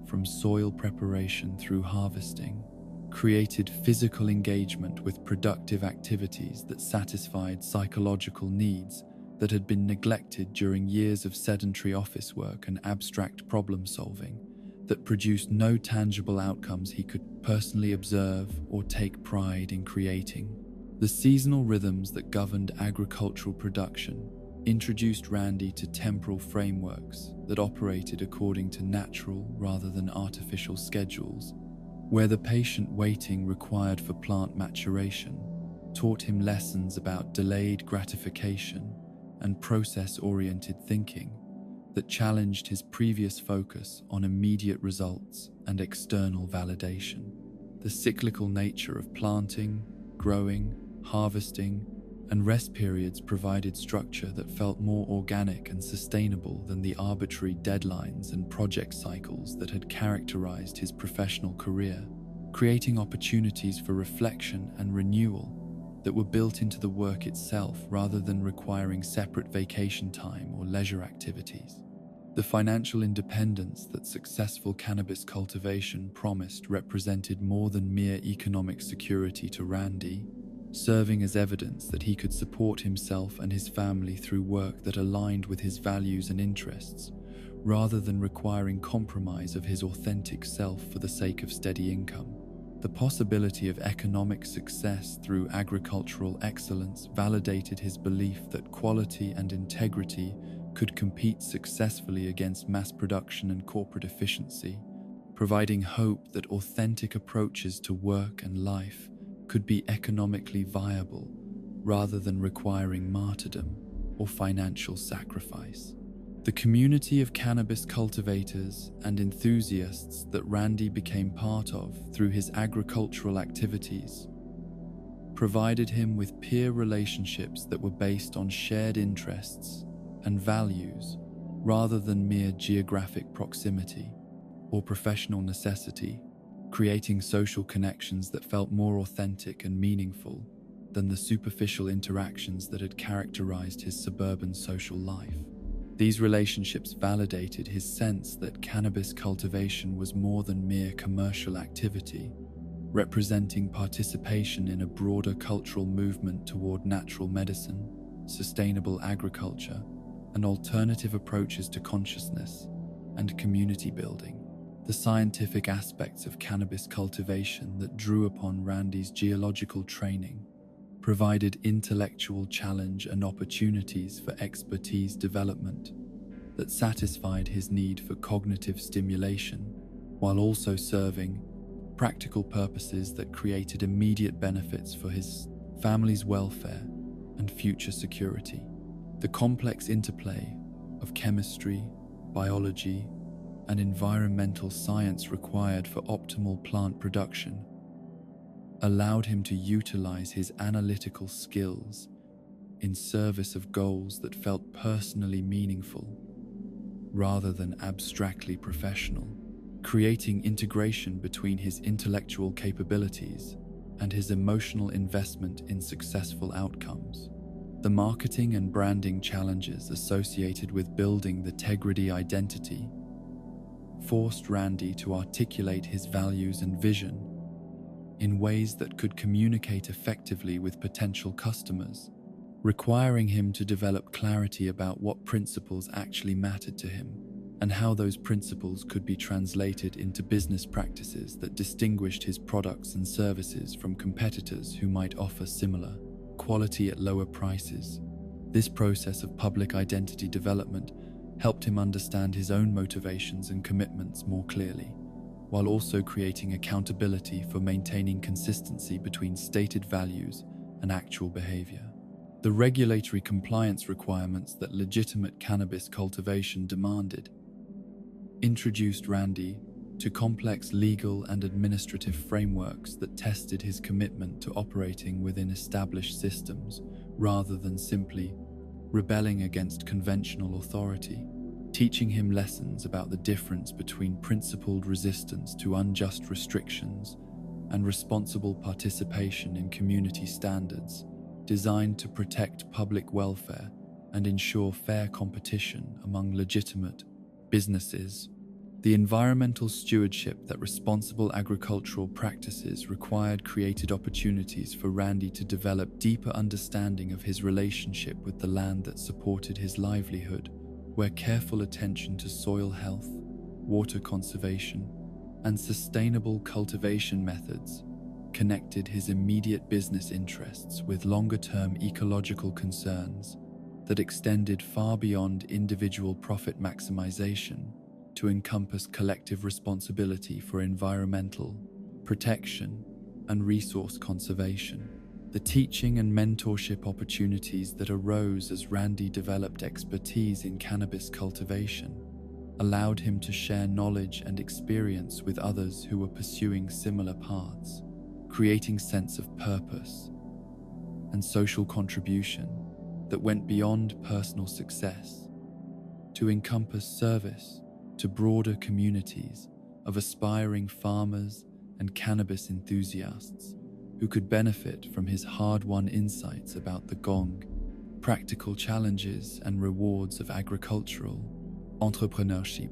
from soil preparation through harvesting, created physical engagement with productive activities that satisfied psychological needs that had been neglected during years of sedentary office work and abstract problem solving that produced no tangible outcomes he could personally observe or take pride in creating. The seasonal rhythms that governed agricultural production introduced Randy to temporal frameworks that operated according to natural rather than artificial schedules, where the patient waiting required for plant maturation taught him lessons about delayed gratification and process-oriented thinking that challenged his previous focus on immediate results and external validation. The cyclical nature of planting, growing, harvesting, and rest periods provided structure that felt more organic and sustainable than the arbitrary deadlines and project cycles that had characterized his professional career, creating opportunities for reflection and renewal that were built into the work itself rather than requiring separate vacation time or leisure activities. The financial independence that successful cannabis cultivation promised represented more than mere economic security to Randy, serving as evidence that he could support himself and his family through work that aligned with his values and interests, rather than requiring compromise of his authentic self for the sake of steady income. The possibility of economic success through agricultural excellence validated his belief that quality and integrity could compete successfully against mass production and corporate efficiency, providing hope that authentic approaches to work and life could be economically viable rather than requiring martyrdom or financial sacrifice. The community of cannabis cultivators and enthusiasts that Randy became part of through his agricultural activities provided him with peer relationships that were based on shared interests and values rather than mere geographic proximity or professional necessity, creating social connections that felt more authentic and meaningful than the superficial interactions that had characterized his suburban social life. These relationships validated his sense that cannabis cultivation was more than mere commercial activity, representing participation in a broader cultural movement toward natural medicine, sustainable agriculture, and alternative approaches to consciousness and community building. The scientific aspects of cannabis cultivation that drew upon Randy's geological training provided intellectual challenge and opportunities for expertise development that satisfied his need for cognitive stimulation, while also serving practical purposes that created immediate benefits for his family's welfare and future security. The complex interplay of chemistry, biology, and environmental science required for optimal plant production allowed him to utilize his analytical skills in service of goals that felt personally meaningful rather than abstractly professional, creating integration between his intellectual capabilities and his emotional investment in successful outcomes. The marketing and branding challenges associated with building the Tegridy identity forced Randy to articulate his values and vision in ways that could communicate effectively with potential customers, requiring him to develop clarity about what principles actually mattered to him and how those principles could be translated into business practices that distinguished his products and services from competitors who might offer similar quality at lower prices. This process of public identity development helped him understand his own motivations and commitments more clearly, while also creating accountability for maintaining consistency between stated values and actual behavior. The regulatory compliance requirements that legitimate cannabis cultivation demanded introduced Randy to complex legal and administrative frameworks that tested his commitment to operating within established systems rather than simply rebelling against conventional authority, teaching him lessons about the difference between principled resistance to unjust restrictions and responsible participation in community standards designed to protect public welfare and ensure fair competition among legitimate businesses. The environmental stewardship that responsible agricultural practices required created opportunities for Randy to develop deeper understanding of his relationship with the land that supported his livelihood, where careful attention to soil health, water conservation, and sustainable cultivation methods connected his immediate business interests with longer-term ecological concerns that extended far beyond individual profit maximization to encompass collective responsibility for environmental protection and resource conservation. The teaching and mentorship opportunities that arose as Randy developed expertise in cannabis cultivation allowed him to share knowledge and experience with others who were pursuing similar paths, creating sense of purpose and social contribution that went beyond personal success to encompass service to broader communities of aspiring farmers and cannabis enthusiasts who could benefit from his hard-won insights about the gong, practical challenges and rewards of agricultural entrepreneurship.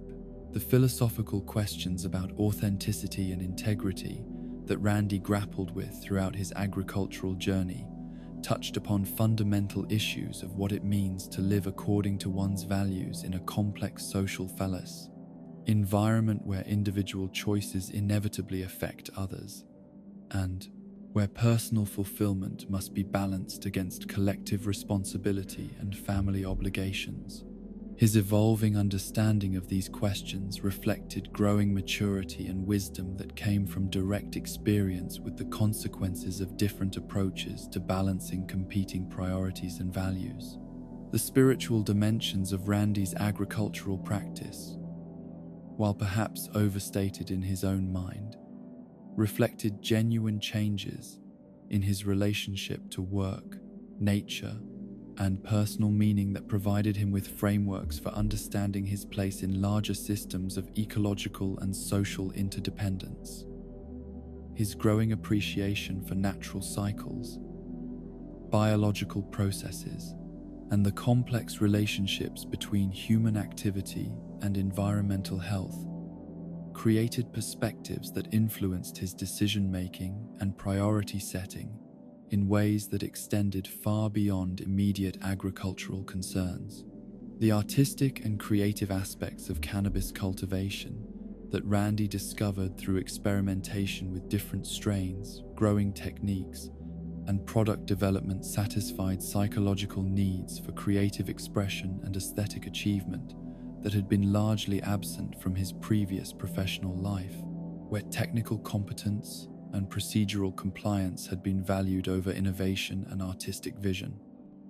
The philosophical questions about authenticity and integrity that Randy grappled with throughout his agricultural journey touched upon fundamental issues of what it means to live according to one's values in a complex social phallus environment where individual choices inevitably affect others, and where personal fulfillment must be balanced against collective responsibility and family obligations. His evolving understanding of these questions reflected growing maturity and wisdom that came from direct experience with the consequences of different approaches to balancing competing priorities and values. The spiritual dimensions of Randy's agricultural practice, while perhaps overstated in his own mind, reflected genuine changes in his relationship to work, nature, and personal meaning that provided him with frameworks for understanding his place in larger systems of ecological and social interdependence. His growing appreciation for natural cycles, biological processes, and the complex relationships between human activity and environmental health created perspectives that influenced his decision-making and priority setting in ways that extended far beyond immediate agricultural concerns. The artistic and creative aspects of cannabis cultivation that Randy discovered through experimentation with different strains, growing techniques, and product development satisfied psychological needs for creative expression and aesthetic achievement that had been largely absent from his previous professional life, where technical competence and procedural compliance had been valued over innovation and artistic vision.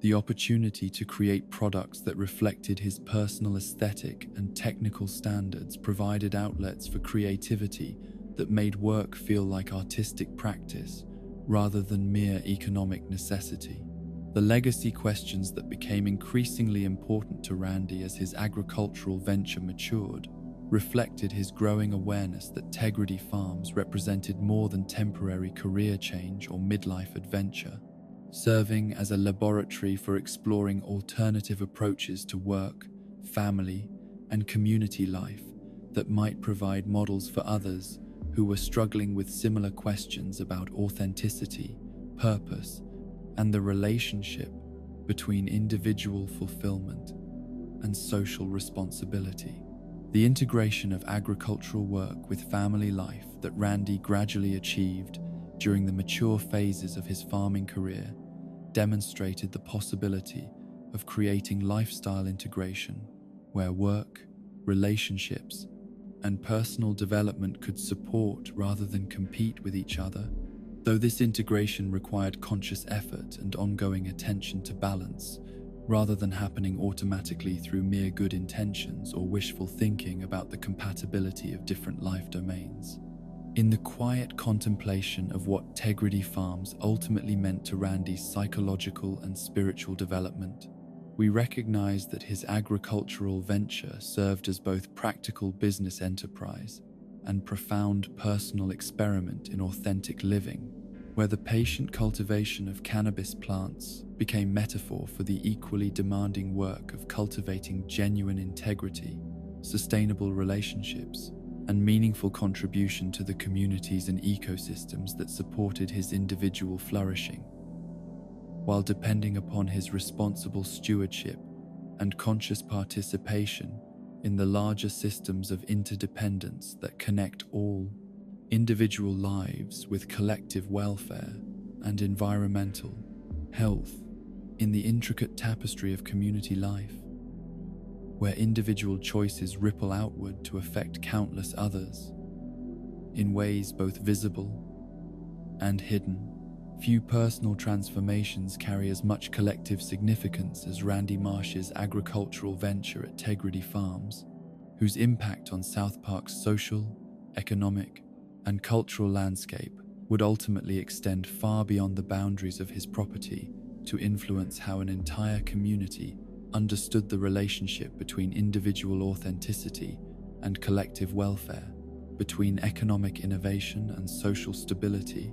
The opportunity to create products that reflected his personal aesthetic and technical standards provided outlets for creativity that made work feel like artistic practice rather than mere economic necessity. The legacy questions that became increasingly important to Randy as his agricultural venture matured reflected his growing awareness that Tegridy farms represented more than temporary career change or midlife adventure, serving as a laboratory for exploring alternative approaches to work, family, and community life that might provide models for others who were struggling with similar questions about authenticity, purpose, and the relationship between individual fulfillment and social responsibility. The integration of agricultural work with family life that Randy gradually achieved during the mature phases of his farming career demonstrated the possibility of creating lifestyle integration where work, relationships, and personal development could support rather than compete with each other. Though this integration required conscious effort and ongoing attention to balance, rather than happening automatically through mere good intentions or wishful thinking about the compatibility of different life domains. In the quiet contemplation of what Tegridy Farms ultimately meant to Randy's psychological and spiritual development, we recognize that his agricultural venture served as both practical business enterprise and profound personal experiment in authentic living, where the patient cultivation of cannabis plants became metaphor for the equally demanding work of cultivating genuine integrity, sustainable relationships, and meaningful contribution to the communities and ecosystems that supported his individual flourishing, while depending upon his responsible stewardship and conscious participation in the larger systems of interdependence that connect all individual lives with collective welfare and environmental health in the intricate tapestry of community life, where individual choices ripple outward to affect countless others in ways both visible and hidden. Few personal transformations carry as much collective significance as Randy Marsh's agricultural venture at Tegridy Farms, whose impact on South Park's social, economic, and cultural landscape would ultimately extend far beyond the boundaries of his property to influence how an entire community understood the relationship between individual authenticity and collective welfare, between economic innovation and social stability,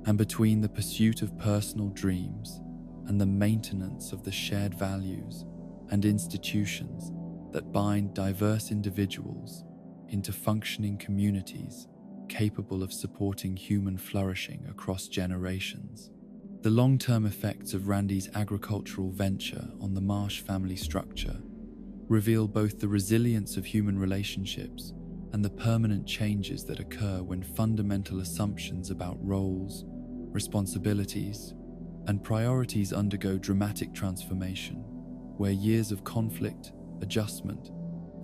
and between the pursuit of personal dreams and the maintenance of the shared values and institutions that bind diverse individuals into functioning communities capable of supporting human flourishing across generations. The long-term effects of Randy's agricultural venture on the Marsh family structure reveal both the resilience of human relationships and the permanent changes that occur when fundamental assumptions about roles, responsibilities, and priorities undergo dramatic transformation, where years of conflict, adjustment,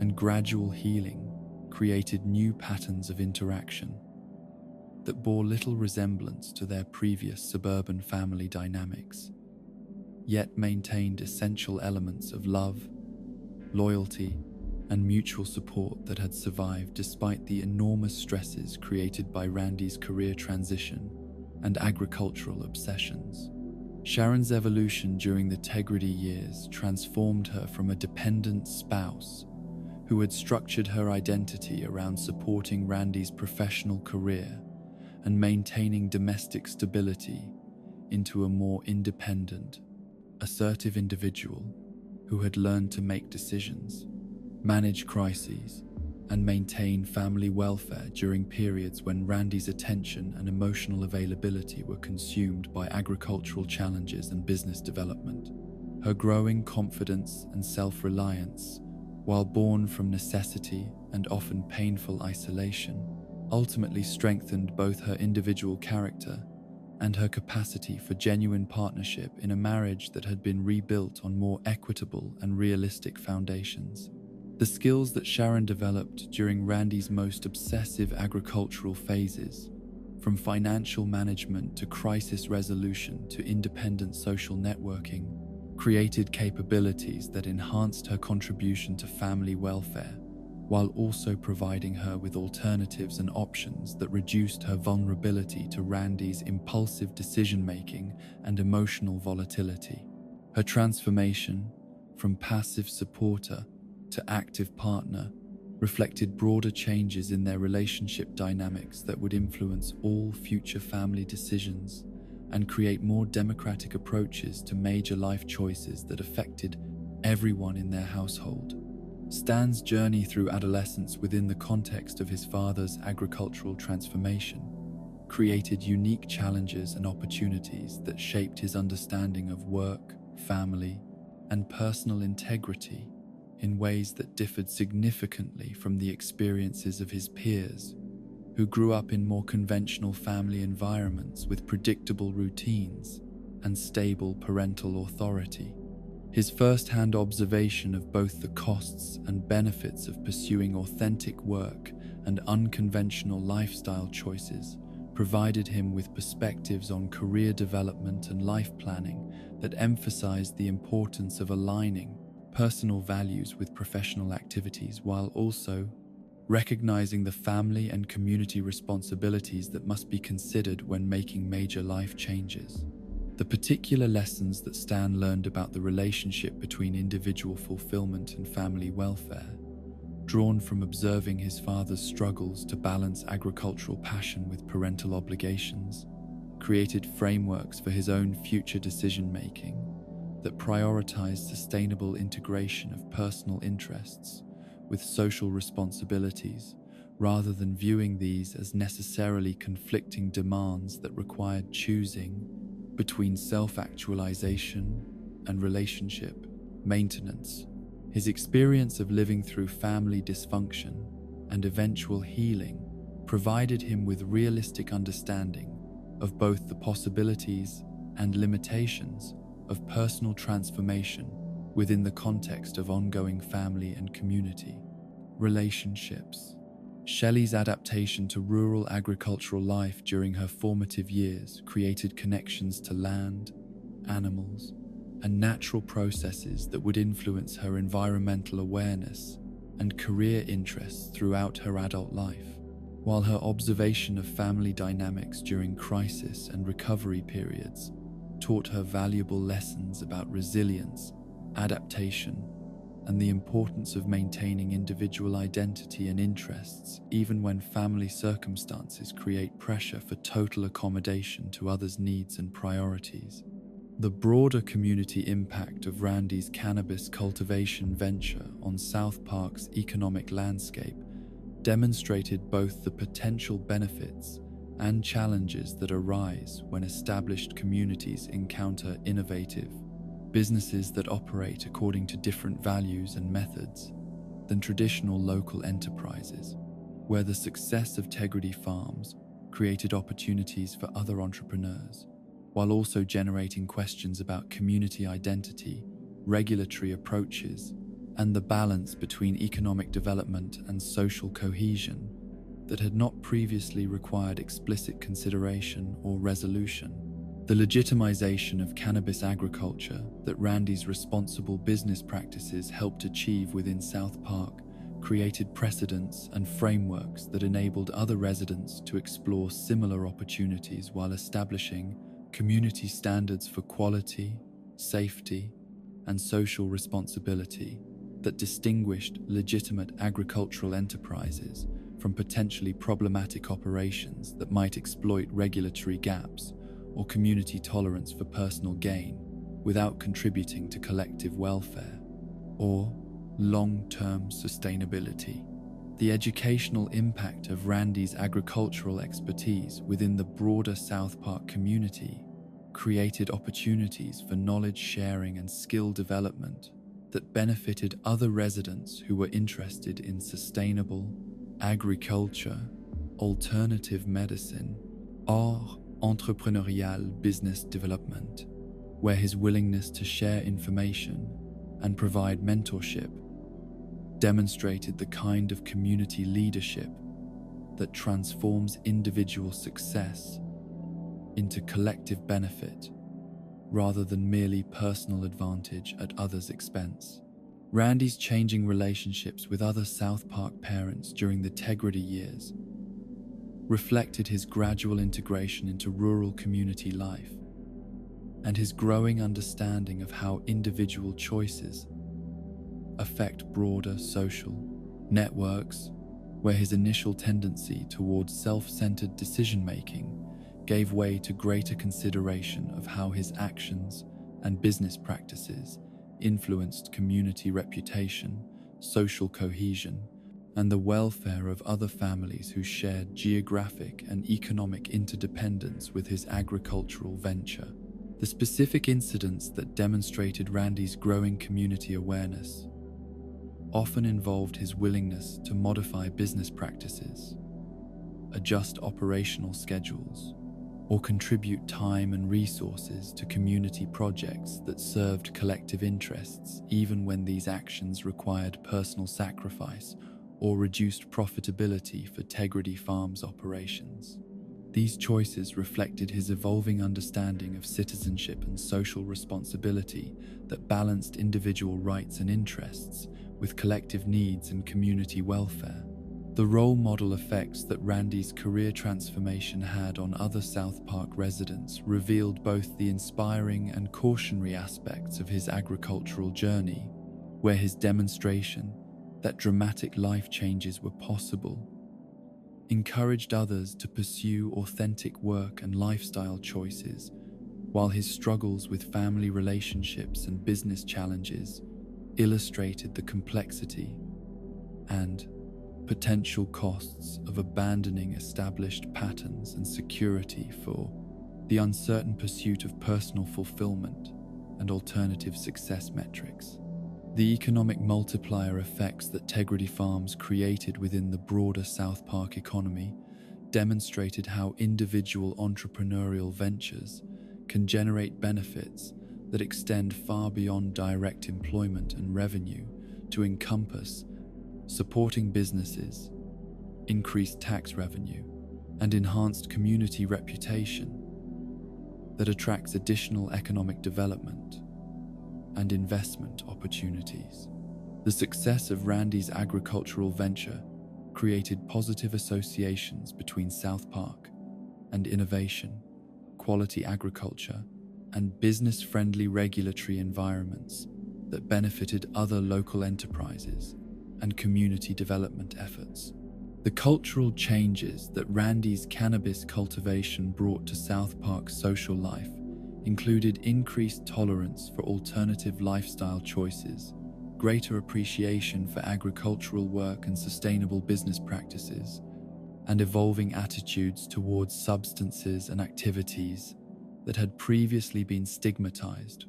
and gradual healing created new patterns of interaction that bore little resemblance to their previous suburban family dynamics, yet maintained essential elements of love, loyalty, and mutual support that had survived despite the enormous stresses created by Randy's career transition and agricultural obsessions. Sharon's evolution during the Tegridy years transformed her from a dependent spouse who had structured her identity around supporting Randy's professional career and maintaining domestic stability into a more independent, assertive individual who had learned to make decisions, manage crises, and maintain family welfare during periods when Randy's attention and emotional availability were consumed by agricultural challenges and business development. Her growing confidence and self-reliance, while born from necessity and often painful isolation, ultimately strengthened both her individual character and her capacity for genuine partnership in a marriage that had been rebuilt on more equitable and realistic foundations. The skills that Sharon developed during Randy's most obsessive agricultural phases, from financial management to crisis resolution to independent social networking, created capabilities that enhanced her contribution to family welfare, while also providing her with alternatives and options that reduced her vulnerability to Randy's impulsive decision-making and emotional volatility. Her transformation from passive supporter to active partner reflected broader changes in their relationship dynamics that would influence all future family decisions and create more democratic approaches to major life choices that affected everyone in their household. Stan's journey through adolescence within the context of his father's agricultural transformation created unique challenges and opportunities that shaped his understanding of work, family, and personal integrity in ways that differed significantly from the experiences of his peers, who grew up in more conventional family environments with predictable routines and stable parental authority. His first-hand observation of both the costs and benefits of pursuing authentic work and unconventional lifestyle choices provided him with perspectives on career development and life planning that emphasized the importance of aligning personal values with professional activities while also recognizing the family and community responsibilities that must be considered when making major life changes. The particular lessons that Stan learned about the relationship between individual fulfillment and family welfare drawn from observing his father's struggles to balance agricultural passion with parental obligations, created frameworks for his own future decision-making that prioritized sustainable integration of personal interests with social responsibilities, rather than viewing these as necessarily conflicting demands that required choosing between self-actualization and relationship maintenance. His experience of living through family dysfunction and eventual healing provided him with realistic understanding of both the possibilities and limitations of personal transformation within the context of ongoing family and community relationships. Shelley's adaptation to rural agricultural life during her formative years created connections to land, animals, and natural processes that would influence her environmental awareness and career interests throughout her adult life, while her observation of family dynamics during crisis and recovery periods taught her valuable lessons about resilience, adaptation, and the importance of maintaining individual identity and interests even when family circumstances create pressure for total accommodation to others' needs and priorities. The broader community impact of Randy's cannabis cultivation venture on South Park's economic landscape demonstrated both the potential benefits and challenges that arise when established communities encounter innovative businesses that operate according to different values and methods than traditional local enterprises, where the success of Tegridy Farms created opportunities for other entrepreneurs, while also generating questions about community identity, regulatory approaches, and the balance between economic development and social cohesion that had not previously required explicit consideration or resolution. The legitimization of cannabis agriculture that Randy's responsible business practices helped achieve within South Park created precedents and frameworks that enabled other residents to explore similar opportunities while establishing community standards for quality, safety, and social responsibility that distinguished legitimate agricultural enterprises from potentially problematic operations that might exploit regulatory gaps or community tolerance for personal gain without contributing to collective welfare or long-term sustainability. The educational impact of Randy's agricultural expertise within the broader South Park community created opportunities for knowledge sharing and skill development that benefited other residents who were interested in sustainable agriculture, alternative medicine, or entrepreneurial business development, where his willingness to share information and provide mentorship demonstrated the kind of community leadership that transforms individual success into collective benefit rather than merely personal advantage at others' expense. Randy's changing relationships with other South Park parents during the Tegridy years reflected his gradual integration into rural community life and his growing understanding of how individual choices affect broader social networks, where his initial tendency towards self-centered decision-making gave way to greater consideration of how his actions and business practices influenced community reputation, social cohesion, and the welfare of other families who shared geographic and economic interdependence with his agricultural venture. The specific incidents that demonstrated Randy's growing community awareness often involved his willingness to modify business practices, adjust operational schedules, or contribute time and resources to community projects that served collective interests, even when these actions required personal sacrifice or reduced profitability for Tegridy Farms operations. These choices reflected his evolving understanding of citizenship and social responsibility that balanced individual rights and interests with collective needs and community welfare. The role model effects that Randy's career transformation had on other South Park residents revealed both the inspiring and cautionary aspects of his agricultural journey, where his demonstration that dramatic life changes were possible, encouraged others to pursue authentic work and lifestyle choices, while his struggles with family relationships and business challenges illustrated the complexity and potential costs of abandoning established patterns and security for the uncertain pursuit of personal fulfillment and alternative success metrics. The economic multiplier effects that Tegridy Farms created within the broader South Park economy demonstrated how individual entrepreneurial ventures can generate benefits that extend far beyond direct employment and revenue to encompass supporting businesses, increased tax revenue, and enhanced community reputation that attracts additional economic development and investment opportunities. The success of Randy's agricultural venture created positive associations between South Park and innovation, quality agriculture, and business-friendly regulatory environments that benefited other local enterprises and community development efforts. The cultural changes that Randy's cannabis cultivation brought to South Park's social life included increased tolerance for alternative lifestyle choices, greater appreciation for agricultural work and sustainable business practices, and evolving attitudes towards substances and activities that had previously been stigmatized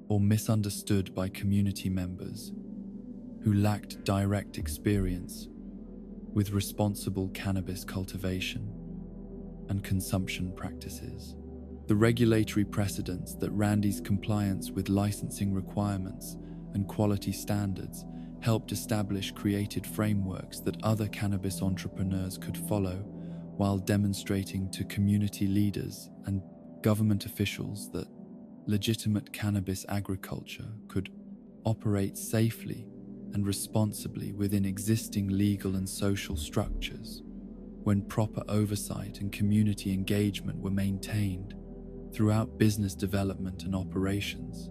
or misunderstood by community members who lacked direct experience with responsible cannabis cultivation and consumption practices. The regulatory precedents that Randy's compliance with licensing requirements and quality standards helped establish created frameworks that other cannabis entrepreneurs could follow, while demonstrating to community leaders and government officials that legitimate cannabis agriculture could operate safely and responsibly within existing legal and social structures, when proper oversight and community engagement were maintained throughout business development and operations.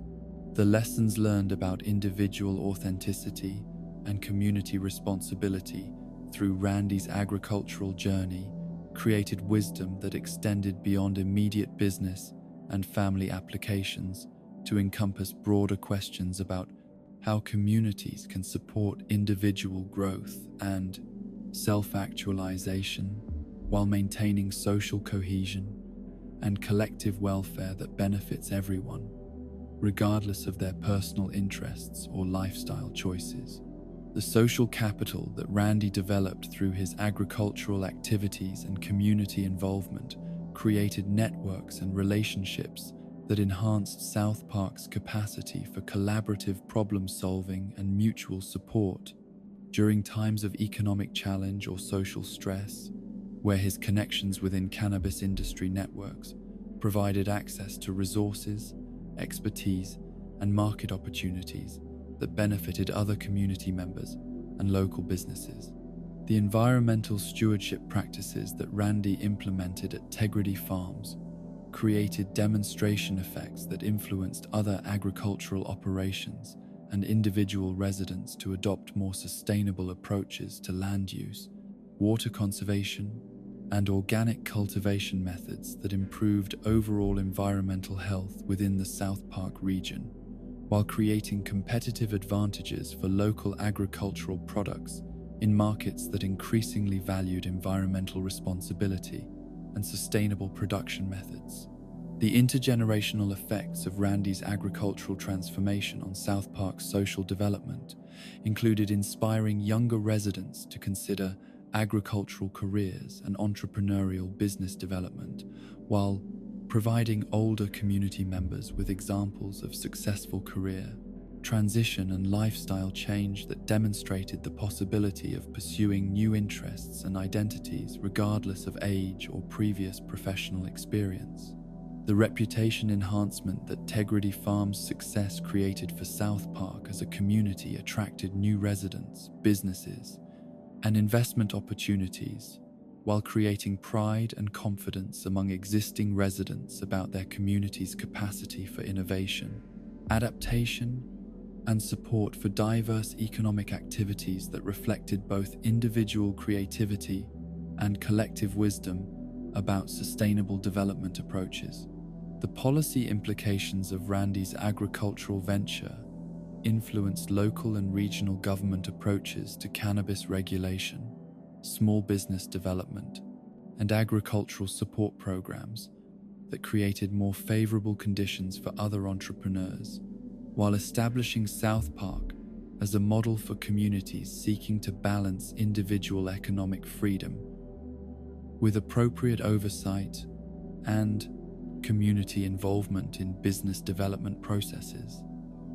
The lessons learned about individual authenticity and community responsibility through Randy's agricultural journey created wisdom that extended beyond immediate business and family applications to encompass broader questions about how communities can support individual growth and self-actualization while maintaining social cohesion and collective welfare that benefits everyone, regardless of their personal interests or lifestyle choices. The social capital that Randy developed through his agricultural activities and community involvement created networks and relationships that enhanced South Park's capacity for collaborative problem-solving and mutual support during times of economic challenge or social stress, where his connections within cannabis industry networks provided access to resources, expertise, and market opportunities that benefited other community members and local businesses. The environmental stewardship practices that Randy implemented at Tegridy Farms created demonstration effects that influenced other agricultural operations and individual residents to adopt more sustainable approaches to land use, water conservation, and organic cultivation methods that improved overall environmental health within the South Park region, while creating competitive advantages for local agricultural products in markets that increasingly valued environmental responsibility and sustainable production methods. The intergenerational effects of Randy's agricultural transformation on South Park's social development included inspiring younger residents to consider agricultural careers and entrepreneurial business development, while providing older community members with examples of successful career, transition, and lifestyle change that demonstrated the possibility of pursuing new interests and identities regardless of age or previous professional experience. The reputation enhancement that Tegridy Farms' success created for South Park as a community attracted new residents, businesses, and investment opportunities, while creating pride and confidence among existing residents about their community's capacity for innovation, adaptation, and support for diverse economic activities that reflected both individual creativity and collective wisdom about sustainable development approaches. The policy implications of Randy's agricultural venture influenced local and regional government approaches to cannabis regulation, small business development, and agricultural support programs that created more favorable conditions for other entrepreneurs, while establishing South Park as a model for communities seeking to balance individual economic freedom with appropriate oversight and community involvement in business development processes.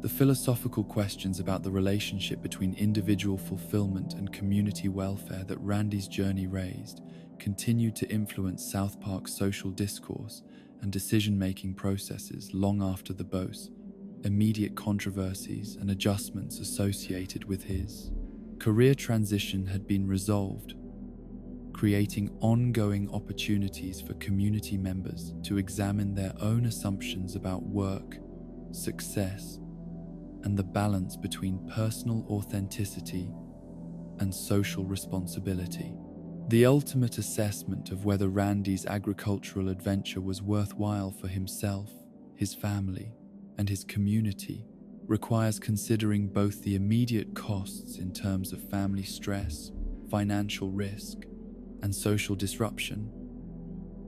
The philosophical questions about the relationship between individual fulfillment and community welfare that Randy's journey raised continued to influence South Park's social discourse and decision-making processes long after the boast's immediate controversies and adjustments associated with his career transition had been resolved, creating ongoing opportunities for community members to examine their own assumptions about work, success, and the balance between personal authenticity and social responsibility. The ultimate assessment of whether Randy's agricultural adventure was worthwhile for himself, his family, and his community requires considering both the immediate costs in terms of family stress, financial risk, and social disruption,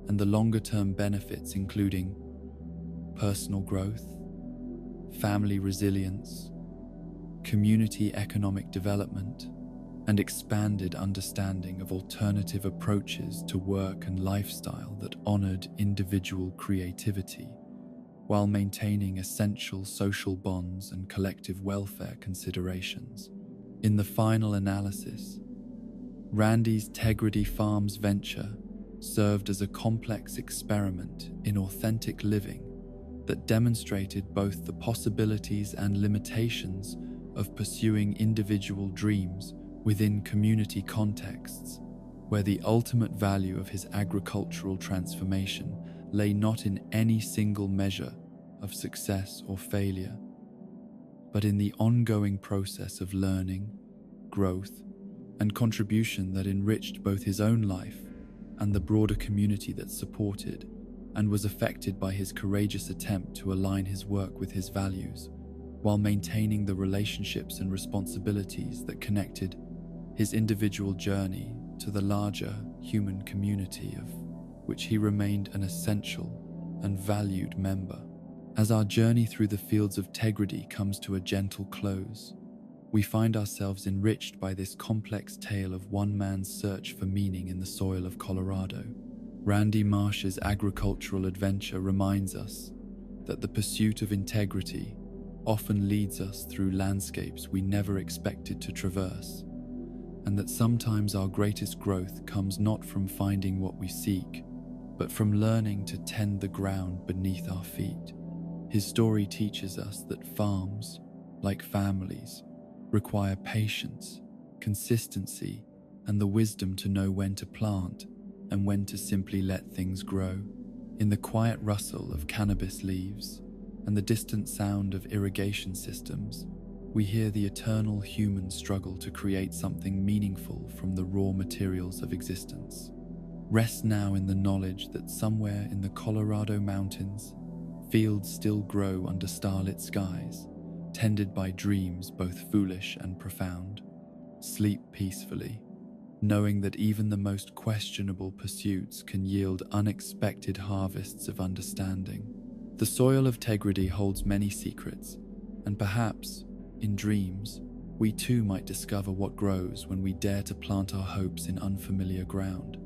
and the longer-term benefits including personal growth, family resilience, community economic development, and expanded understanding of alternative approaches to work and lifestyle that honored individual creativity while maintaining essential social bonds and collective welfare considerations. In the final analysis, Randy's Tegridy Farms venture served as a complex experiment in authentic living that demonstrated both the possibilities and limitations of pursuing individual dreams within community contexts, where the ultimate value of his agricultural transformation lay not in any single measure of success or failure, but in the ongoing process of learning, growth, and contribution that enriched both his own life and the broader community that supported and was affected by his courageous attempt to align his work with his values, while maintaining the relationships and responsibilities that connected his individual journey to the larger human community of which he remained an essential and valued member. As our journey through the fields of Tegridy comes to a gentle close, we find ourselves enriched by this complex tale of one man's search for meaning in the soil of Colorado. Randy Marsh's agricultural adventure reminds us that the pursuit of integrity often leads us through landscapes we never expected to traverse, and that sometimes our greatest growth comes not from finding what we seek, but from learning to tend the ground beneath our feet. His story teaches us that farms, like families, require patience, consistency, and the wisdom to know when to plant and when to simply let things grow. In the quiet rustle of cannabis leaves and the distant sound of irrigation systems, we hear the eternal human struggle to create something meaningful from the raw materials of existence. Rest now in the knowledge that somewhere in the Colorado mountains, fields still grow under starlit skies, tended by dreams both foolish and profound. Sleep peacefully, knowing that even the most questionable pursuits can yield unexpected harvests of understanding. The soil of Tegridy holds many secrets, and perhaps, in dreams, we too might discover what grows when we dare to plant our hopes in unfamiliar ground.